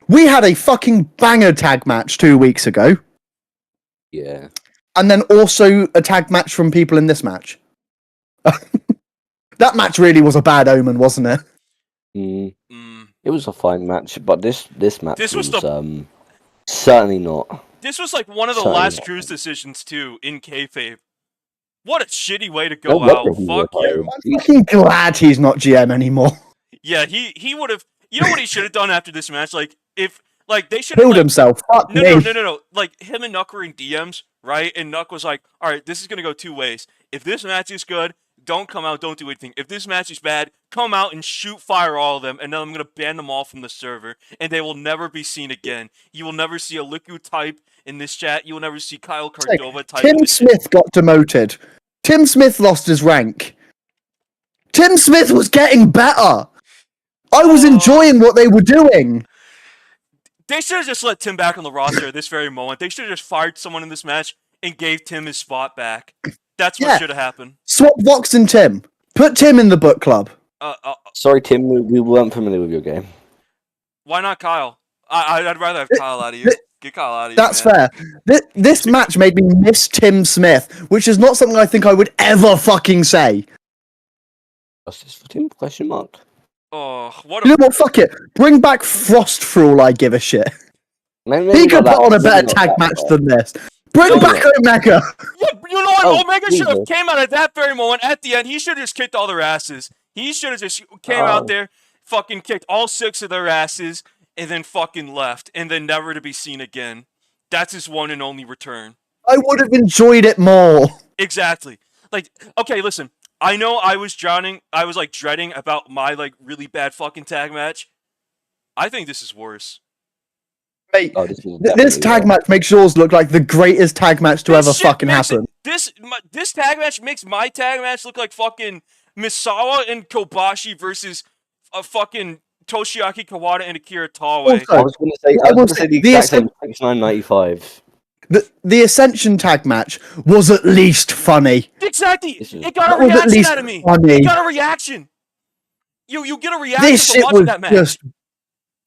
We had a fucking banger tag match 2 weeks ago. Yeah. And then also a tag match from people in this match. That match really was a bad omen, wasn't it? It was a fine match, but this match This was certainly not. This was like one of the Sorry. last cruise decisions too in kayfabe. What a shitty way to No go wonder out. he Fuck was you. I'm fucking glad he's not GM anymore. Yeah, he would have. You know what he should have done after this match? Like if they should have Killed himself. Fuck me. No. Like him and Nuck were in DMs, right? And Nuck was like, "All right, this is gonna go two ways. If this match is good, don't come out, don't do anything. If this match is bad, come out and shoot fire all of them, and then I'm gonna ban them all from the server, and they will never be seen again. You will never see a Liku type in this chat. You will never see Kyle Cardova type. Tim Smith got demoted. Tim Smith lost his rank. Tim Smith was getting better. I was enjoying what they were doing. They should have just let Tim back on the roster at this very moment. They should have just fired someone in this match and gave Tim his spot back. That's what should have happened. Swap Vox and Tim. Put Tim in the book club. Sorry, Tim, we weren't familiar with your game. Why not Kyle? I'd rather have Kyle out of you. Get Kyle out of you. That's man. fair. This match made me miss Tim Smith, which is not something I think I would ever fucking say. Justice for Tim? Question mark. Oh, what You a know what? Fuck it. Bring back Frost for all I give a shit. Maybe He not could put that- on a maybe better not tag that match bad. than this. Bring No. back Omega. Yeah, you know what? Oh, Omega should have Jesus. came out at that very moment. At the end, he should have just kicked all their asses. He should have just came out there, fucking kicked all 6 of their asses, and then fucking left, and then never to be seen again. That's his one and only return. I would have enjoyed it more. Exactly. Like, okay, listen. I know I was dreading about my, really bad fucking tag match. I think this is worse. Mate, Oh, this this tag match makes yours look like the greatest tag match to ever fucking happen. This tag match makes my tag match look like fucking Misawa and Kobashi versus a fucking Toshiaki Kawada and Akira Taue. I was going to say the exact same 69.95. The Ascension tag match was at least funny. Exactly. It got That a was at reaction least out of me. funny. It got a reaction. You get a reaction This from shit watching was that match. just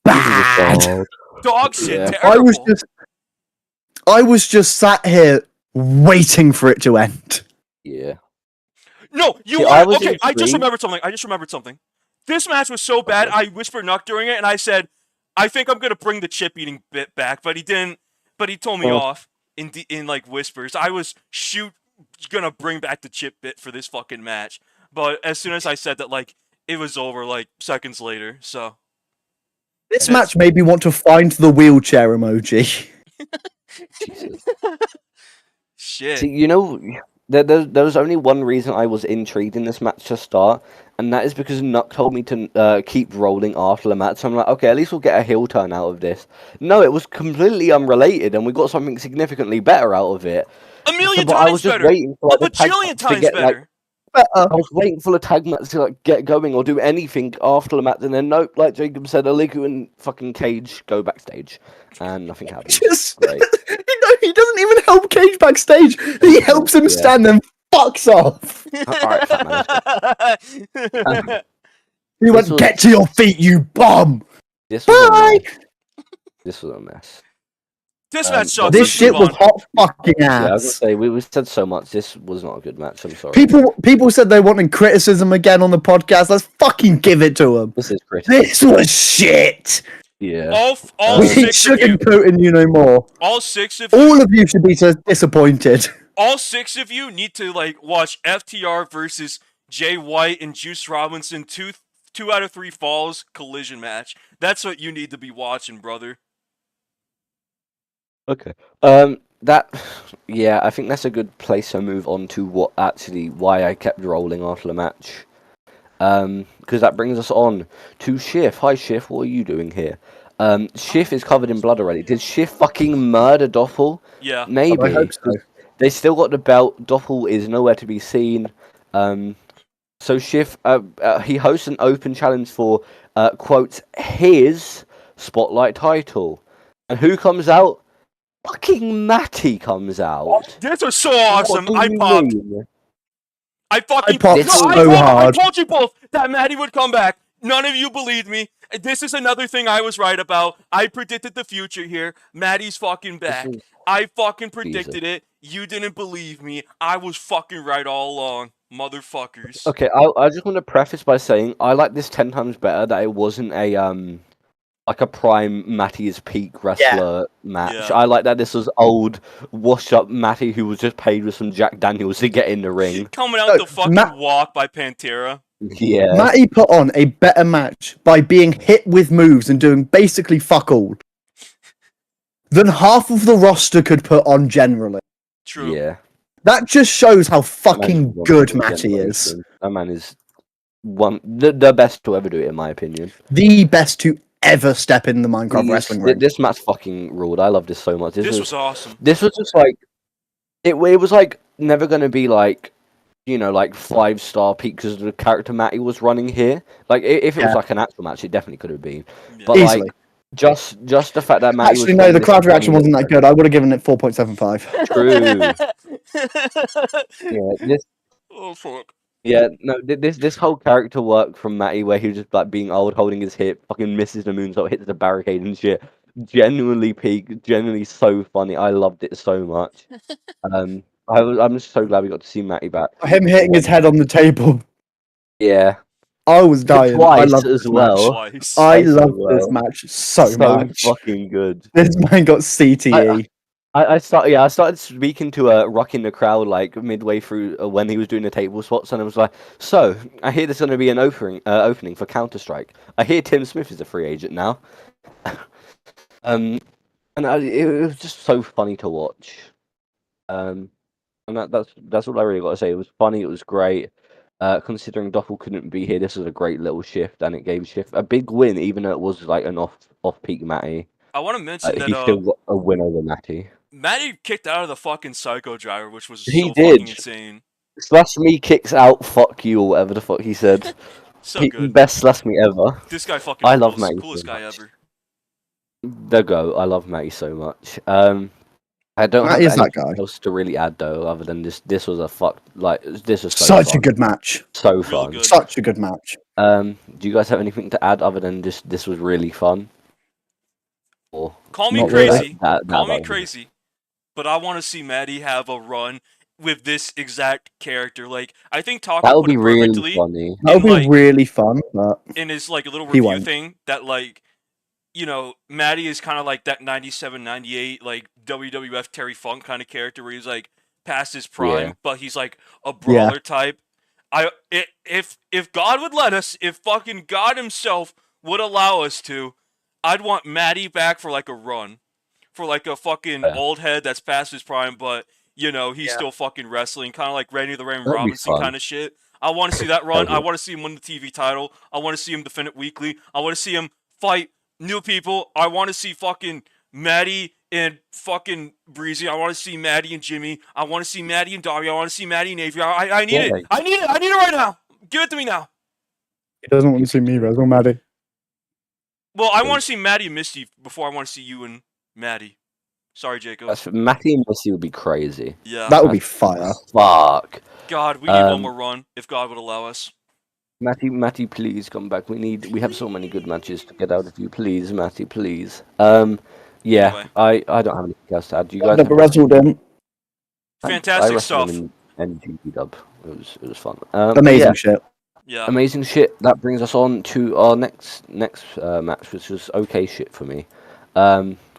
bad. Dog shit. Yeah. Terrible. I was just sat here waiting for it to end. Yeah. No, See, I was okay. I just intrigued. remembered something. This match was so bad. I whispered Nuck during it, and I said, "I think I'm gonna bring the chip eating bit back," but he didn't. But he told me off in whispers. I was gonna bring back the chip bit for this fucking match, but as soon as I said that, it was over seconds later. So This match made me want to find the wheelchair emoji. Jesus. shit. See, there was only one reason I was intrigued in this match to start, and that is because Nuck told me to keep rolling after the match. So I'm like, okay, at least we'll get a heel turn out of this. No, it was completely unrelated, and we got something significantly better out of it. A million But I times was just better. waiting for A like, the tag bajillion match to times get like. better. I was waiting for the tag match to like get going or do anything after the match, and then nope, like Jacob said, Aliku and fucking Cage go backstage, and nothing happens. Just Great. he doesn't even help Cage backstage. He helps him stand and fucks off. Alright, fat man, let's go. He went, "Get to your feet, you bum." This was Bye. this was a mess. This match sucks. This Let's shit move was on. hot fucking Yeah, I was ass. gonna say we said so much. This was not a good match. I'm sorry. People said they wanted criticism again on the podcast. Let's fucking give it to them. This is critical. This was shit. All We six of you. sugarcoating you no more. All six of you. All of you should be so disappointed. All 6 of you need to like watch FTR versus Jay White and Juice Robinson 2 out of 3 falls collision match. That's what you need to be watching, brother. Okay. Yeah, I think that's a good place to move on to why I kept rolling after the match. Because that brings us on to Schiff. Hi, Schiff. What are you doing here? Schiff is covered in blood already. Did Schiff fucking murder Doppel? Yeah. Maybe. I hope so. They still got the belt. Doppel is nowhere to be seen. So Schiff, he hosts an open challenge for, quote, his Spotlight title. And who comes out? Fucking Matty comes out. This was so awesome. What do you popped. mean? I fucking popped so hard. I told you both that Matty would come back. None of you believed me. This is another thing I was right about. I predicted the future here. Matty's fucking back. I fucking predicted it. You didn't believe me. I was fucking right all along, motherfuckers. Okay, I just want to preface by saying I like this 10 times better that it wasn't a like a prime Matty's peak wrestler match. Yeah. I like that this was old, washed up Matty who was just paid with some Jack Daniels to get in the ring. Coming out the fucking walk by Pantera. Yeah. Matty put on a better match by being hit with moves and doing basically fuck all than half of the roster could put on generally. True. Yeah. That just shows how fucking good Matty is. That man is the best to ever do it, in my opinion. The best to ever step in the Minecraft wrestling ring. This match fucking ruled. I love this so much. This was awesome. This was just like it was like never gonna be like, you know, like 5-star peak because the character Matty was running here. Like if it was like an actual match, it definitely could have been. Yeah. But Easily. like just the fact that Matty Actually, was no, the crowd reaction wasn't that good. I would have given it 4.75. True. Yeah. This. Oh fuck. Yeah, no, this whole character work from Matty, where he was just like being old, holding his hip, fucking misses the moonsault, hits the barricade and shit. Genuinely peak, genuinely so funny. I loved it so much. I'm just so glad we got to see Matty back. Him hitting his head on the table. Yeah, I was dying. twice I loved as this well. match. Twice. I Twice as loved well. this match so much. Fucking good. This man got CTE. I started speaking to Rock in the crowd like midway through when he was doing the table spots, and I was like, "So I hear there's going to be an opening for Counter Strike. I hear Tim Smith is a free agent now." And it was just so funny to watch. And that's all I really got to say. It was funny. It was great. Considering Doppel couldn't be here, this was a great little shift, and it gave Shift a big win, even though it was like an off peak Matty. I want to mention that He still got a win over Matty. Matty kicked out of the fucking Psycho Driver, which was He so did. fucking insane. Slash me kicks out, fuck you, or whatever the fuck he said. So good. Best slash me ever. This guy fucking I love rules. Matty Coolest so guy much. ever. The go. I love Matty so much. I don't Matty have is that anything guy. else to really add though, other than this was a this was so Such fun. a good match. So Real fun. good. Such a good match. Do you guys have anything to add other than this was really fun? Or Call me Not really. crazy. That Call me about it. crazy. But I want to see Matty have a run with this exact character. Like, I think Taco That would put be it really perfectly funny. That would be like- really fun, but in his like little He review won't. thing that like, you know, Matty is kind of like that 97, 98 like WWF Terry Funk kind of character where he's like past his prime, Yeah. but he's like a brawler type. If God would let us, if fucking God himself would allow us to, I'd want Matty back for like a run. For like a fucking Yeah. old head that's past his prime, but you know, he's Yeah. still fucking wrestling, kind of like Randy the Ram That'd be Robinson fun. kind of shit. I want to see that run. That'd be- I want to see him win the TV title. I want to see him defend it weekly. I want to see him fight new people. I want to see fucking Matty and fucking Breezy. I want to see Maddie and Jimmy. I want to see Maddie and Dobby. I want to see Maddie and Avery. I need it. I need it. I need it right now. Give it to me now. He doesn't want to see me, Rez or Maddie. Well, I want to see Maddie and Misty before I want to see you and Maddie. Sorry, Jacob. Matty and Misty would be crazy. Yeah. That would be fire. Fuck. God, we need one more run if God would allow us. Matty, please come back. We have so many good matches to get out of you. Please, Matty, please. Yeah, Anyway. I don't have anything else to add. Do you guys? No, but Rez didn't. Fantastic I stuff. in NGP dub. It was fun. Amazing shit. Yeah. Amazing shit. That brings us on to our next match, which was okay shit for me.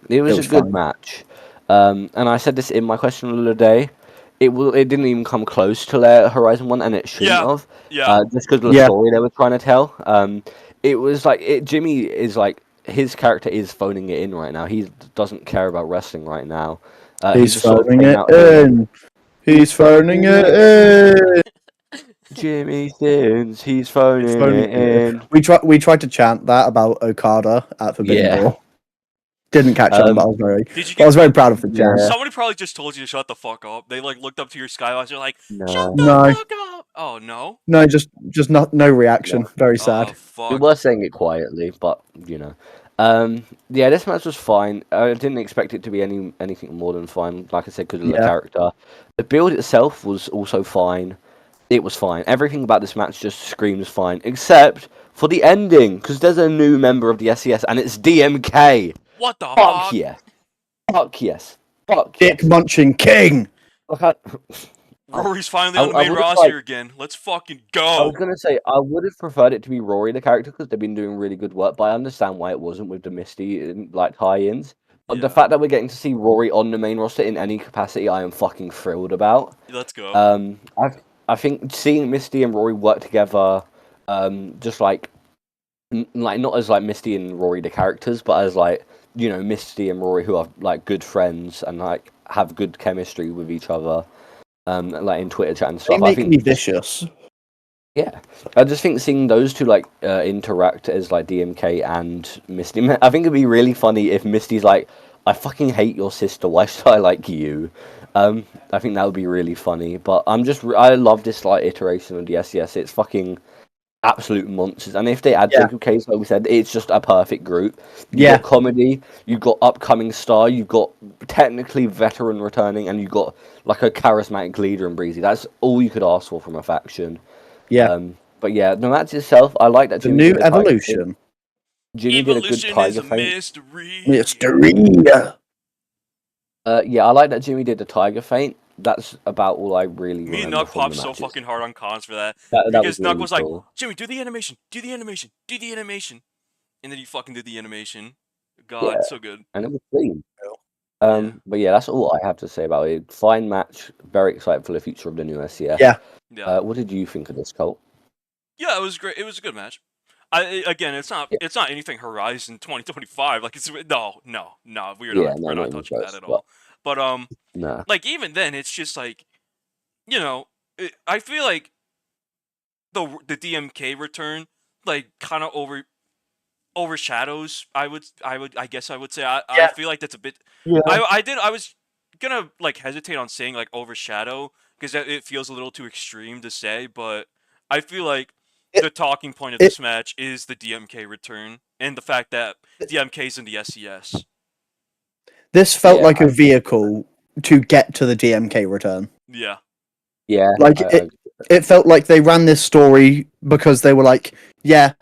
It was a good match. And I said this in my question of the day. It didn't even come close to Horizon 1, and it shouldn't have. Yeah. Just because of the story they were trying to tell. It was like Jimmy is like his character is phoning it in right now. He doesn't care about wrestling right now. He's phoning it in. He's phoning it in. Jimmy Sins, he's phoning it in. We tried to chant that about Okada at Forbidden Door. Didn't catch on, but I was very proud of the chant. Somebody probably just told you to shut the fuck up. They like looked up to your skylines. They're like, shut the fuck up. Oh no. No, just no reaction. Very sad. Oh, fuck. We were saying it quietly, but you know. Yeah, this match was fine. I didn't expect it to be anything more than fine. Like I said, because of the character. The build itself was also fine. It was fine. Everything about this match just screams fine, except for the ending, because there's a new member of the SES, and it's DMK. What the fuck? Fuck yes. Fuck yes. Fuck yes. Dick munching king. Rory's finally on the main roster again. Let's fucking go. I was gonna say I would have preferred it to be Rory the character because they've been doing really good work, but I understand why it wasn't with the Misty like tie-ins. But the fact that we're getting to see Rory on the main roster in any capacity, I am fucking thrilled about. Let's go. I think seeing Misty and Rory work together, just like not as like Misty and Rory the characters, but as like Misty and Rory who are like good friends and like have good chemistry with each other, like in Twitter chat and stuff. They make me vicious. Yeah, I just think seeing those two like interact as like DMK and Misty, I think it'd be really funny if Misty's like, I fucking hate your sister. Why should I like you? I think that would be really funny. But I love this like iteration of the SES. It's fucking absolute monsters. And if they add Jacob Case, like we said, it's just a perfect group. You've got comedy, you've got upcoming star, you've got technically veteran returning, and you've got like a charismatic leader in Breezy. That's all you could ask for from a faction. Yeah. But yeah, the match itself, I like that. The new evolution. Jimmy did a good tiger feint. Mystery. Yeah, I like that Jimmy did the tiger feint. That's about all I really remember. Me and Nuck popped so fucking hard on cons for that. Because Nuck was like, Jimmy, do the animation, do the animation, do the animation. And then he fucking did the animation. God, so good. And it was clean. But yeah, that's all I have to say about it. Fine match. Very excited for the future of the new SES. Yeah. What did you think of this, Colt? Yeah, it was great. It was a good match. Again, it's not anything Horizon 2025. Like it's no. We're not touching that at all. But like even then, it's just like, I feel like the DMK return like kind of overshadows. I guess I would say I feel like that's a bit. Yeah. I was gonna like hesitate on saying like overshadow because it feels a little too extreme to say, but I feel like the talking point of this match is the DMK return and the fact that DMK's in the SES. This felt like a vehicle to get to the DMK return. Yeah. Yeah. Like it felt like they ran this story because they were like, yeah,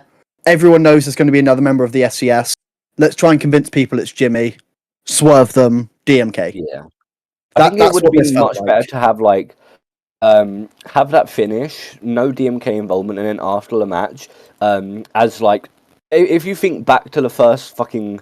everyone knows there's going to be another member of the SES. Let's try and convince people it's Jimmy. Swerve them, DMK. Yeah. I think it would have been much better to have like have that finish, no DMK involvement, and then after the match, as like if you think back to the first fucking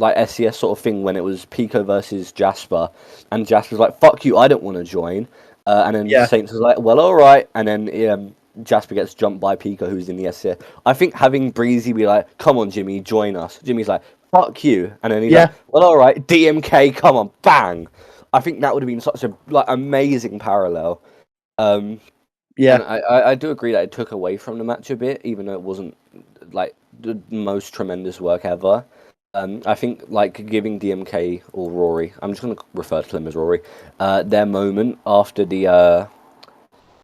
like SES sort of thing when it was Pico versus Jasper, and Jasper's like, fuck you, I don't want to join. And then Saints was like, well, alright. And then Jasper gets jumped by Pico, who's in the SES. I think having Breezy be like, come on, Jimmy, join us. Jimmy's like, fuck you. And then he's like, well, alright, DMK, come on, bang. I think that would have been such a like amazing parallel. And I do agree that it took away from the match a bit, even though it wasn't like the most tremendous work ever. I think like giving DMK or Rory, I'm just going to refer to them as Rory, their moment after the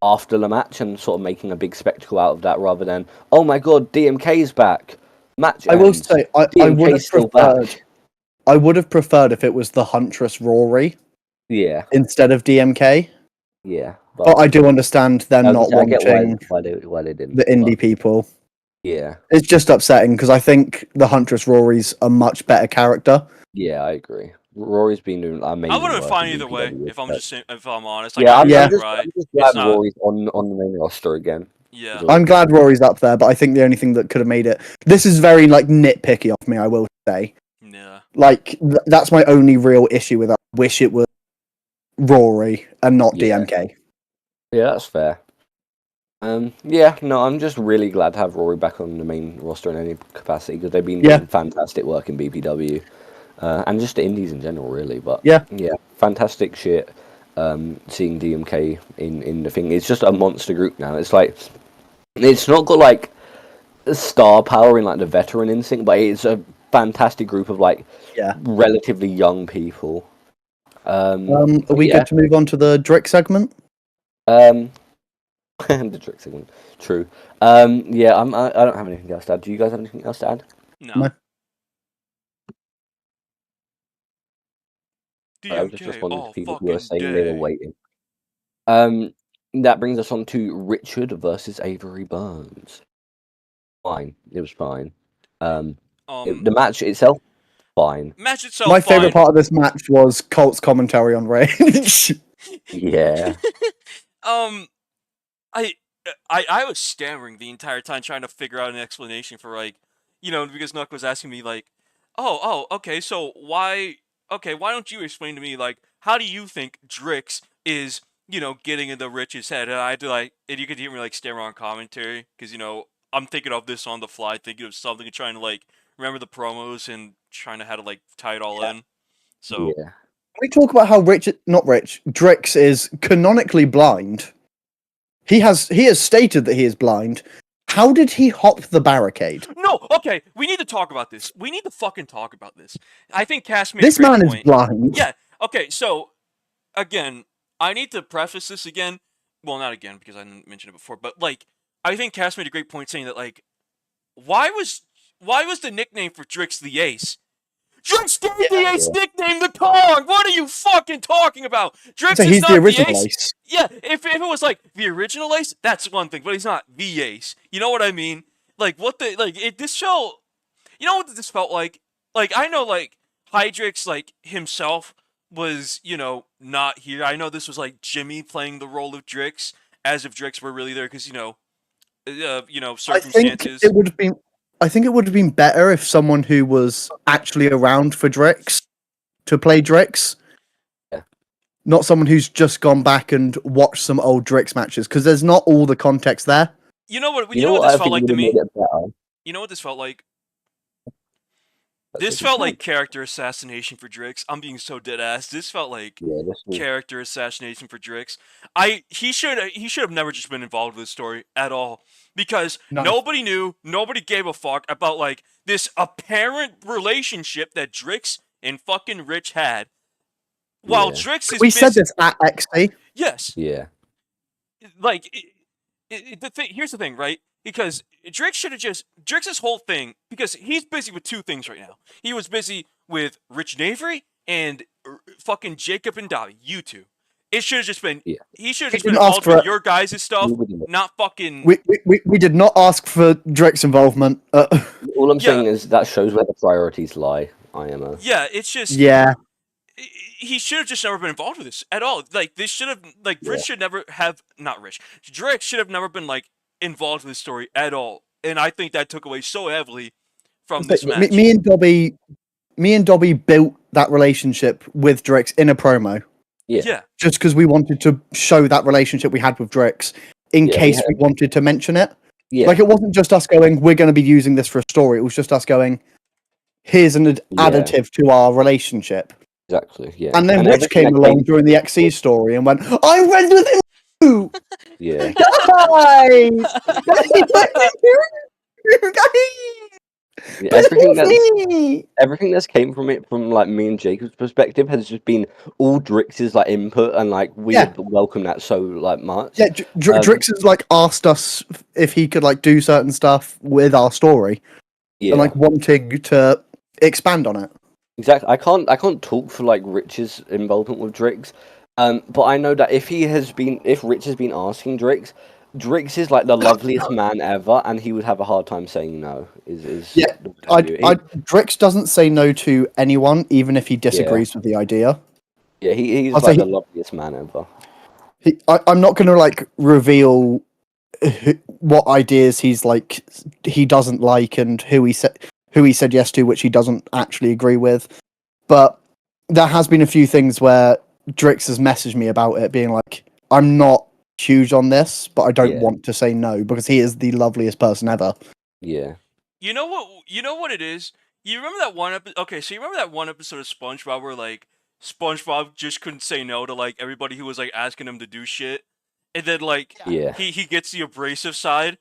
match and sort of making a big spectacle out of that, rather than oh my god, DMK's back. Match I will ends. say, I would have DMK's still preferred. back. I would have preferred if it was the Huntress Rory Yeah, instead of DMK. yeah. But I do understand them not I get wanting why they didn't. the indie but, people. yeah, It's just upsetting because I think the Huntress Rory's a much better character. yeah, I agree. Rory's been doing amazing I wouldn't work fine in either way. BPW, If I'm but- just if I'm honest, like, yeah, you're Yeah. right. I'm just It's glad not. Rory's on the main roster again. Yeah. I'm glad Rory's up there, but I think the only thing that could have made it. This is very like nitpicky of me, I will say. Yeah. Like that's my only real issue with that. I wish it was Rory and not Yeah. DMK. Yeah, that's fair. Yeah, no, I'm just really glad to have Rory back on the main roster in any capacity because they've been doing fantastic work in BPW, and just the indies in general, really. But Yeah, fantastic shit. Seeing DMK in the thing, it's just a monster group now. It's like it's not got like star power in like the veteran instinct, but it's a fantastic group of like relatively young people. Are we good to move on to the Drick segment? The trick segment. True. I don't have anything else to add. Do you guys have anything else to add? No. I was just responding to people who were saying day. they were waiting. That brings us on to Richard versus Avery Burns. Fine. It was fine. The match itself, fine. Match itself. My favorite part of this match was Colt's commentary on Rage. Yeah. I was stammering the entire time trying to figure out an explanation for, like, because Nuck was asking me, like, okay, so why don't you explain to me, like, how do you think Drix is, getting in the Rich's head? And I had to, like, and you could hear me, like, stare on commentary, because, I'm thinking of this on the fly, thinking of something, and trying to, like, remember the promos, and trying to how to, like, tie it all in. So, we talk about how Drix is canonically blind. He has stated that he is blind. How did he hop the barricade? No, okay, we need to talk about this. We need to fucking talk about this. I think Cass made this a great man point. is blind. Yeah, okay, so, again, I need to preface this again. Well, not again, because I didn't mention it before, but, like, I think Cass made a great point saying that, like, why was the nickname for Drix the Ace? Drix gave the Ace nickname the Kong! What are you fucking talking about? Drix is he's not the original Ace. Ace. Yeah, if it was like the original Ace, that's one thing, but he's not the Ace. You know what I mean? Like, this show, you know what this felt like? Like, I know, like, Hydrix, like, himself was, not here. I know this was, like, Jimmy playing the role of Drix, as if Drix were really there, because, circumstances. I think it would have been better if someone who was actually around for Drix to play Drix. Yeah. Not someone who's just gone back and watched some old Drix matches, because there's not all the context there. You know what this felt like to me? You know what this felt like? This felt like character assassination for Drix. I'm being so dead ass. This felt like character assassination for Drix. He should have never just been involved with this story at all, because nobody knew, nobody gave a fuck about, like, this apparent relationship that Drix and fucking Rich had. While Drix is said this at XP. Yes. Yeah. Like, here's the thing, right? Because Drix's whole thing, because he's busy with two things right now. He was busy with Rich and Avery and fucking Jacob and Dobby, you two. It should have just been, he should have just been involved with your guys' stuff, not fucking... We did not ask for Drix involvement. All I'm saying is that shows where the priorities lie, IMO. Yeah, it's just... Yeah. He should have just never been involved with this at all. Like, this should have, like, Rich should never have, not Rich, Drix should have never been, like, involved with this story at all. And I think that took away so heavily from this match. Me and Dobby built that relationship with Drix in a promo. Yeah. Just because we wanted to show that relationship we had with Drix in case we wanted to mention it. Yeah. Like, it wasn't just us going, we're going to be using this for a story. It was just us going, here's an additive to our relationship. Exactly, yeah. And then Rich came along during the XE story and went, I'm friends with him too! Yeah. Guys! Yeah, But everything that's came from it, from like me and Jacob's perspective, has just been all Drix's like input, and like we Yeah. have welcomed that so like much. Yeah, Drix has like asked us if he could like do certain stuff with our story and Yeah, like wanting to expand on it. exactly. I can't talk for like Rich's involvement with Drix, but I know that if Rich has been asking Drix is like the loveliest man ever, and he would have a hard time saying no. Is Yeah, the way I view it. Drix doesn't say no to anyone, even if he Yeah, disagrees with the idea. he's I'll say like the loveliest man ever. I'm not going to like reveal what ideas he doesn't like and who he said yes to, which he doesn't actually agree with. But there has been a few things where Drix has messaged me about it, being like, "I'm not huge on this, but I don't Yeah, want to say no because he is the loveliest person ever." yeah, You know what? You know what it is. You remember that one episode? Okay, so you remember that one episode of SpongeBob where like SpongeBob just couldn't say no to like everybody who was like asking him to do shit, and then like yeah. he gets the abrasive side.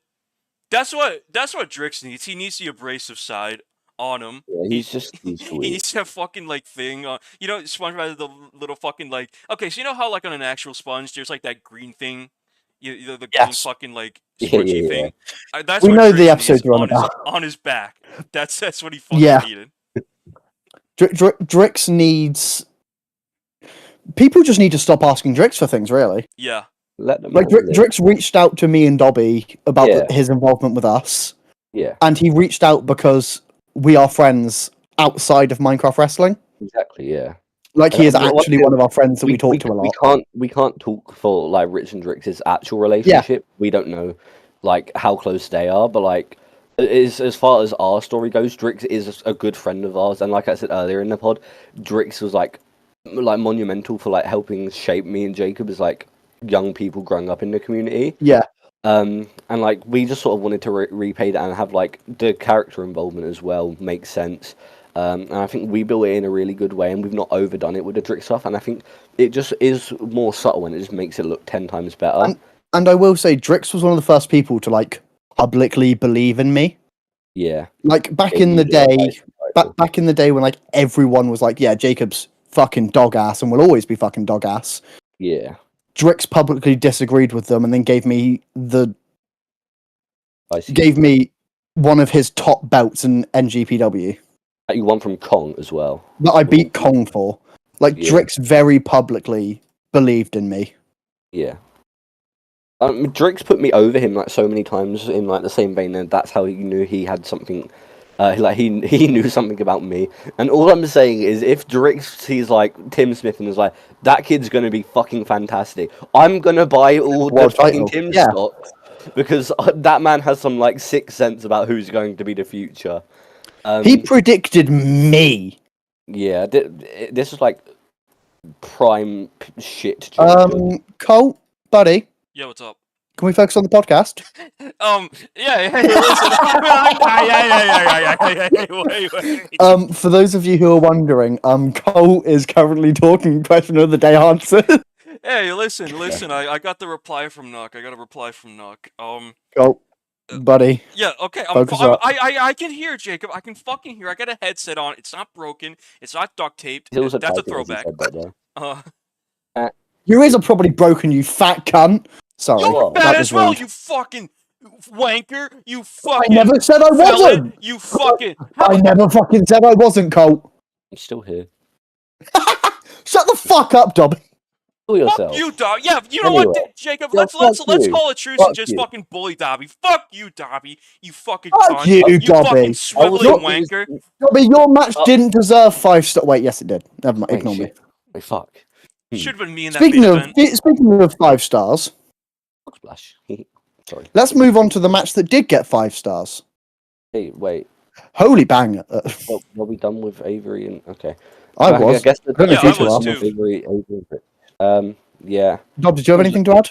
That's what Drix needs. He needs the abrasive side on him. Yeah, He he's he sweet. needs that fucking like thing. You know, SpongeBob has the little fucking like. Okay, so you know how like on an actual sponge, there's like that green thing. You know, the green Yes, fucking like Yeah, squishy yeah, thing. That's we what know the Drix episode needs you're on about. on his back. That's what he fucking Yeah, needed. Drix needs people just need to stop asking Drix for things. Really, Yeah. Let the like man live. Drix reached out to me and Dobby about Yeah, his involvement with us, yeah, and he reached out because we are friends outside of Minecraft wrestling. exactly. Yeah. Like he is Once actually again, one of our friends that we talk to a we lot. can't talk for like Rich and Drix's actual Yeah, relationship. We don't know like how close they are, but like as far as our story goes, Drix is a good friend of ours, and like I said earlier in the pod, Drix was like monumental for like helping shape me and Jacob as like young people growing up in the community. yeah. And like we just sort of wanted to repay that and have like the character involvement as well make sense. And I think we built it in a really good way, and we've not overdone it with the Drix stuff. And I think it just is more subtle, and it just makes it look 10 times better. And I will say, Drix was one of the first people to like publicly believe in me. Yeah, Like back gave in you the the day, advice title. back in the day when like everyone was like, "Yeah, Jacob's fucking dog ass and will always be fucking dog ass." Yeah, Drix publicly disagreed with them and then gave me I see. gave me one of his top belts in NGPW You won from Kong as well. that I beat Kong for. Like Yeah. Drix very publicly believed in me. Yeah. Drix put me over him like so many times in like the same vein, and that's how he knew he had something. Like he knew something about me, and all I'm saying is, if Drix sees like Tim Smith and is like, that kid's gonna be fucking fantastic, I'm gonna buy all the World fucking title. Tim Yeah. stocks because that man has some like sixth sense about who's going to be the future. He predicted me. Yeah, this is like prime shit. Ginger. Colt, buddy, Yeah, what's up? can we focus on the podcast? Yeah, hey, listen. Wait. For those of you who are wondering, Colt is currently talking question of the day answer. Hey, listen. I got the reply from Nook. I got a reply from Nook. Colt, buddy. Yeah, okay. Focus up. I can hear Jacob. I can fucking hear. I got a headset on. It's not broken. It's not duct taped. He also That's a typing as he throwback. said that, though. Your ears are probably broken, you fat cunt. Sorry. You're Whoa. fat that as was well, rude. you fucking wanker. You I fucking. never said I felon, wasn't. You fucking. I never fucking said I wasn't, Colt. I'm still here. Shut the fuck up, Dobby. Kill yourself. Fuck you, Dobby. Yeah, you know Anyway. what, Jacob? Yeah, Let's fuck you. call a truce Fuck and just you. fucking bully Dobby. Fuck you, Dobby. You fucking Fuck cunt. you, You Dobby. fucking swiveling wanker. Dobby, your match didn't deserve 5 stars. Wait, yes, it did. Never mind. Wait, Ignore me. shit. Wait, fuck. Should have been me in that Speaking main of event. speaking of 5 stars, Fuck splash. Sorry. let's move on to the match that did get 5 stars. Hey, wait. Holy banger! Were we done with Avery and okay? I was. guess I don't know if Yeah, you I two was are. too. Avery. Yeah. Dob, did you have anything to add?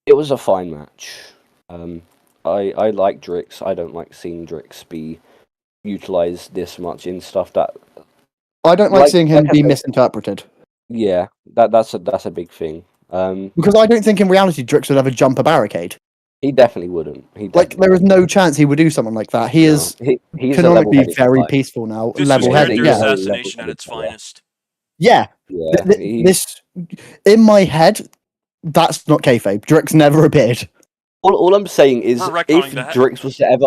It was a fine match. I like Drix. I don't like seeing Drix be utilized this much in stuff that. I don't like seeing him like I be said- misinterpreted. Yeah, that's a big thing. Because I don't think in reality Drix would ever jump a barricade. He definitely wouldn't. Like, there is no chance he would do something like that. He is he's canonically a very guy. peaceful now, This was level-headed. character Yeah, assassination at its finest. yeah. Yeah, This, in my head, that's not kayfabe. Drix never appeared. all I'm saying is, We're if retconning that. Drix was to ever,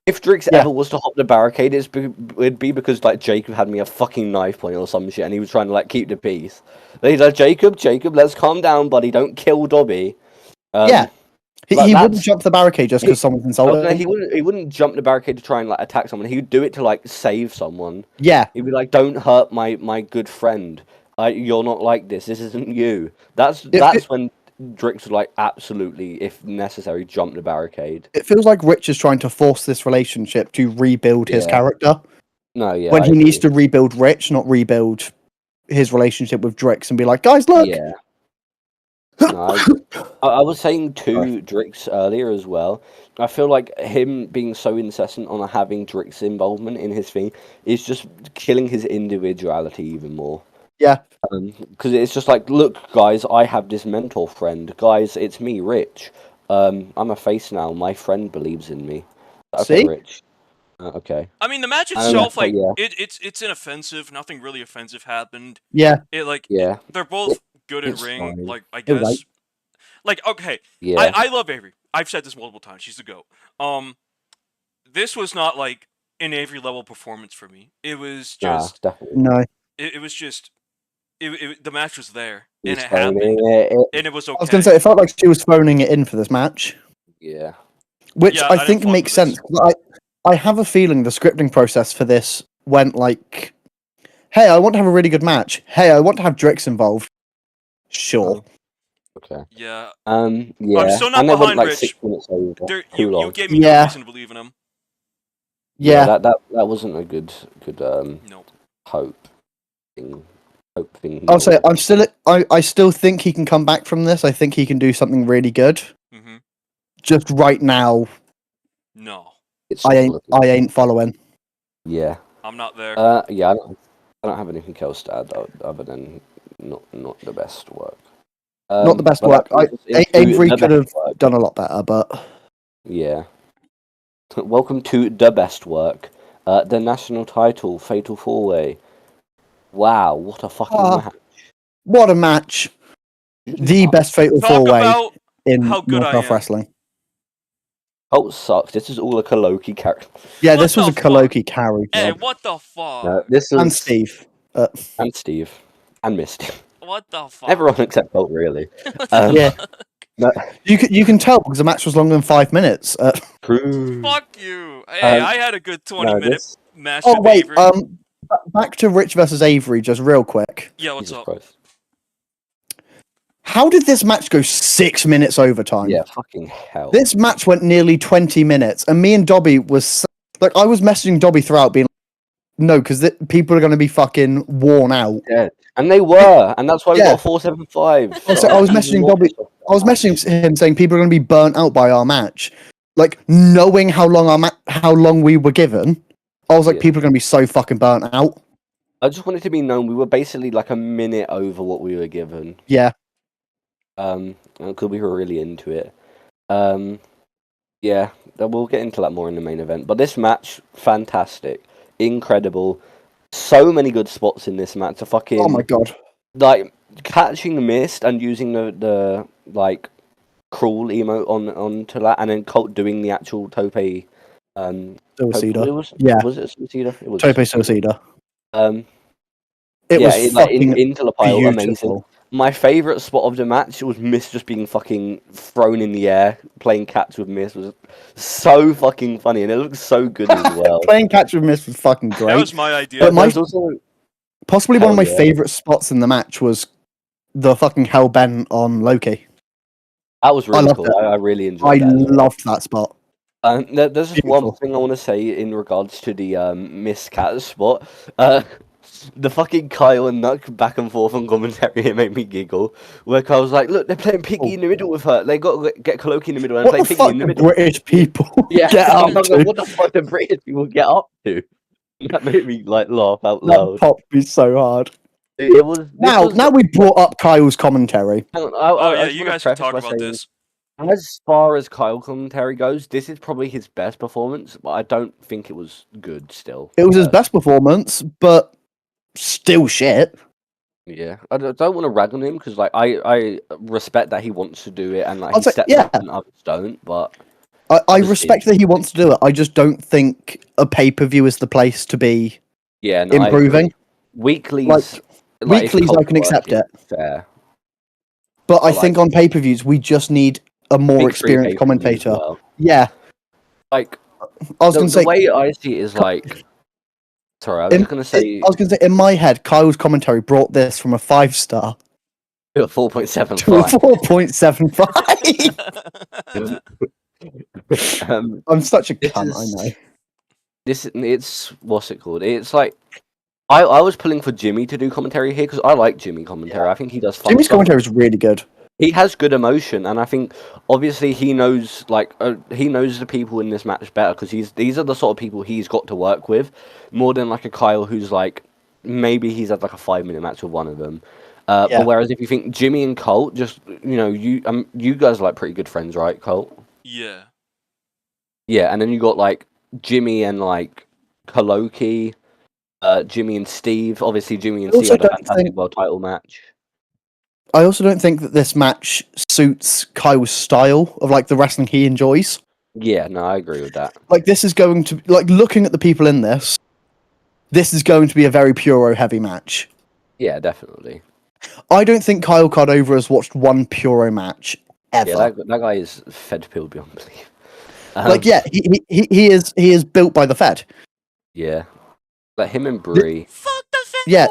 if Drix Yeah. ever was to hop the barricade, it'd be because like Jacob had me a fucking knife point or some shit, and he was trying to like keep the peace. Then he's like, Jacob, let's calm down, buddy. Don't kill Dobby. Yeah. He like, wouldn't jump the barricade just because someone's insulted No, him. he wouldn't jump the barricade to try and like attack someone. He would do it to like save someone. Yeah. He'd be like, "Don't hurt my good friend. You're not like this. This isn't you." That's when Drix would like absolutely, if necessary, jump the barricade. It feels like Rich is trying to force this relationship to rebuild his character. No, yeah. When he needs to rebuild Rich, not rebuild his relationship with Drix and be like, guys, look. Yeah. No, I was saying to Drix earlier as well. I feel like him being so incessant on having Drix involvement in his thing is just killing his individuality even more. Yeah. Because it's just like, look, guys, I have this mentor friend. Guys, it's me, Rich. I'm a face now. My friend believes in me. Okay, See? Rich. Okay. I mean, the match itself, it's inoffensive. Nothing really offensive happened. Yeah. They're both good at ring. Fine. Like, I guess. Right. Like, okay. Yeah. I love Avery. I've said this multiple times. She's the GOAT. This was not like an Avery level performance for me. It was just definitely. No. It was just the match was there and it happened and it was okay. I was gonna say it felt like she was phoning it in for this match. Yeah. Which Yeah, I think makes sense. I have a feeling the scripting process for this went like, hey, I want to have a really good match. Hey, I want to have Drix involved. Sure. Okay. Yeah. Yeah. I'm still not and they went, behind like, Rich. 6 minutes over. You gave me no Yeah. reason to believe in him. Yeah. That wasn't a good Nope. hope thing. I'll say I still think he can come back from this. I think he can do something really good. Mm-hmm. Just right now, No. I ain't following. Yeah. I'm not there. Yeah, I don't have anything else to add other than not the best work. Not the best work. Avery could have done a lot better, but yeah. Welcome to the best work, the national title, Fatal 4-Way. Wow, what a fucking match! What a match! The best Fatal 4-Way in North Wrestling. Colt sucks. This is all a Kaloki character. Yeah, this was a Kaloki carry. Hey, what the fuck? No, this was... And Steve. And Steve. And Misty. What the fuck? Everyone except Colt, really. Yeah. No. You can tell because the match was longer than 5 minutes. True. Fuck you. Hey, I had a good 20-minute match. Oh wait, Avery. Back to Rich versus Avery, just real quick. Yeah, what's Jesus up? Christ. How did this match go 6 minutes overtime? Yeah, fucking hell. This match went nearly 20 minutes, and me and Dobby was like, I was messaging Dobby throughout, being like, no, because people are going to be fucking worn out. Yeah, and they were, and that's why we got a 475. So I was messaging Dobby. I was messaging him saying people are going to be burnt out by our match, like knowing how long we were given. I was like, people are going to be so fucking burnt out. I just wanted to be known we were basically like a minute over what we were given. Yeah. Because we were really into it. Yeah, we'll get into that more in the main event. But this match, fantastic, incredible. So many good spots in this match. Oh my god! Like catching the mist and using the like cruel emote onto that, and then Colt doing the actual tope. Suicida. Was it Suicida? It was Tope Suicida. It was was fucking into the pile, beautiful. amazing. My favourite spot of the match was Mist just being fucking thrown in the air, playing catch with Mist was so fucking funny, and it looks so good as well. Playing catch with Mist was fucking great. That was my idea. But possibly one of my favourite spots in the match was the fucking hellbent on Loki. That was really cool. I really enjoyed that. I loved that spot. There's just one thing I want to say in regards to the Miss Cat spot. The fucking Kyle and Nuck back and forth on commentary, it made me giggle. Where Kyle was like, look, they're playing Piggy in the middle with her. They got to get Kaloki in the middle and play Piggy in the middle. British people get up to? What the fuck do British people get up to? That made me like laugh out loud. That popped me so hard. It was now we brought up Kyle's commentary. Yeah, you guys can talk about this. As far as Kyle commentary goes, this is probably his best performance, but I don't think it was good still. It was his best performance, but still shit. Yeah, I don't want to rag on him because like I respect that he wants to do it and like I'll he say, steps yeah. up and others don't. But I respect that he wants to do it. I just don't think a pay-per-view is the place to be yeah, no, improving. Weeklies, Weeklies, I can accept it. Fair, but I think on pay-per-views we just need a more big experienced commentator. Well. Yeah, like I was going to say the way I see it is like. Sorry, I was just going to say. I was going to say in my head, Kyle's commentary brought this from a 5-star to a 4.75. to a 4.75. I'm such a cunt. I know. It's what's it called? It's like I was pulling for Jimmy to do commentary here because I like Jimmy commentary. Yeah. I think he does. Fun Jimmy's commentary is really good. He has good emotion, and I think obviously he knows the people in this match better because these are the sort of people he's got to work with more than like a Kyle who's like maybe he's had like a 5-minute match with one of them. But whereas if you think Jimmy and Colt, just you guys are like pretty good friends, right, Colt? Yeah. Yeah, and then you got like Jimmy and like Kaloki, Jimmy and Steve. Obviously, Jimmy and Steve had a fantastic world title match. I also don't think that this match suits Kyle's style of like the wrestling he enjoys. Yeah, no, I agree with that. Like this is going to like looking at the people in this. This is going to be a very puro heavy match. Yeah, definitely. I don't think Kyle Cardova has watched one puro match ever. Yeah, that guy is fed pill beyond belief. He is built by the Fed. Yeah, like him and Brie. Fuck the Fed. Yeah,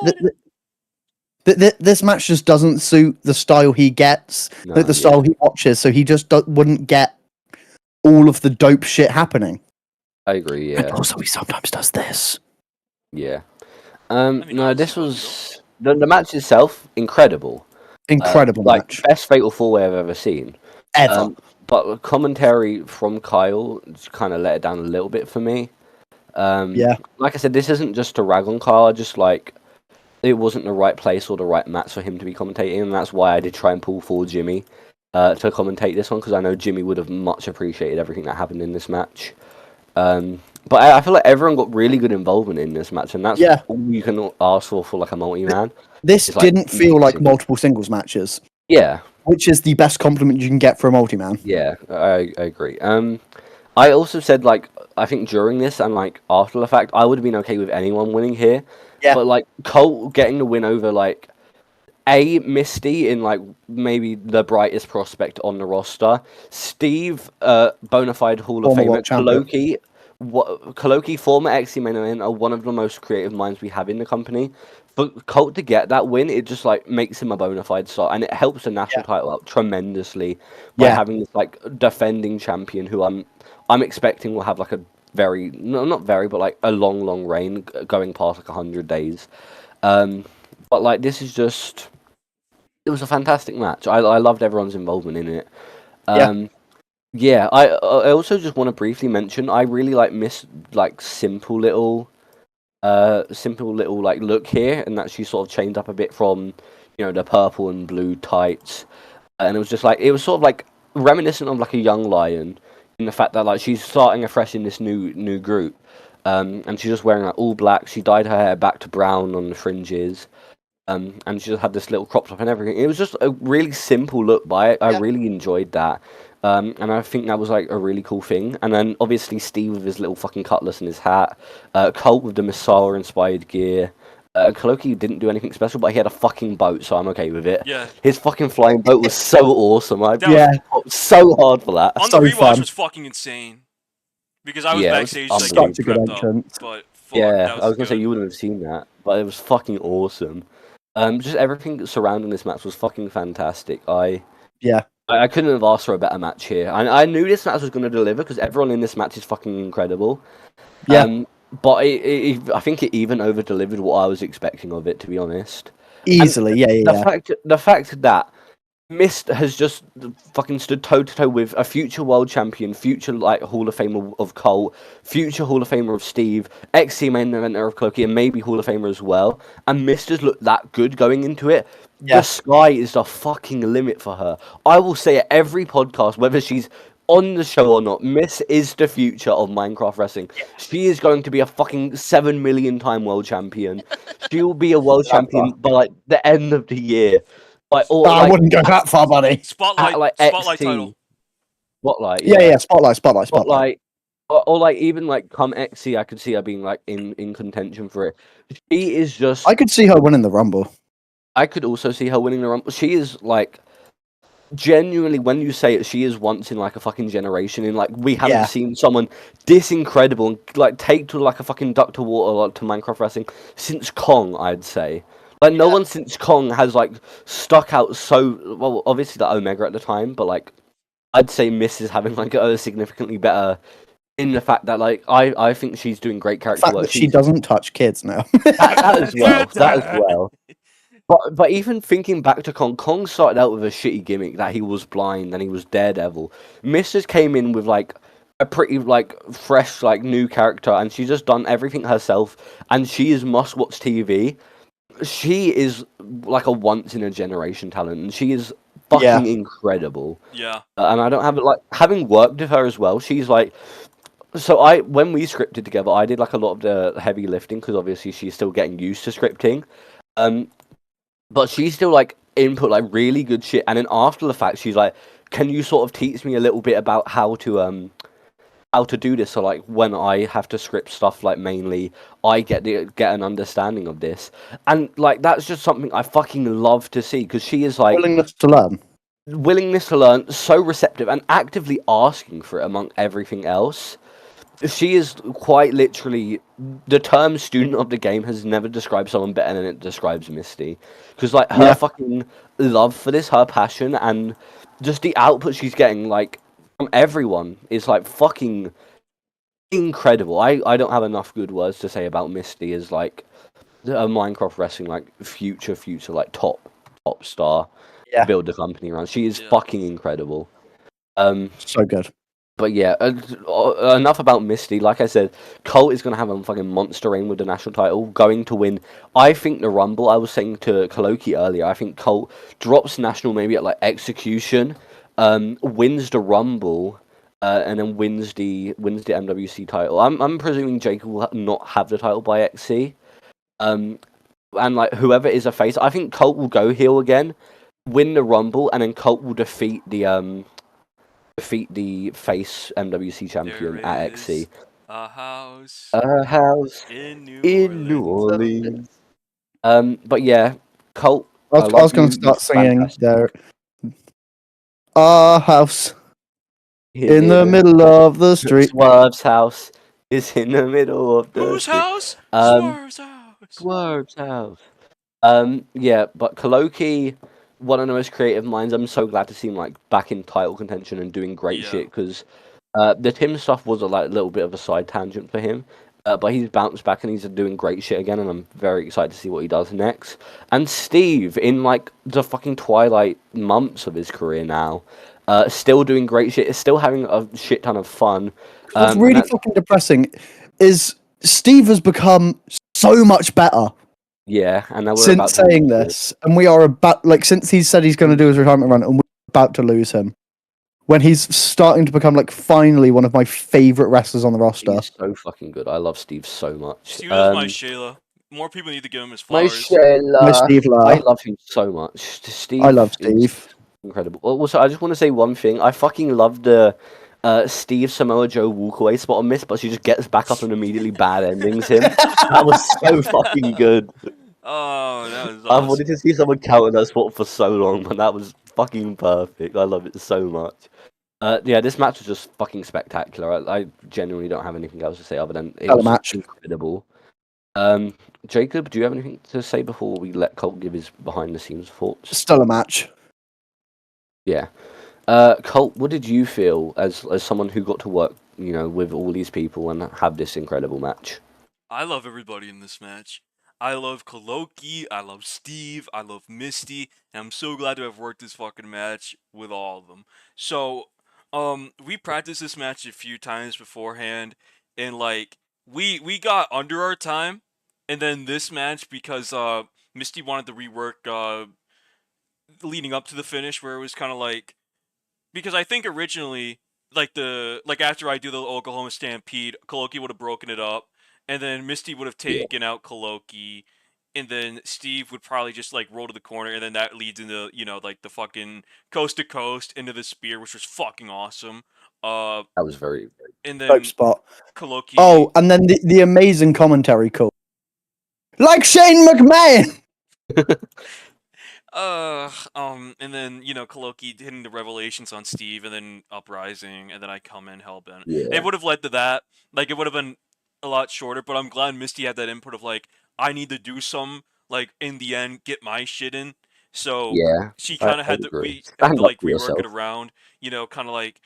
this match just doesn't suit the style he gets, the style he watches. So he just wouldn't get all of the dope shit happening. I agree. Yeah. And also, he sometimes does this. Yeah. No, this was the match itself incredible. Incredible match. Best fatal 4-way I've ever seen. Ever. But the commentary from Kyle just kind of let it down a little bit for me. Yeah. Like I said, this isn't just to rag on Kyle. I just like it wasn't the right place or the right match for him to be commentating, and that's why I did try and pull for Jimmy to commentate this one because I know Jimmy would have much appreciated everything that happened in this match. But I feel like everyone got really good involvement in this match, and that's all you can ask for like a multi-man. This didn't feel like multiple singles matches. Yeah. Which is the best compliment you can get for a multi-man. Yeah, I agree. I also said, like, I think during this and, like, after the fact, I would have been okay with anyone winning here. Yeah. But, like, Colt getting the win over, like, Misty in, like, maybe the brightest prospect on the roster. Steve, bona fide Hall of Famer. Kaloki, former XC main event, are one of the most creative minds we have in the company. For Colt to get that win, it just like makes him a bona fide star, and it helps the national title out tremendously by having this like defending champion who I'm expecting will have like a very not very but like a long reign going past like 100 days. But like this is just it was a fantastic match. I loved everyone's involvement in it. Yeah, I also just want to briefly mention I really like miss like simple little like look here, and that she sort of changed up a bit from the purple and blue tights, and it was sort of like reminiscent of like a young Lion in the fact that like she's starting afresh in this new group, and she's just wearing like all black. She dyed her hair back to brown on the fringes. And she just had this little crop top and everything. It was just a really simple look, but I really enjoyed that. And I think that was like a really cool thing. And then obviously Steve with his little fucking cutlass and his hat. Colt with the Messiah-inspired gear. Kaloki didn't do anything special, but he had a fucking boat, so I'm okay with it. Yeah. His fucking flying boat was so awesome. I fought so hard for that. On the rewatch was fucking insane. Because I was backstage like such a good entrance. But I was gonna say you wouldn't have seen that, but it was fucking awesome. Just everything surrounding this match was fucking fantastic. I couldn't have asked for a better match here. I knew this match was going to deliver because everyone in this match is fucking incredible. Yeah. But I think it even over-delivered what I was expecting of it, to be honest. Easily, The fact that Mist has just fucking stood toe to toe with a future world champion, future like Hall of Famer of Colt, future Hall of Famer of Steve, XC main eventer of Cloaky, and maybe Hall of Famer as well. And Mist has looked that good going into it. Yeah. The sky is the fucking limit for her. I will say at every podcast, whether she's on the show or not, Miss is the future of Minecraft wrestling. She is going to be a fucking 7 million time world champion. She will be a world champion by like the end of the year. Like, or, I like, wouldn't go that far, buddy. Spotlight, like spotlight XC. title. Spotlight, Yeah, spotlight. Spotlight. Or like even like come XC, I could see her being like in contention for it. She is just. I could see her winning the Rumble. I could also see her winning the Rumble. She is like genuinely, when you say it, she is once in like a fucking generation. In like we haven't seen someone this incredible and like take to like a fucking duck to water like, to Minecraft wrestling since Kong, I'd say. Like no one since Kong has like stuck out so well. Obviously the Omega at the time, but like I'd say Miss is having like a significantly better in the fact that like I think she's doing great character The fact work. that she doesn't touch kids now. that as well. That as well. But even thinking back to Kong started out with a shitty gimmick that he was blind and he was Daredevil. Mrs. came in with like a pretty like fresh like new character and she's just done everything herself and she is must watch TV. She is like a once in a generation talent and she is fucking incredible. Yeah. And I don't have it like having worked with her as well. She's like so when we scripted together, I did like a lot of the heavy lifting because obviously she's still getting used to scripting. But she's still like input like really good shit, and then after the fact, she's like, "Can you sort of teach me a little bit about how to do this?" So like when I have to script stuff, like mainly, I get an understanding of this, and like that's just something I fucking love to see because she is like willingness to learn, so receptive and actively asking for it among everything else. She is quite literally the term student of the game has never described someone better than it describes Misty. Because like her fucking love for this, her passion, and just the output she's getting like from everyone is like fucking incredible. I don't have enough good words to say about Misty as like a Minecraft wrestling like future like top star. Build the company around. She is fucking incredible. So good. But yeah, enough about Misty. Like I said, Colt is going to have a fucking monster reign with the national title, going to win. I think the Rumble, I was saying to Kaloki earlier, I think Colt drops national maybe at like Execution, wins the Rumble, and then wins the MWC title. I'm presuming Jake will not have the title by XC. And like whoever is a face, I think Colt will go heel again, win the Rumble, and then Colt will defeat the face MWC champion at XC. A house in New Orleans. But yeah, Colt. I was going to start singing there. Our house in the middle of the street. Swerve's house is in the middle of the Whose street. house? Swerve's house. Swerve's house. Yeah, but Kaloki, one of the most creative minds. I'm so glad to see him like back in title contention and doing great shit because the Tim stuff was a like little bit of a side tangent for him, but he's bounced back and he's doing great shit again, and I'm very excited to see what he does next. And Steve, in like the fucking twilight months of his career now, still doing great shit. Is still having a shit ton of fun. What's really fucking depressing is Steve has become so much better. Yeah, and now we're since saying this, and we are about like since he said he's going to do his retirement run, and we're about to lose him. When he's starting to become like finally one of my favorite wrestlers on the roster. He's so fucking good. I love Steve so much. Steve is my Shayla. More people need to give him his flowers. My Shayla. My Steve. I love him so much. Steve. I love Steve. Incredible. Also, I just want to say one thing. I fucking love the Steve Samoa Joe walkaway spot on Miss, but she just gets back up and immediately bad endings him. That was so fucking good. Oh, that was awesome. I've wanted to see someone counter that spot for so long, but that was fucking perfect. I love it so much. Yeah, this match was just fucking spectacular. I genuinely don't have anything else to say other than it was incredible. Jacob, do you have anything to say before we let Colt give his behind-the-scenes thoughts? Still a match. Yeah. Colt, what did you feel as someone who got to work, with all these people and have this incredible match? I love everybody in this match. I love Koloki, I love Steve, I love Misty, and I'm so glad to have worked this fucking match with all of them. So, we practiced this match a few times beforehand, and like we got under our time, and then this match because Misty wanted to rework leading up to the finish where it was kind of like because I think originally like after I do the Oklahoma Stampede, Koloki would have broken it up, and then Misty would have Yeah. taken out Koloki, and then Steve would probably just like roll to the corner, and then that leads into like the fucking coast to coast into the spear, which was fucking awesome. That was very, And Dope then spot. Koloki. Oh, and then the amazing commentary call. Like Shane McMahon! And then Koloki hitting the revelations on Steve, and then Uprising, and then I come in hellbent. yeah. It would have led to that. Like it would have been a lot shorter, but I'm glad Misty had that input of like I need to do some like in the end get my shit in. So Yeah, she I kind of had to agree. had Stand to up like for rework yourself. it around. Kind of like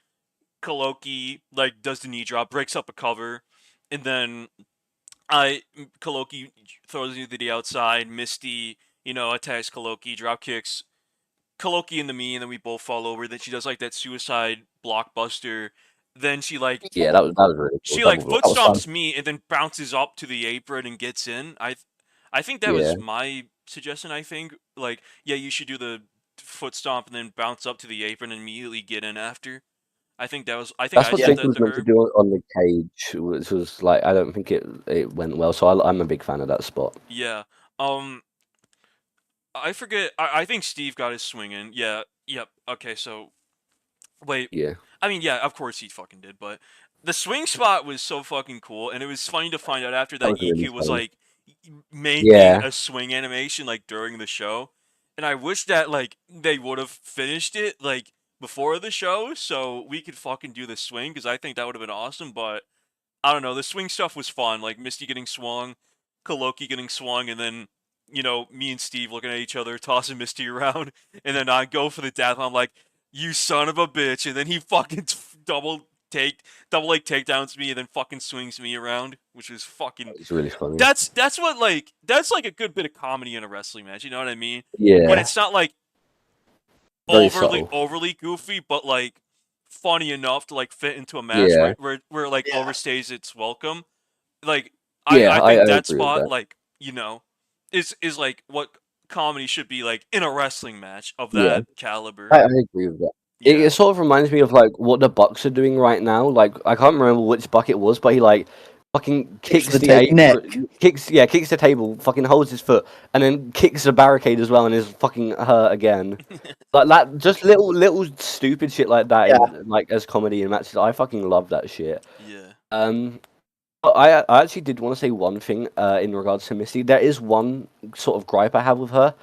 Koloki like does the knee drop, breaks up a cover, and then Koloki throws you to the outside. Misty, attacks Koloki, drop kicks Koloki into me, and then we both fall over. Then she does like that suicide blockbuster. Then she like Yeah, that was really cool. she like Double foot That was fun. stomps me and then bounces up to the apron and gets in. I think that Yeah. was my suggestion. I think like yeah, you should do the foot stomp and then bounce up to the apron and immediately get in after. I think That's I what said Jacob that was to meant to her. do on the cage, which was like I don't think it went well. So I'm a big fan of that spot. Yeah. I forget. I think Steve got his swing in. Yeah. Yep. Okay. So wait. Yeah. I mean, yeah, of course he fucking did, but the swing spot was so fucking cool, and it was funny to find out after That that was really EQ was funny. like making Yeah. a swing animation like during the show, and I wish that like they would have finished it like before the show so we could fucking do the swing because I think that would have been awesome. But I don't know, the swing stuff was fun, like Misty getting swung, Koloki getting swung, and then me and Steve looking at each other, tossing Misty around, and then I go for the death. I'm like, "You son of a bitch!" And then he fucking double like takedowns me, and then fucking swings me around, which is fucking. It's really funny. That's like a good bit of comedy in a wrestling match. You know what I mean? Yeah. When it's not like Very subtle. overly goofy, but like funny enough to like fit into a match Yeah. where it, like Yeah. overstays its welcome. Like Yeah, I I think that agree with spot that. like is like what comedy should be like in a wrestling match of Yeah. that caliber. I agree with that. Yeah. It sort of reminds me of like what the Bucks are doing right now. Like I can't remember which Buck it was, but he like fucking kicks the the neck. kicks the table, fucking holds his foot, and then kicks the barricade as well, and is fucking hurt again. Like that, just little stupid shit like that, in, like as comedy in matches. I fucking love that shit. Yeah. But I actually did want to say one thing in regards to Misty. There is one sort of gripe I have with her.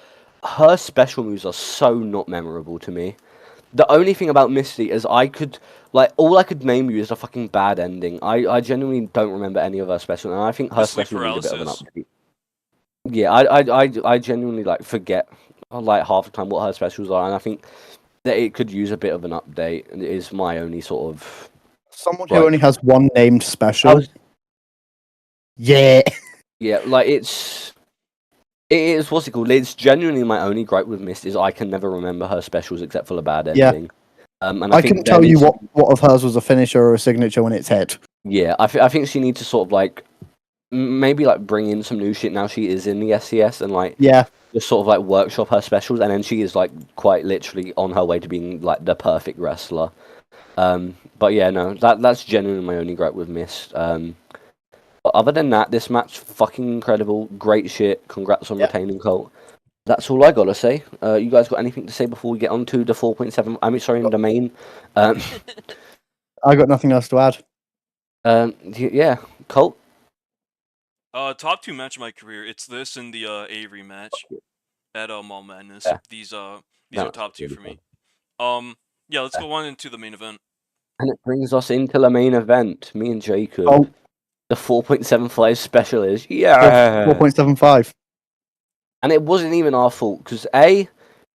Her special moves are so not memorable to me. The only thing about Misty is all I could name you is a fucking bad ending. I genuinely don't remember any of her special, and I think her The sleep special needs a bit of an paralysis. update. Yeah, I genuinely like forget like half the time what her specials are, and I think that it could use a bit of an update. And it is my only sort of Someone Right. who only has one named special. I was- Yeah. yeah, like it is what's it called? It's genuinely my only gripe with Mist is I can never remember her specials except for the bad Yeah. ending. And I think couldn't tell there you needs- what of hers was a finisher or a signature when it's hit. Yeah, I think she needs to sort of like maybe like bring in some new shit now she is in the SCS and like Yeah. just sort of like workshop her specials, and then she is like quite literally on her way to being like the perfect wrestler. But yeah, no, that's genuinely my only gripe with Mist. But other than that, this match fucking incredible, great shit. Congrats on retaining Colt. That's all I gotta say. You guys got anything to say before we get on to the 4.7? I mean, sorry, the main. I got nothing else to add. Yeah, Colt. Top two match of my career. It's this and the Avery match at Mall Madness. Yeah. These are That's top two really for me. Yeah, let's go on into the main event. And it brings us into the main event. Me and Jacob. Oh. The 4.75 special is 4.75. And it wasn't even our fault because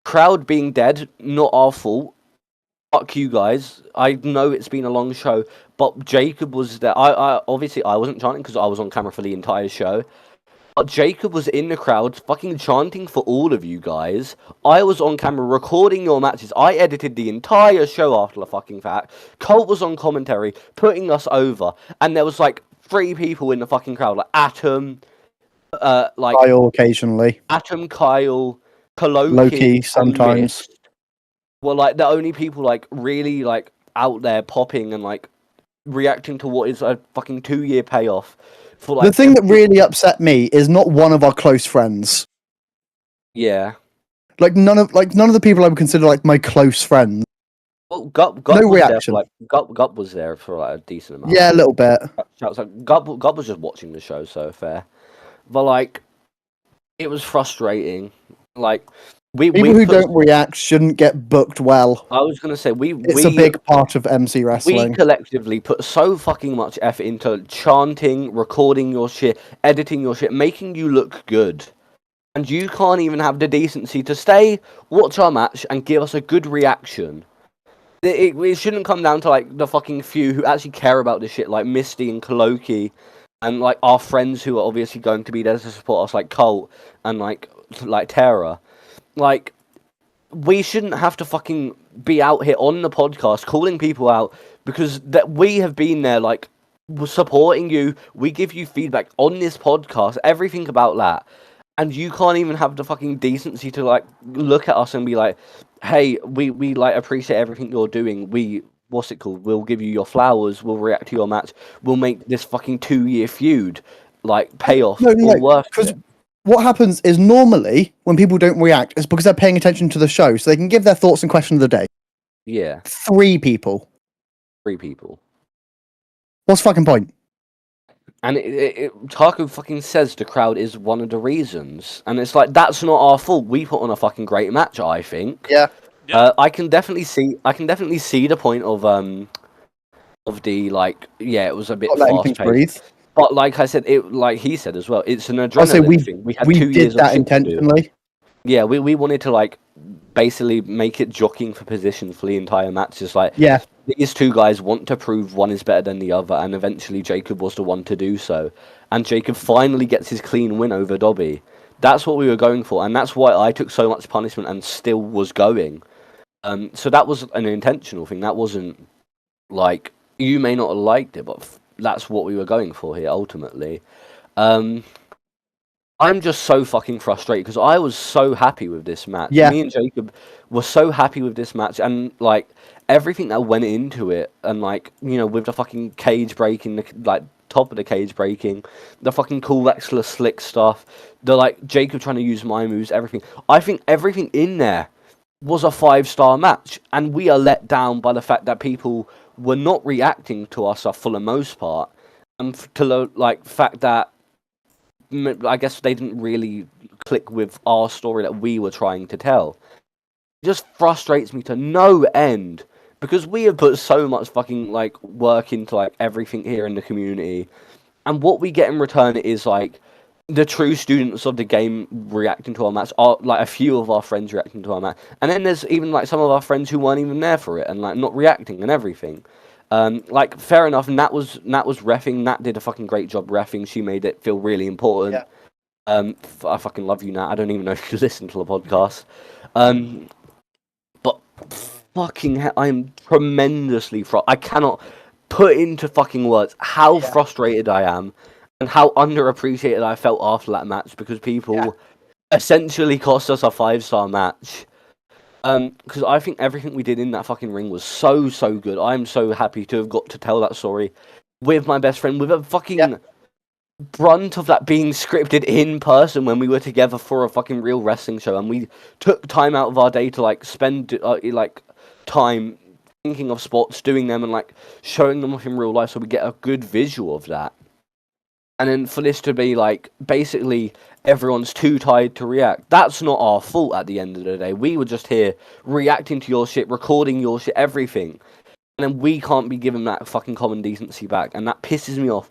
crowd being dead, not our fault. Fuck you guys. I know it's been a long show, but Jacob was there. I obviously I wasn't chanting because I was on camera for the entire show. But Jacob was in the crowd fucking chanting for all of you guys. I was on camera recording your matches. I edited the entire show after the fucking fact. Colt was on commentary, putting us over. And there was like 3 people in the fucking crowd. Like Atom, Kyle occasionally. Atom, Kyle, Koloki, Loki and sometimes. Mist were like the only people like really like out there popping and like reacting to what is a fucking 2-year payoff. For, like, the thing that really upset me is not one of our close friends. Yeah. Like none of the people I would consider like my close friends. Well, Gup No was reaction. there for, like, Gup was there for like a decent amount. Yeah, a little bit. Shouts like Gup was just watching the show, so fair. But like, it was frustrating. Like People who don't react shouldn't get booked well. I was gonna say It's a big part of MC wrestling. We collectively put so fucking much effort into chanting, recording your shit, editing your shit, making you look good. And you can't even have the decency to stay, watch our match, and give us a good reaction. It shouldn't come down to like the fucking few who actually care about this shit, like Misty and Koloki, and like our friends who are obviously going to be there to support us, like Colt and like Tara. Like, we shouldn't have to fucking be out here on the podcast calling people out because that we have been there, like, supporting you. We give you feedback on this podcast, everything about that. And you can't even have the fucking decency to, like, look at us and be like, hey, we like, appreciate everything you're doing. What's it called? We'll give you your flowers. We'll react to your match. We'll make this fucking 2-year feud, like, pay off or worth it. What happens is normally when people don't react, it's because they're paying attention to the show, so they can give their thoughts and question of the day. Yeah. 3 people. 3 people. What's the fucking point? And Taku fucking says the crowd is one of the reasons, and it's like that's not our fault. We put on a fucking great match, I think. Yeah. I can definitely see the point of the like. Yeah, it was a bit fast paced. But like I said, like he said as well, it's an adrenaline thing. We had 2 years did that intentionally. Yeah, we wanted to like basically make it jockeying for position for the entire match. Just like these 2 guys want to prove one is better than the other, and eventually Jacob was the one to do so. And Jacob finally gets his clean win over Dobby. That's what we were going for, and that's why I took so much punishment and still was going. So that was an intentional thing. That wasn't like you may not have liked it, but that's what we were going for here ultimately. I'm just so fucking frustrated because I was so happy with this match. Yeah. Me and Jacob were so happy with this match, and like everything that went into it, and like with the fucking cage breaking, the like top of the cage breaking, the fucking cool Wexler slick stuff, the like Jacob trying to use my moves, everything. I think everything in there was a 5-star match, and we are let down by the fact that people were not reacting to us for the most part, and to the like fact that I guess they didn't really click with our story that we were trying to tell. It just frustrates me to no end because we have put so much fucking like work into like everything here in the community, and what we get in return is like the true students of the game reacting to our match, are like a few of our friends reacting to our match, and then there's even like some of our friends who weren't even there for it and like not reacting and everything. Like fair enough, Nat was reffing. Nat did a fucking great job reffing. She made it feel really important. Yeah. I fucking love you, Nat. I don't even know if you listen to the podcast. But fucking hell, I am tremendously I cannot put into fucking words how frustrated I am and how underappreciated I felt after that match because people essentially cost us a 5-star match. Because I think everything we did in that fucking ring was so good. I'm so happy to have got to tell that story with my best friend, with a fucking brunt of that being scripted in person when we were together for a fucking real wrestling show, and we took time out of our day to like spend like time thinking of spots, doing them, and like showing them off in real life, so we get a good visual of that. And then for this to be like basically everyone's too tired to react. That's not our fault at the end of the day. We were just here reacting to your shit, recording your shit, everything. And then we can't be given that fucking common decency back. And that pisses me off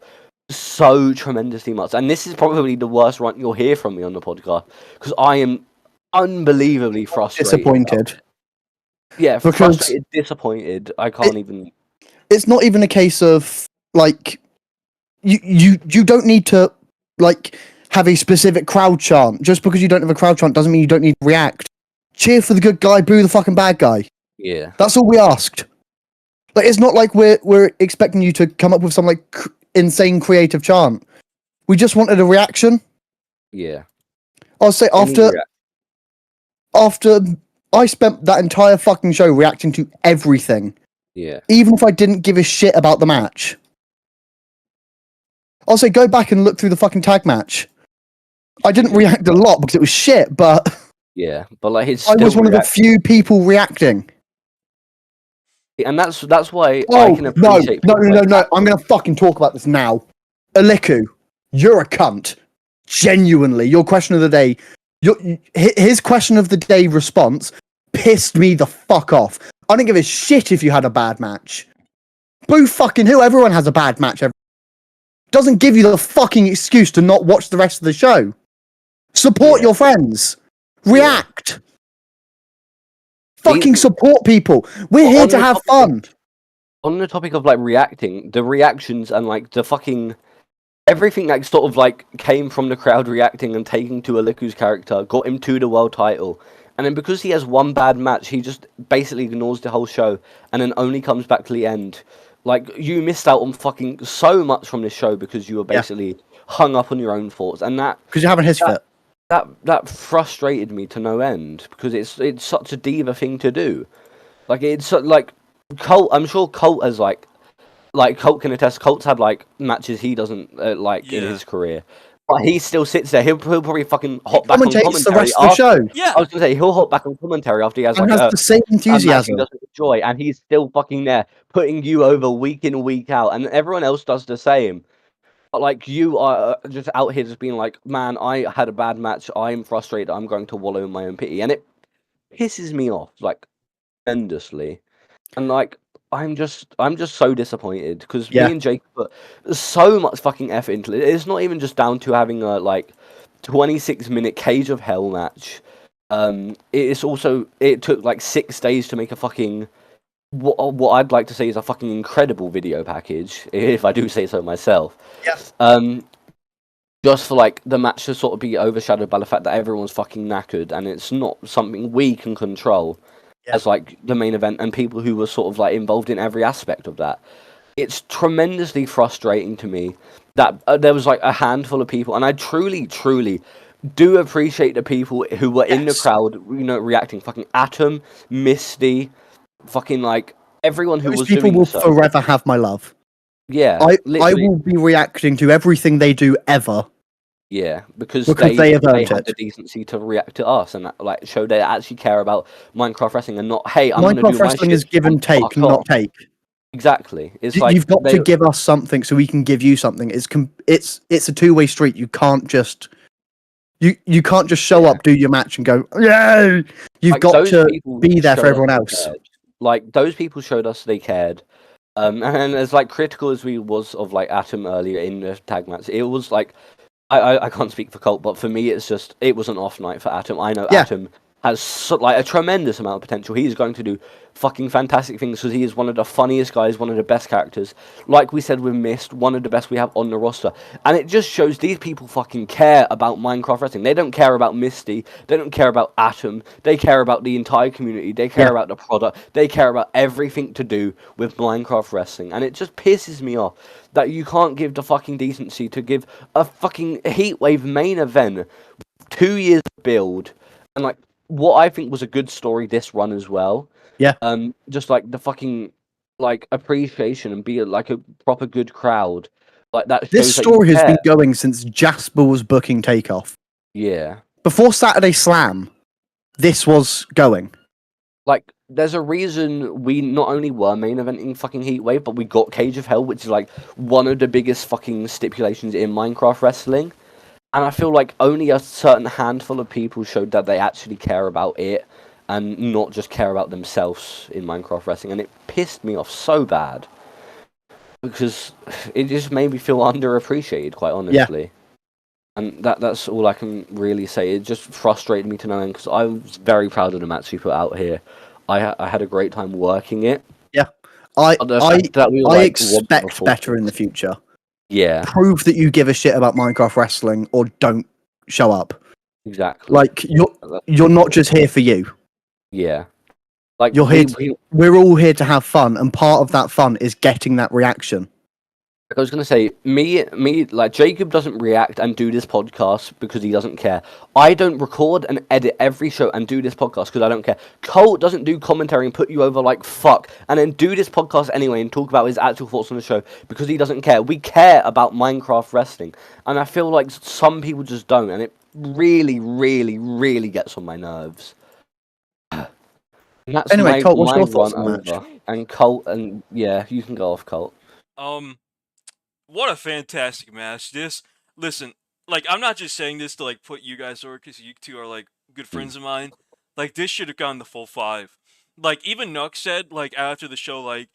so tremendously much. And this is probably the worst rant you'll hear from me on the podcast. Because I am unbelievably frustrated. Disappointed. Yeah, frustrated, disappointed. I can't even... It's not even a case of, like... You don't need to, like... have a specific crowd chant. Just because you don't have a crowd chant doesn't mean you don't need to react. Cheer for the good guy, boo the fucking bad guy. Yeah. That's all we asked. Like, it's not like we're expecting you to come up with some like insane creative chant. We just wanted a reaction. Yeah. I'll say after I spent that entire fucking show reacting to everything. Yeah. Even if I didn't give a shit about the match. I'll say go back and look through the fucking tag match. I didn't react a lot because it was shit, but yeah, but like I was one of the few people reacting. And that's why Oh, I can appreciate. No. I'm going to fucking talk about this now. Aliku, you're a cunt. Genuinely, your question of the day, his question of the day response pissed me the fuck off. I don't give a shit if you had a bad match. Boo fucking who? Everyone has a bad match. Doesn't give you the fucking excuse to not watch the rest of the show. Support your friends. React. Fucking support people. We're here to have fun. On the topic of like reacting, the reactions and like the fucking everything that sort of like came from the crowd reacting and taking to Aliku's character got him to the world title. And then because he has one bad match, he just basically ignores the whole show and then only comes back to the end. Like, you missed out on fucking so much from this show because you were basically hung up on your own thoughts. And that... Because you're having his fit. That frustrated me to no end because it's such a diva thing to do. Like, it's like Colt. I'm sure Colt has like Colt can attest. Colt's had like matches he doesn't like in his career, but he still sits there. He'll probably fucking hop back on commentary the rest of the show. Yeah, I was gonna say he'll hop back on commentary after he has and like has the same enthusiasm. He doesn't enjoy, and he's still fucking there putting you over week in week out, and everyone else does the same. But like you are just out here just being like, man, I had a bad match. I'm frustrated. I'm going to wallow in my own pity, and it pisses me off like tremendously. And like I'm just so disappointed because me and Jake put so much fucking effort into it. It's not even just down to having a like 26-minute Cage of Hell match. It's also it took like 6 days to make a fucking what I'd like to say is a fucking incredible video package, if I do say so myself. Yes. Just for like the match to sort of be overshadowed by the fact that everyone's fucking knackered and it's not something we can control as like the main event and people who were sort of like involved in every aspect of that. It's tremendously frustrating to me that there was like a handful of people, and I truly do appreciate the people who were in the crowd, you know, reacting. Fucking Atom, Misty, fucking like everyone who Those was people doing will so. forever have my love. Yeah, I will be reacting to everything they do ever. Yeah, because they have had earned the decency to react to us and like show they actually care about Minecraft wrestling and not, hey, I'm going to do my shit. Minecraft wrestling is give and take, not take. Exactly. It's like you've got to give us something so we can give you something. It's a two-way street. You can't just show up, do your match, and go, yeah. You've like, got to be there for everyone else. Like those people showed us they cared. And as like critical as we was of like Atom earlier in the tag match, it was like I can't speak for Colt, but for me it was an off night for Atom. I know Atom has like a tremendous amount of potential. He's going to do fucking fantastic things because he is one of the funniest guys, one of the best characters. Like we said with Mist, one of the best we have on the roster. And it just shows these people fucking care about Minecraft wrestling. They don't care about Misty. They don't care about Atom. They care about the entire community. They care about the product. They care about everything to do with Minecraft wrestling. And it just pisses me off that you can't give the fucking decency to give a fucking Heatwave main event 2 years build and like what I think was a good story this run as well. Yeah. Just like the fucking like appreciation and be like a proper good crowd. Like that. This story has been going since Jasper was booking Takeoff. Yeah. Before Saturday Slam, this was going. Like, there's a reason we not only were main eventing fucking Heatwave, but we got Cage of Hell, which is like one of the biggest fucking stipulations in Minecraft wrestling. And I feel like only a certain handful of people showed that they actually care about it and not just care about themselves in Minecraft wrestling. And it pissed me off so bad because it just made me feel underappreciated, quite honestly. Yeah. And that's all I can really say. It just frustrated me to no end because I was very proud of the match we put out here. I had a great time working it. Yeah. I expect better in the future. Yeah, prove that you give a shit about Minecraft wrestling, or don't show up. exactly. Like you're not just here for you. Yeah, like You're here. We're all here to have fun, and part of that fun is getting that reaction. I was gonna say, like Jacob doesn't react and do this podcast because he doesn't care. I don't record and edit every show and do this podcast because I don't care. Colt doesn't do commentary and put you over like fuck, and then do this podcast anyway and talk about his actual thoughts on the show because he doesn't care. We care about Minecraft wrestling, and I feel like some people just don't, and it really, really, really gets on my nerves. And that's Anyway, Colt, what's your thoughts run on the match? over. And Colt, and yeah, you can go off, Colt. What a fantastic match. Listen, like, I'm not just saying this to, like, put you guys over, because you two are, like, good friends of mine. Like, this should have gone the full 5. Like, even Nook said, like, after the show, like,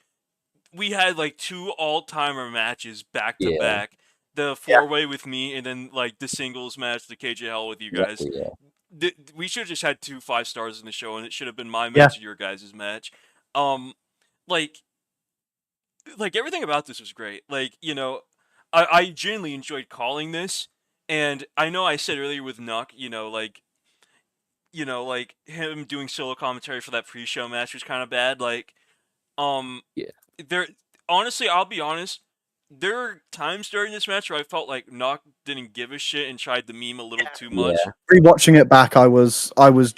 we had, like, 2 all-timer matches back-to-back. The 4-way with me, and then, like, the singles match, the KJL with you guys. Yeah. We should have just had 2 5 stars in the show, and it should have been my match and your guys' match. Like everything about this was great. Like, you know, I genuinely enjoyed calling this, and I know I said earlier with Nuck, like him doing solo commentary for that pre-show match was kind of bad. Like, there, honestly, I'll be honest, there are times during this match where I felt like Nuck didn't give a shit and tried to meme a little too much. Rewatching it back, I was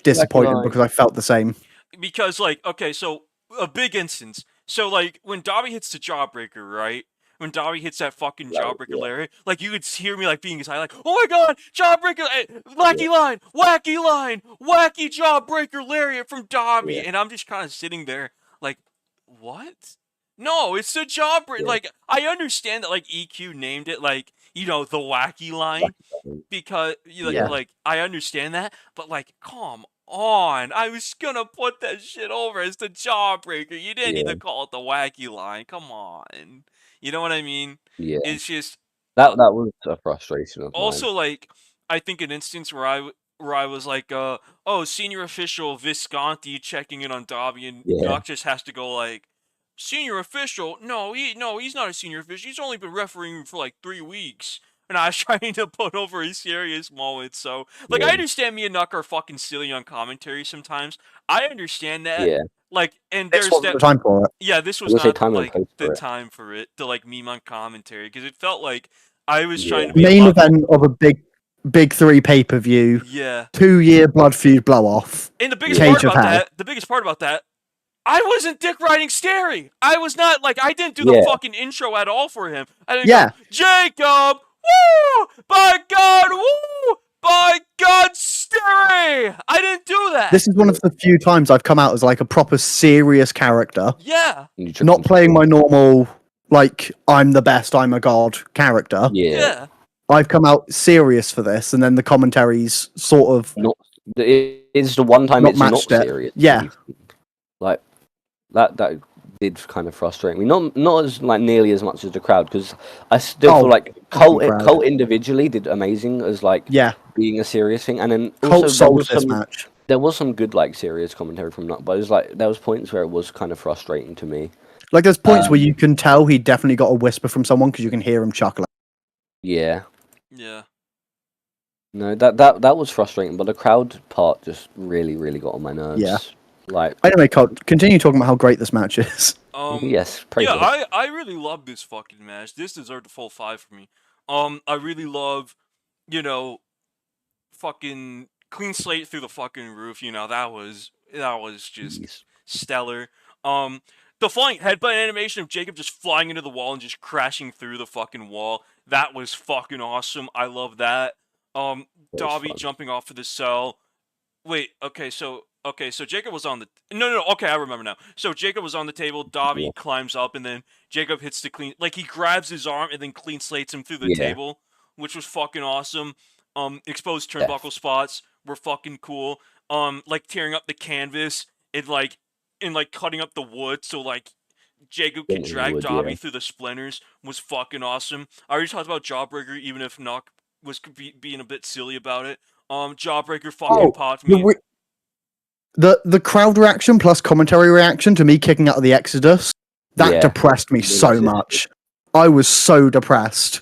disappointed because I felt the same. Because, like, okay, so a big instance. So, like, when Dobby hits the Jawbreaker, right? When Dobby hits that fucking Jawbreaker Larry, like, you could hear me, like, being excited, like, oh my god, Jawbreaker, wacky line, wacky Jawbreaker Lariat from Dobby, and I'm just kind of sitting there, like, what? No, it's the Jawbreaker, like, I understand that, like, EQ named it, like, the wacky line, because, like, I understand that, but, like, come on, I was gonna put that shit over as the Jawbreaker. You didn't need to call it the wacky line. Come on, you know what I mean? Yeah, it's just that was a frustration of also mine. Like, I think an instance where I was like, oh, senior official Visconti checking in on Dobby, and Doc just has to go like, senior official? No, he's not a senior official. He's only been refereeing for like 3 weeks. And I was trying to put over a serious moment, so... Like, I understand me and Nuck are fucking silly on commentary sometimes. I understand that. Yeah. Like, and this wasn't the time for it. Yeah, this was not, like, the time for it to, like, meme on commentary, because it felt like I was trying to be main event of a big 3 pay-per-view. Yeah. 2-year blood feud blow-off. And the biggest part about that, I wasn't dick riding Sterry. I was not, like, I didn't do the fucking intro at all for him. I didn't go, Jacob! Woo! By God! Woo! By God, Sterry! I didn't do that! This is one of the few times I've come out as, like, a proper serious character. Yeah. Not playing my normal, like, I'm the best, I'm a god character. Yeah. I've come out serious for this, and then the commentaries sort of... It's the one time it's not serious. Yeah. Like, that did kind of frustrate me. Not as, like, nearly as much as the crowd, because I still feel like Colt individually did amazing as, like, being a serious thing, and then Colt sold this match. There was some good, like, serious commentary from Nut, but it was like there was points where it was kind of frustrating to me. Like, there's points where you can tell he definitely got a whisper from someone because you can hear him chuckling. Yeah. Yeah. No, that was frustrating, but the crowd part just really, really got on my nerves. Yeah. Like, anyway, Colt, continue talking about how great this match is. Yes. I really love this fucking match. This deserved a full 5 for me. I really love, fucking clean slate through the fucking roof. That was just stellar. The flying headbutt animation of Jacob just flying into the wall and just crashing through the fucking wall. That was fucking awesome. I love that. Dobby jumping off of the cell. Wait, okay, so Jacob was on the... No, okay, I remember now. So Jacob was on the table, Dobby climbs up, and then Jacob hits the clean... Like, he grabs his arm and then clean slates him through the table, which was fucking awesome. Exposed turnbuckle spots were fucking cool. Like, tearing up the canvas and, like, cutting up the wood so, like, Jacob can drag Dobby through the splinters was fucking awesome. I already talked about Jawbreaker, even if Nock was being a bit silly about it. Jawbreaker fucking popped me. The crowd reaction plus commentary reaction to me kicking out of the Exodus, that depressed me so much. I was so depressed.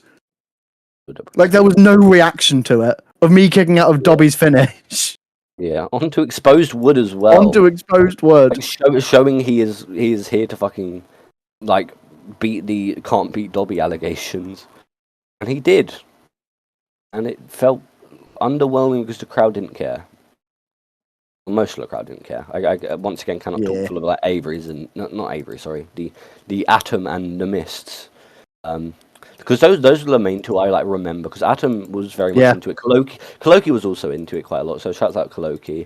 Like, there was no reaction to it of me kicking out of Dobby's finish Yeah, onto exposed wood as well. onto exposed wood. Like, showing he is here to fucking like beat the can't beat Dobby allegations, and he did, and it felt underwhelming because the crowd didn't care. Most of the crowd didn't care. I once again cannot talk for like Avery's and not Avery, sorry, the Atom and the Mists, because those are the main two I like remember. Because Atom was very much into it. Koloki was also into it quite a lot. So shouts out Koloki.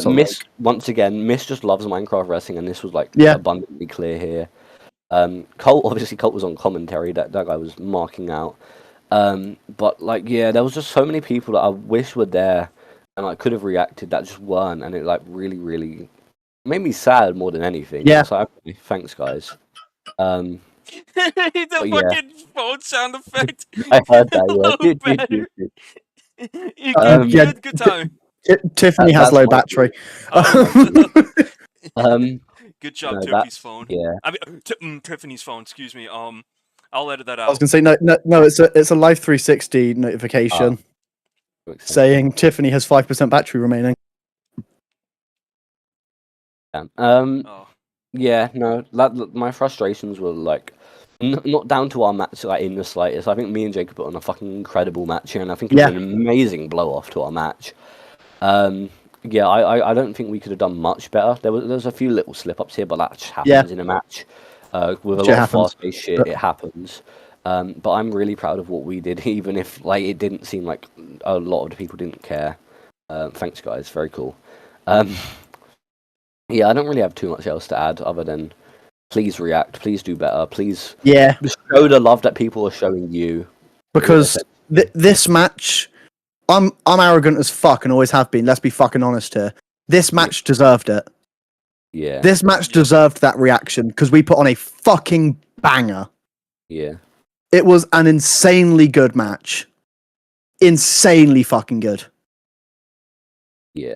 Miss once again, Miss just loves Minecraft wrestling, and this was like abundantly clear here. Colt was on commentary. That guy was marking out. But like there was just so many people that I wish were there. And I could have reacted that just weren't, and it like really, really made me sad more than anything. Yeah. So thanks, guys. The fucking phone sound effect. I heard that. Good time. Tiffany has low battery. Good job, Tiffany's phone. Yeah. I mean, Tiffany's phone. Excuse me. I'll edit that out. I was gonna say no. It's a Live 360 notification. Saying Tiffany has 5% battery remaining. Yeah, no. My frustrations were like not down to our match like in the slightest. I think me and Jacob put on a fucking incredible match here, and I think it was an amazing blow off to our match. I don't think we could have done much better. There was a few little slip ups here, but that just happens in a match. With a lot of fast paced shit, it happens. But I'm really proud of what we did, even if like it didn't seem like a lot of the people didn't care. Thanks, guys. Very cool. I don't really have too much else to add other than please react, please do better, please show the love that people are showing you. Because this match, I'm arrogant as fuck and always have been. Let's be fucking honest here. This match deserved it. Yeah. This match deserved that reaction because we put on a fucking banger. Yeah. It was an insanely good match. Insanely fucking good. Yeah.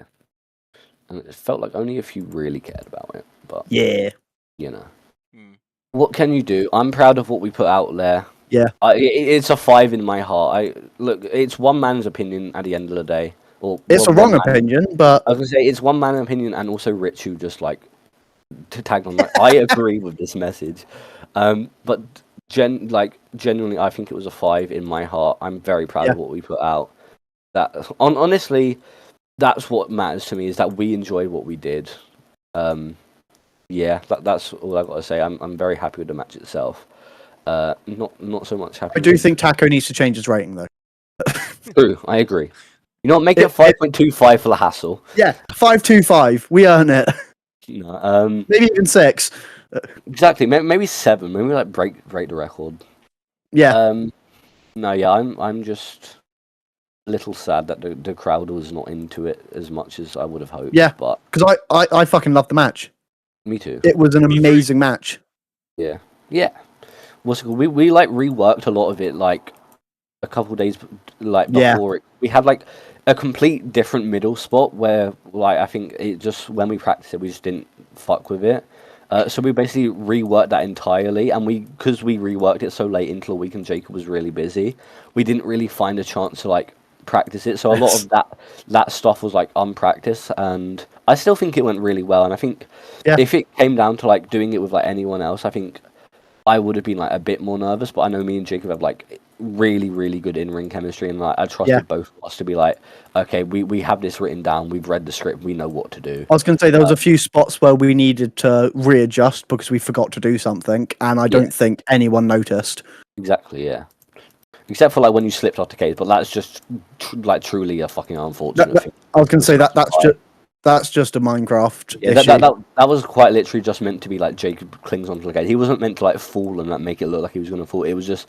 And it felt like only a few really cared about it. But you know. What can you do? I'm proud of what we put out there. Yeah. It's a 5 in my heart. Look, it's one man's opinion at the end of the day. It's a wrong opinion, but I was gonna say it's one man's opinion, and also Rich who just like to tag on. Like, I agree with this message, but genuinely, I think it was a 5 in my heart. I'm very proud of what we put out. Honestly, that's what matters to me is that we enjoyed what we did. That's all I got to say. I'm very happy with the match itself. Not so much happy. I do think Taco needs to change his rating though. True, I agree. You know what? Make it 5.25 for the hassle. Yeah, 5.25. We earn it. Maybe even 6. Exactly. Maybe 7. Maybe like break the record. Yeah. I'm just a little sad that the crowd was not into it as much as I would have hoped. Yeah. But because I fucking loved the match. Me too. It was an amazing match. Yeah. Yeah. We like reworked a lot of it like a couple days like before it. We had like a complete different middle spot where like I think it just when we practiced it we just didn't fuck with it. So we basically reworked that entirely, and because we reworked it so late into the week and Jacob was really busy, we didn't really find a chance to like practice it. So a lot of that stuff was like unpracticed, and I still think it went really well. And I think if it came down to like doing it with like anyone else, I think I would have been like a bit more nervous. But I know me and Jacob have like really, really good in-ring chemistry, and like I trusted both of us to be like, okay, we have this written down, we've read the script, we know what to do. I was going to say there was a few spots where we needed to readjust because we forgot to do something, and I don't think anyone noticed. Exactly, yeah. Except for like when you slipped off the cage, but that's just like truly a fucking unfortunate thing. I was going to say that's just a Minecraft issue. That was quite literally just meant to be like Jacob clings onto the cage. He wasn't meant to like fall and like make it look like he was going to fall. It was just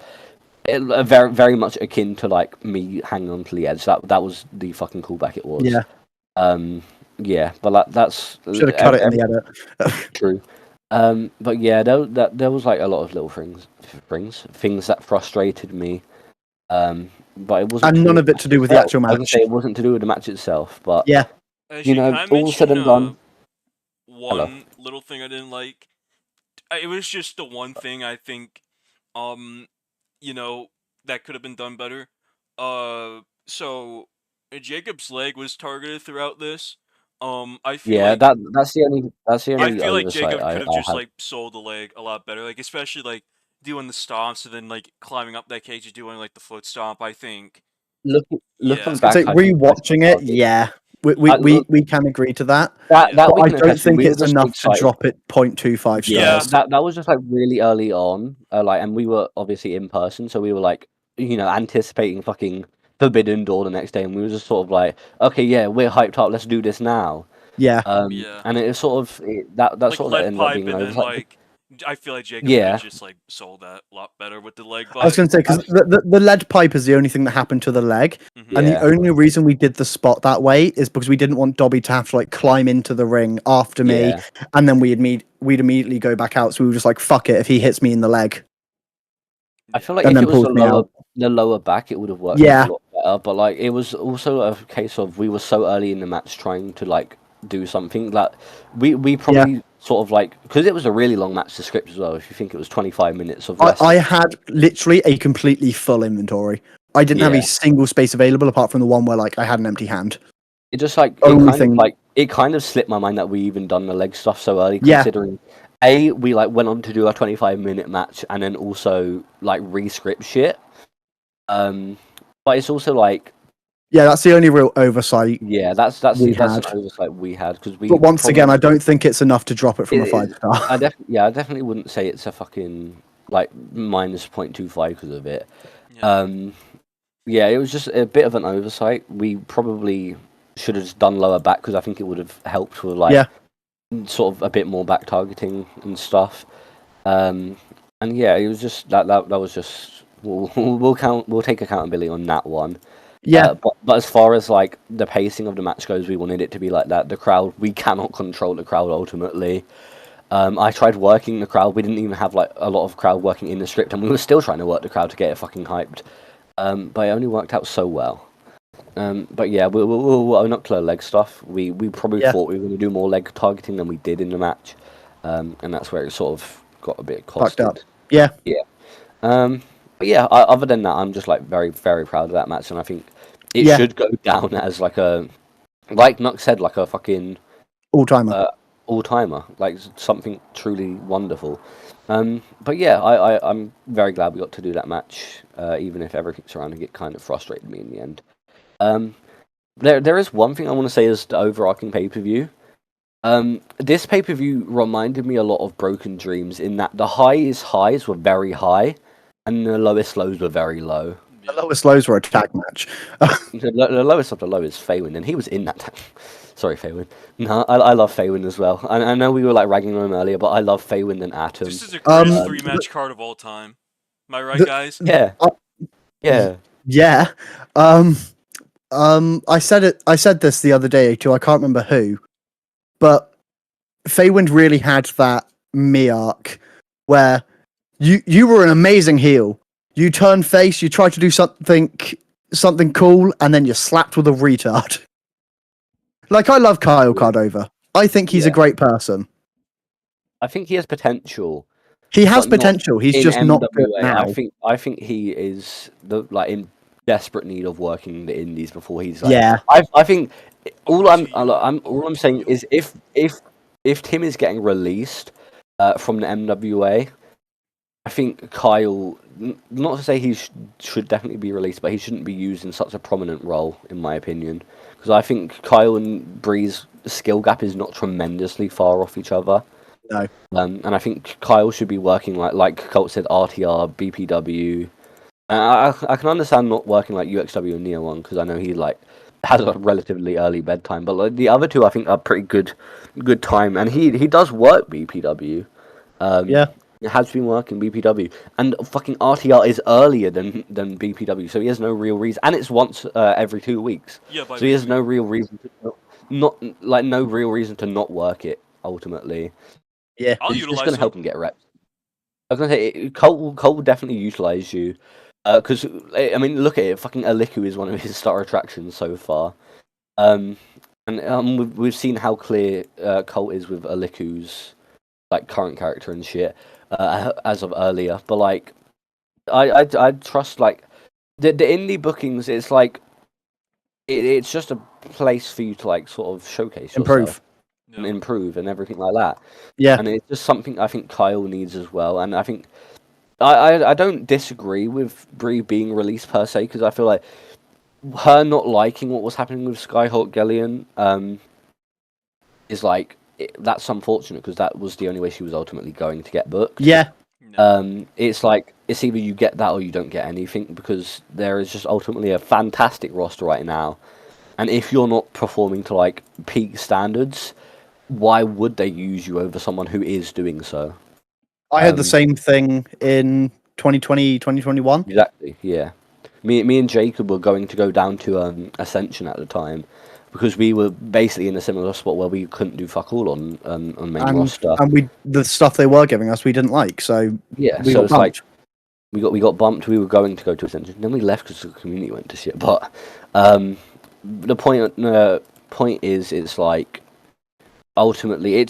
very, very much akin to like me hanging onto the edge. That was the fucking callback it was. Yeah. But that's should have cut it in the edit. True. But yeah, there was like a lot of little things that frustrated me. But it wasn't. And none of it to do with the actual match. I was gonna say it wasn't to do with the match itself, but Actually, you know, all said and done. One little thing I didn't like. It was just the one thing I think. You know, that could have been done better. So Jacob's leg was targeted throughout this. I feel Yeah, like that's the only I feel like oversight Jacob could have I just had. like sold the leg a lot better, like especially like doing the stomps and then like climbing up that cage and doing like the foot stomp. I think, Looking yeah, I'd say back, I think I rewatching it, started. yeah, we can agree to that. yeah, That But we I can don't attest to. think We were it's just enough to excited. drop it 0.25 Yeah. stars. That was just like really early on, like, and we were obviously in person, so we were like, anticipating fucking Forbidden Door the next day, and we were just sort of like, okay, yeah, we're hyped up, let's do this now. Yeah, yeah. And it was sort of that Like sort of lead ended up pipe, being an and then oversight. like I feel like Jacob could have Yeah, just like sold that a lot better with the leg, I was but going to say because the lead pipe is the only thing that happened to the leg, and the yeah, only reason we did the spot that way is because we didn't want Dobby to have to like climb into the ring after me, yeah. and then we'd immediately go back out. So we were just like, "Fuck it!" If he hits me in the leg I feel yeah, like and if then it was pulls me out, the lower back, it would have worked out a yeah, lot better. But like, it was also a case of we were so early in the match trying to like do something that we yeah. probably sort of like, because it was a really long match to script as well. If you think it was 25 minutes of I, wrestling, I had literally a completely full inventory. I didn't have yeah, a single space available apart from the one where like I had an empty hand. it just like Only thing, it kind of slipped my mind that we even done the leg stuff so early, yeah, considering we like went on to do a 25-minute match and then also like re-script shit. But it's also like, yeah. That's the only real oversight yeah, that's we that's an had. oversight we had, because we But once again, probably I don't think it's enough to drop it from it a is. 5 star. I definitely wouldn't say it's a fucking like minus 0.25 because of it. yeah, Yeah, it was just a bit of an oversight. We probably should have just done lower back, because I think it would have helped with like Yeah, sort of a bit more back targeting and stuff. And yeah, it was just that was just we'll take accountability on that one. yeah, But as far as like the pacing of the match goes, we wanted it to be like that. The crowd, we cannot control the crowd ultimately. I tried working the crowd. We didn't even have like a lot of crowd working in the script, and we were still trying to work the crowd to get it fucking hyped. But it only worked out so well. But yeah, we'll own up to the leg stuff. We probably yeah. thought we were going to do more leg targeting than we did in the match, and that's where it sort of got a bit Fucked up. costed. Yeah, Yeah. But yeah, other than that, I'm just like very, very proud of that match, and I think it yeah. should go down as like like Nuck said, like a fucking All timer. all timer, like something truly wonderful. But yeah, I'm very glad we got to do that match, even if everything surrounding it kind of frustrated me in the end. There is one thing I want to say as the overarching pay per view. This pay per view reminded me a lot of Broken Dreams in that the highest highs were very high, and the lowest lows were very low. The lowest lows were a tag match. The lowest of the low is Faywin, and he was in that. Sorry, Faywin. No, I love Faywin as well. I know we were like ragging on him earlier, but I love Faywin and Atom. this is the greatest Um, 3 match card of all time. Am I right, the- guys? Yeah, uh, yeah. yeah. I said it. I said this the other day to I can't remember who, but Feywind really had that me arc where you were an amazing heel. You turn face, you try to do something cool, and then you're slapped with a retard. Like I love Kyle Cardova. I think he's a Yeah. great person. I think he has potential. He has But not potential. He's in just not good MWA. now. I think he is in desperate need of working the indies before he's like. Yeah. I think all OG. I'm saying is if Tim is getting released from the MWA, I think Kyle, not to say he should definitely be released, but he shouldn't be used in such a prominent role, in my opinion. Because I think Kyle and Bree's skill gap is not tremendously far off each other. No. And I think Kyle should be working like Colt said, RTR, BPW. I can understand not working like UXW and Neo One, because I know he like has a relatively early bedtime. But like, the other two, I think, are pretty good time, and he does work BPW. Yeah. It has been working BPW, and fucking RTR is earlier than BPW, so he has no real reason, and it's once every 2 weeks, Yeah, by so he has no real reason to no real reason to not work it. Ultimately, Yeah. I'll it's utilize going to him. help him get reps. I was gonna say Colt will definitely utilize you, because I mean, look at it. Fucking Aliku is one of his star attractions so far, and we've seen how clear Colt is with Aliku's like current character and shit as of earlier. But like, I trust like the indie bookings, it's like it's just a place for you to like sort of showcase yourself and improve and everything like that. Yeah. And it's just something I think Kyle needs as well. And I think I don't disagree with Bree being released per se, because I feel like her not liking what was happening with Skyhawk Gellion is like that's unfortunate, because that was the only way she was ultimately going to get booked. Yeah. It's like it's either you get that or you don't get anything, because there is just ultimately a fantastic roster right now, and if you're not performing to like peak standards, why would they use you over someone who is doing so? I had the same thing in 2020, 2021. Exactly, yeah. Me and Jacob were going to go down to Ascension at the time, because we were basically in a similar spot where we couldn't do fuck all on main roster. And the stuff they were giving us we didn't like, so yeah, we so got it's bumped. like we got bumped. We were going to go to Ascension, then we left because the community went to shit. But the point is, it's like ultimately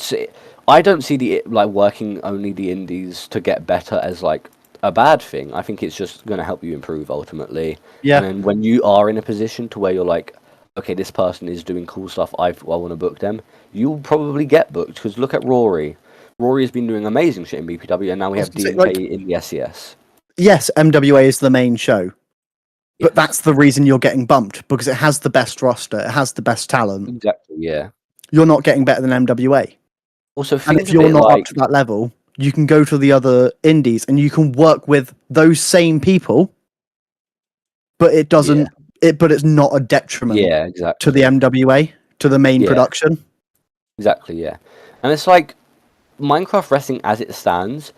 I don't see the like working only the indies to get better as like a bad thing. I think it's just going to help you improve ultimately. Yeah. And then when you are in a position to where you're like, okay, this person is doing cool stuff, I want to book them, you'll probably get booked. Because look at Rory. Rory has been doing amazing shit in BPW, and now we have DMK in the SES. Yes, MWA is the main show, but that's the reason you're getting bumped, because it has the best roster, it has the best talent. Exactly, yeah. You're not getting better than MWA. Also, and if you're not up to that level, you can go to the other indies and you can work with those same people, but it doesn't. But it's not a detriment. Yeah, exactly. To the MWA, to the main production. Exactly, yeah. And it's like Minecraft Wrestling as it stands.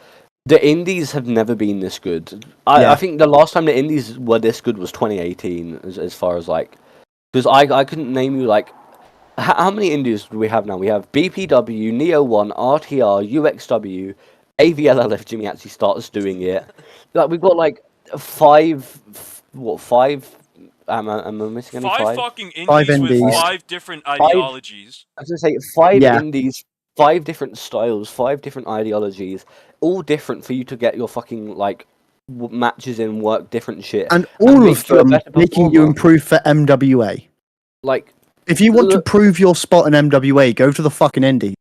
The indies have never been this good. I think the last time the indies were this good was 2018, as far as like, because I couldn't name you like. How many indies do we have now? We have BPW, Neo1, RTR, UXW, AVLL if Jimmy actually starts doing it. Like we've got like five? Am I missing any? Five fucking indies with 5 different ideologies. I was gonna say 5 indies, 5 different styles, 5 different ideologies, all different for you to get your fucking like matches in, work different shit, and all of them making you improve for MWA. Like. If you want to prove your spot in MWA, go to the fucking indie.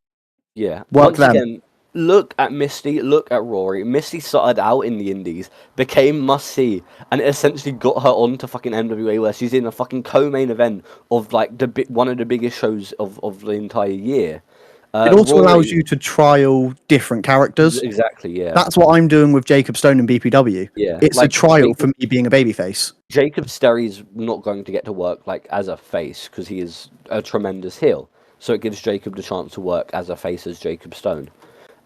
Yeah. Work them. Again, look at Misty, look at Rory. Misty started out in the indies, became must-see, and it essentially got her onto fucking MWA, where she's in a fucking co-main event of like one of the biggest shows of the entire year. It also allows you to trial different characters. Exactly, yeah. That's what I'm doing with Jacob Stone and BPW. Yeah. It's like, a trial for me being a babyface. Jacob Sterry's not going to get to work like as a face, because he is a tremendous heel. So it gives Jacob the chance to work as a face as Jacob Stone.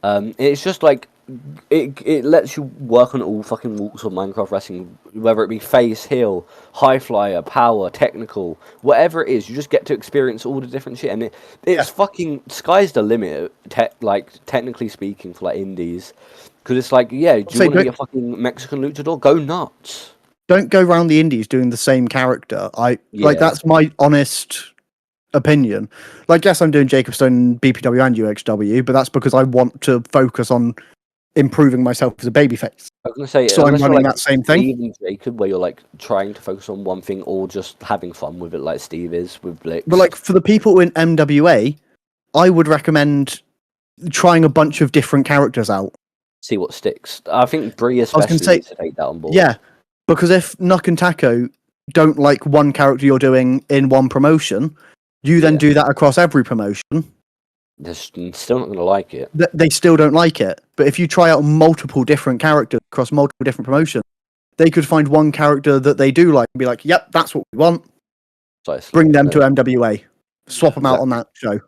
It's just like it lets you work on all fucking walks of Minecraft Wrestling, whether it be face, heel, high flyer, power, technical, whatever it is. You just get to experience all the different shit, and it's fucking sky's the limit. Like technically speaking, for like indies, because it's like, yeah, do you want to be a fucking Mexican luchador? Go nuts. Don't go around the indies doing the same character. Like that's my honest opinion. Like, yes, I'm doing Jacob Stone, BPW and UXW, but that's because I want to focus on improving myself as a babyface. I was gonna say, so I'm running that same thing. Even Jacob, where you're like trying to focus on one thing or just having fun with it, like Steve is with Blix. But like for the people in MWA, I would recommend trying a bunch of different characters out. See what sticks. I think Bree especially needs to take that on board. Yeah, because if Nuck and Taco don't like one character you're doing in one promotion, you then do that across every promotion. They're still not going to like it. They still don't like it. But if you try out multiple different characters across multiple different promotions, they could find one character that they do like and be like, yep, that's what we want. Bring them to MWA. Swap them out on that show.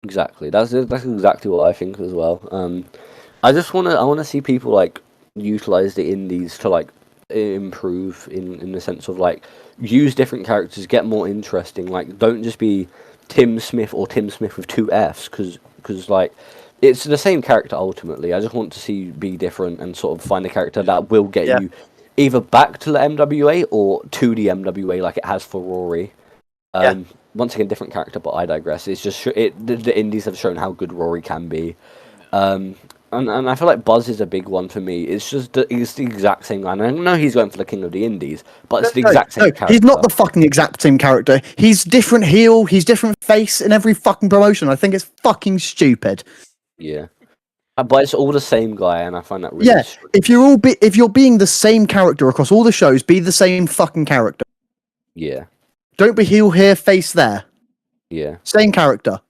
Exactly. That's exactly what I think as well. I want to see people like utilize the indies to like improve in the sense of like use different characters, get more interesting. Like, don't just be Tim Smith or Tim Smith with 2 Fs, because like it's the same character ultimately. I just want to see you be different and sort of find a character that will get you either back to the MWA or to the MWA, like it has for Rory. Once again, different character, but I digress. It's just the indies have shown how good Rory can be. And I feel like Buzz is a big one for me. It's just he's the exact same guy. And I know he's going for the King of the Indies, but it's the exact same character. He's not the fucking exact same character. He's different heel. He's different face in every fucking promotion. I think it's fucking stupid. Yeah. But it's all the same guy, and I find that really strange. If you're being the same character across all the shows, be the same fucking character. Yeah. Don't be heel here, face there. Yeah. Same character.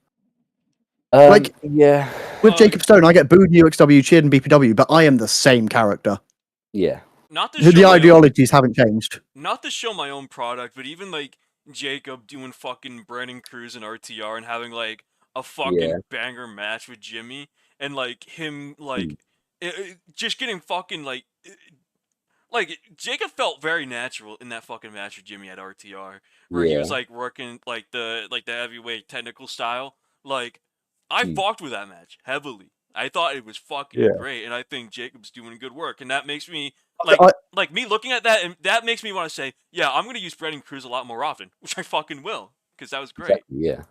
Yeah. With Jacob Stone, I get booed in UXW, cheered in BPW, but I am the same character. Yeah. Not to The ideologies haven't changed. Not to show my own product, but even like Jacob doing fucking Brandon Cruz and RTR and having like a fucking banger match with Jimmy, and like him like just getting fucking like Jacob felt very natural in that fucking match with Jimmy at RTR, where he was like working like the heavyweight technical style. Like I fucked with that match heavily. I thought it was fucking great, and I think Jacob's doing good work, and that makes me like me looking at that, and that makes me want to say, yeah, I'm gonna use Brandon Cruz a lot more often, which I fucking will, because that was great. Exactly, yeah.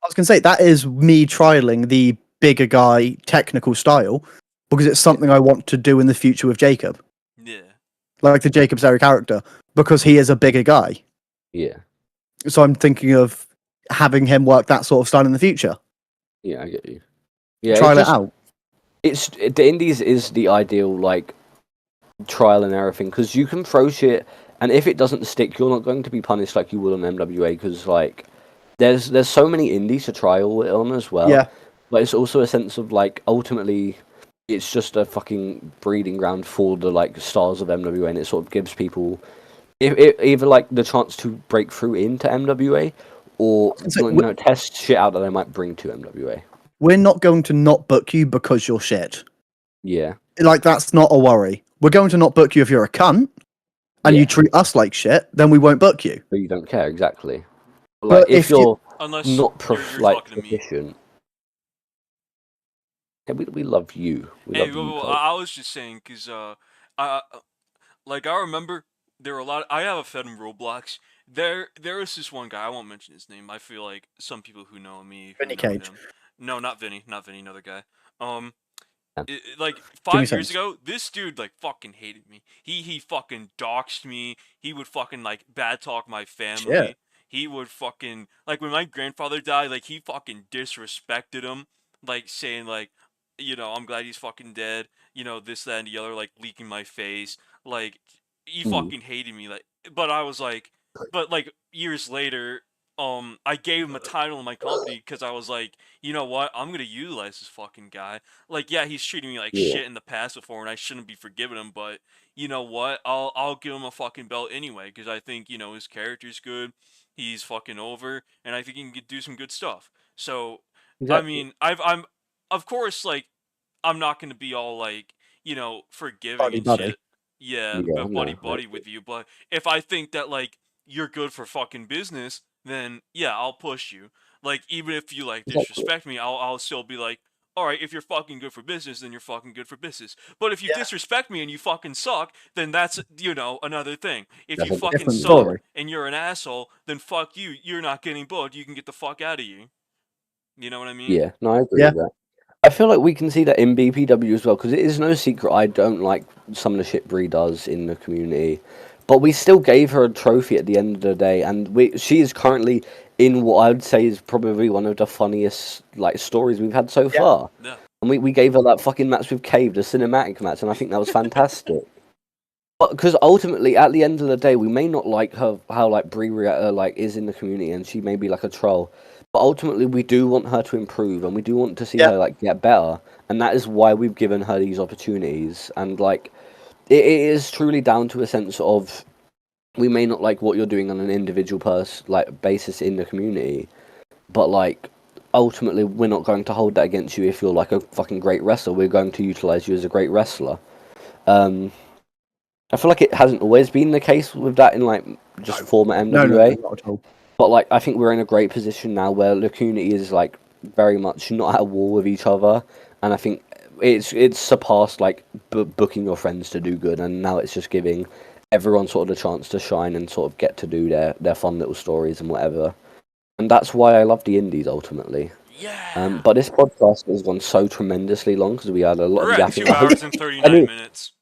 I was gonna say that is me trialing the bigger guy technical style because it's something I want to do in the future with Jacob. Yeah. Like the Jacob Sterry character, because he is a bigger guy. Yeah. So I'm thinking of having him work that sort of style in the future. Yeah, I get you. Yeah, trial it out. It's the Indies is the ideal like trial and error thing, because you can throw shit, and if it doesn't stick, you're not going to be punished like you would on MWA, because like there's so many indies to trial it on as well. Yeah. But it's also a sense of like ultimately it's just a fucking breeding ground for the like stars of MWA, and it sort of gives people either like the chance to break through into MWA or test shit out that they might bring to MWA. We're not going to not book you because you're shit. Yeah. Like that's not a worry. We're going to not book you if you're a cunt and you treat us like shit, then we won't book you. But you don't care, exactly. Like if you're not proficient. Yeah, we love you. I was just saying because I remember there were a lot. I have a Fed in Roblox. There is this one guy. I won't mention his name. I feel like some people who know me. Vinny Cage. No, not Vinny. Not Vinny. Another guy. Like 5 years ago, this dude like fucking hated me. He fucking doxed me. He would fucking like bad talk my family. Yeah. He would fucking like when my grandfather died. Like he fucking disrespected him. Like saying like, you know, I'm glad he's fucking dead. You know, this, that, and the other. Like leaking my face. Like he fucking hated me. Like, but I was like, but like years later, I gave him a title in my company because I was like, you know what, I'm gonna utilize this fucking guy. Like, yeah, he's treating me like shit in the past before, and I shouldn't be forgiving him. But you know what, I'll give him a fucking belt anyway because I think you know his character's good. He's fucking over, and I think he can do some good stuff. So, I mean, I'm of course like I'm not gonna be all like you know forgiving and shit. Yeah, buddy with you. But if I think that like you're good for fucking business, then yeah, I'll push you. Like even if you like disrespect me, I'll still be like, all right, if you're fucking good for business, then you're fucking good for business. But if you disrespect me and you fucking suck, then that's you know another thing. If you fucking suck and you're an asshole, then fuck you. You're not getting booked. You can get the fuck out of you. You know what I mean? Yeah, no, I agree with that. I feel like we can see that in BPW as well, because it is no secret I don't like some of the shit Bree does in the community. But we still gave her a trophy at the end of the day, and she is currently in what I would say is probably one of the funniest like stories we've had so far. Yeah. And we gave her that fucking match with Cave, the cinematic match, and I think that was fantastic. But because ultimately, at the end of the day, we may not like her how like Bree like is in the community, and she may be like a troll. But ultimately, we do want her to improve, and we do want to see her like get better, and that is why we've given her these opportunities. And like, it is truly down to a sense of we may not like what you're doing on an individual basis in the community, but like ultimately, we're not going to hold that against you if you're like a fucking great wrestler. We're going to utilize you as a great wrestler. I feel like it hasn't always been the case with that in like just former MWA. No, not at all. But like, I think we're in a great position now where the community is like very much not at war with each other, and I think it's surpassed like booking your friends to do good, and now it's just giving everyone sort of the chance to shine and sort of get to do their fun little stories and whatever. And that's why I love the indies ultimately. Yeah. But this podcast has gone so tremendously long because we had a lot We're of at yapping. 2 hours and 39 minutes.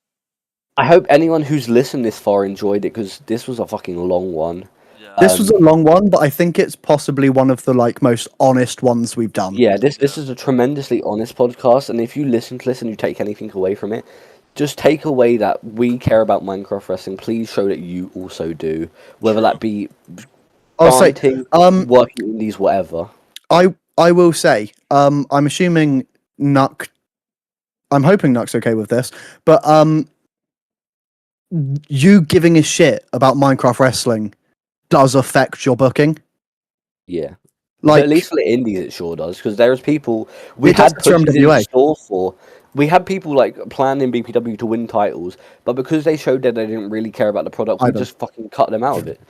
I hope anyone who's listened this far enjoyed it because this was a fucking long one. Yeah. This was a long one, but I think it's possibly one of the most honest ones we've done. Yeah, this is a tremendously honest podcast, and if you listen to this and you take anything away from it, just take away that we care about Minecraft wrestling. Please show that you also do, whether that be I'll say, working indies, whatever. I will say, I'm assuming Nuck. I'm hoping Nuck's okay with this, but you giving a shit about Minecraft wrestling does affect your booking. Yeah. But at least for the indies, it sure does, because there's people we had pushes MWA. in store for. We had people planning BPW to win titles, but because they showed that they didn't really care about the product, we just fucking cut them out of it.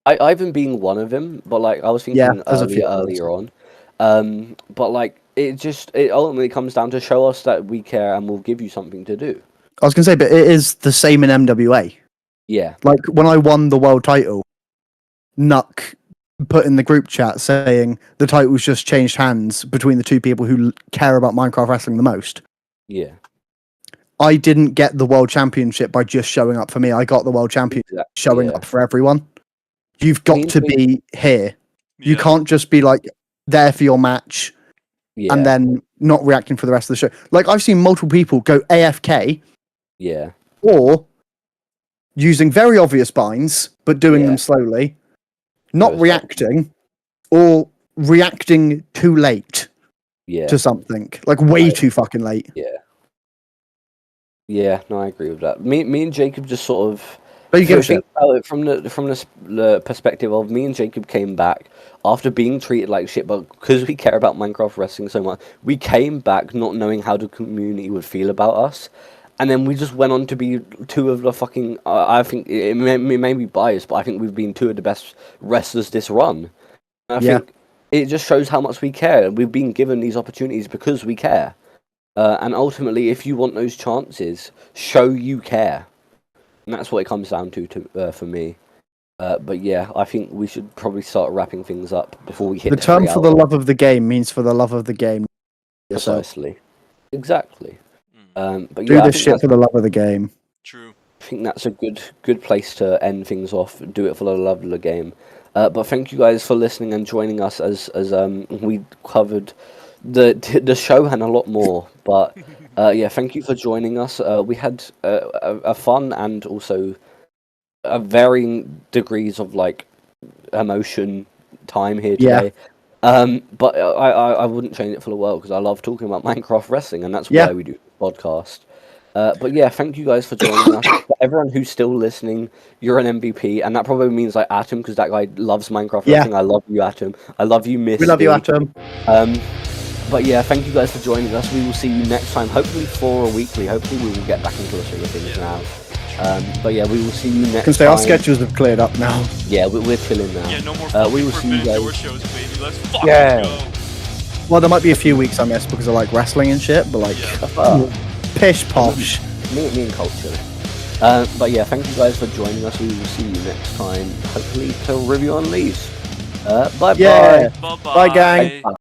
Ivan being one of them, but I was thinking earlier on. But it ultimately comes down to show us that we care and we'll give you something to do. I was gonna say, but it is the same in MWA. Yeah. When I won the world title, Nuck put in the group chat saying the title's just changed hands between the two people who care about Minecraft wrestling the most. Yeah. I didn't get the world championship by just showing up for me. I got the world championship showing up for everyone. You've got to be here. Yeah. You can't just be there for your match and then not reacting for the rest of the show. I've seen multiple people go AFK. Yeah. Or using very obvious binds, but doing them slowly, not reacting, or reacting too late to something. Way too fucking late. Yeah. Yeah, no, I agree with that. Me and Jacob just sort of think about it from the perspective of me and Jacob came back after being treated like shit, but because we care about Minecraft wrestling so much, we came back not knowing how the community would feel about us. And then we just went on to be two of the fucking... I think it may be biased, but I think we've been two of the best wrestlers this run. And I think it just shows how much we care. We've been given these opportunities because we care. And ultimately, if you want those chances, show you care. And that's what it comes down to for me. But yeah, I think we should probably start wrapping things up before we hit the term for the love of the game means for the love of the game. Precisely. Exactly. But do this shit for the love of the game. True. I think that's a good place to end things off. Do it for the love of the game. But thank you guys for listening and joining us as we covered the show and a lot more. But thank you for joining us. We had a fun and also a varying degrees of emotion time here today. But I wouldn't change it for the world because I love talking about Minecraft wrestling, and that's why we do the podcast. But yeah, thank you guys for joining us. For everyone who's still listening, you're an MVP, and that probably means Atom, because that guy loves Minecraft wrestling. I love you, Atom. I love you, Misty. We love you, Atom. But yeah, thank you guys for joining us. We will see you next time, hopefully for a weekly. Hopefully we will get back into the swing of things now. But yeah, we will see you next time. Our schedules have cleared up now. Yeah, we're chilling now. Yeah, no more we will see you guys. shows, baby. Let's fucking go. Well, there might be a few weeks I missed because of wrestling and shit, but pish posh. Me and Colt chilling. But yeah, thank you guys for joining us. We will see you next time, hopefully to review on Leaves. Bye bye. Bye gang.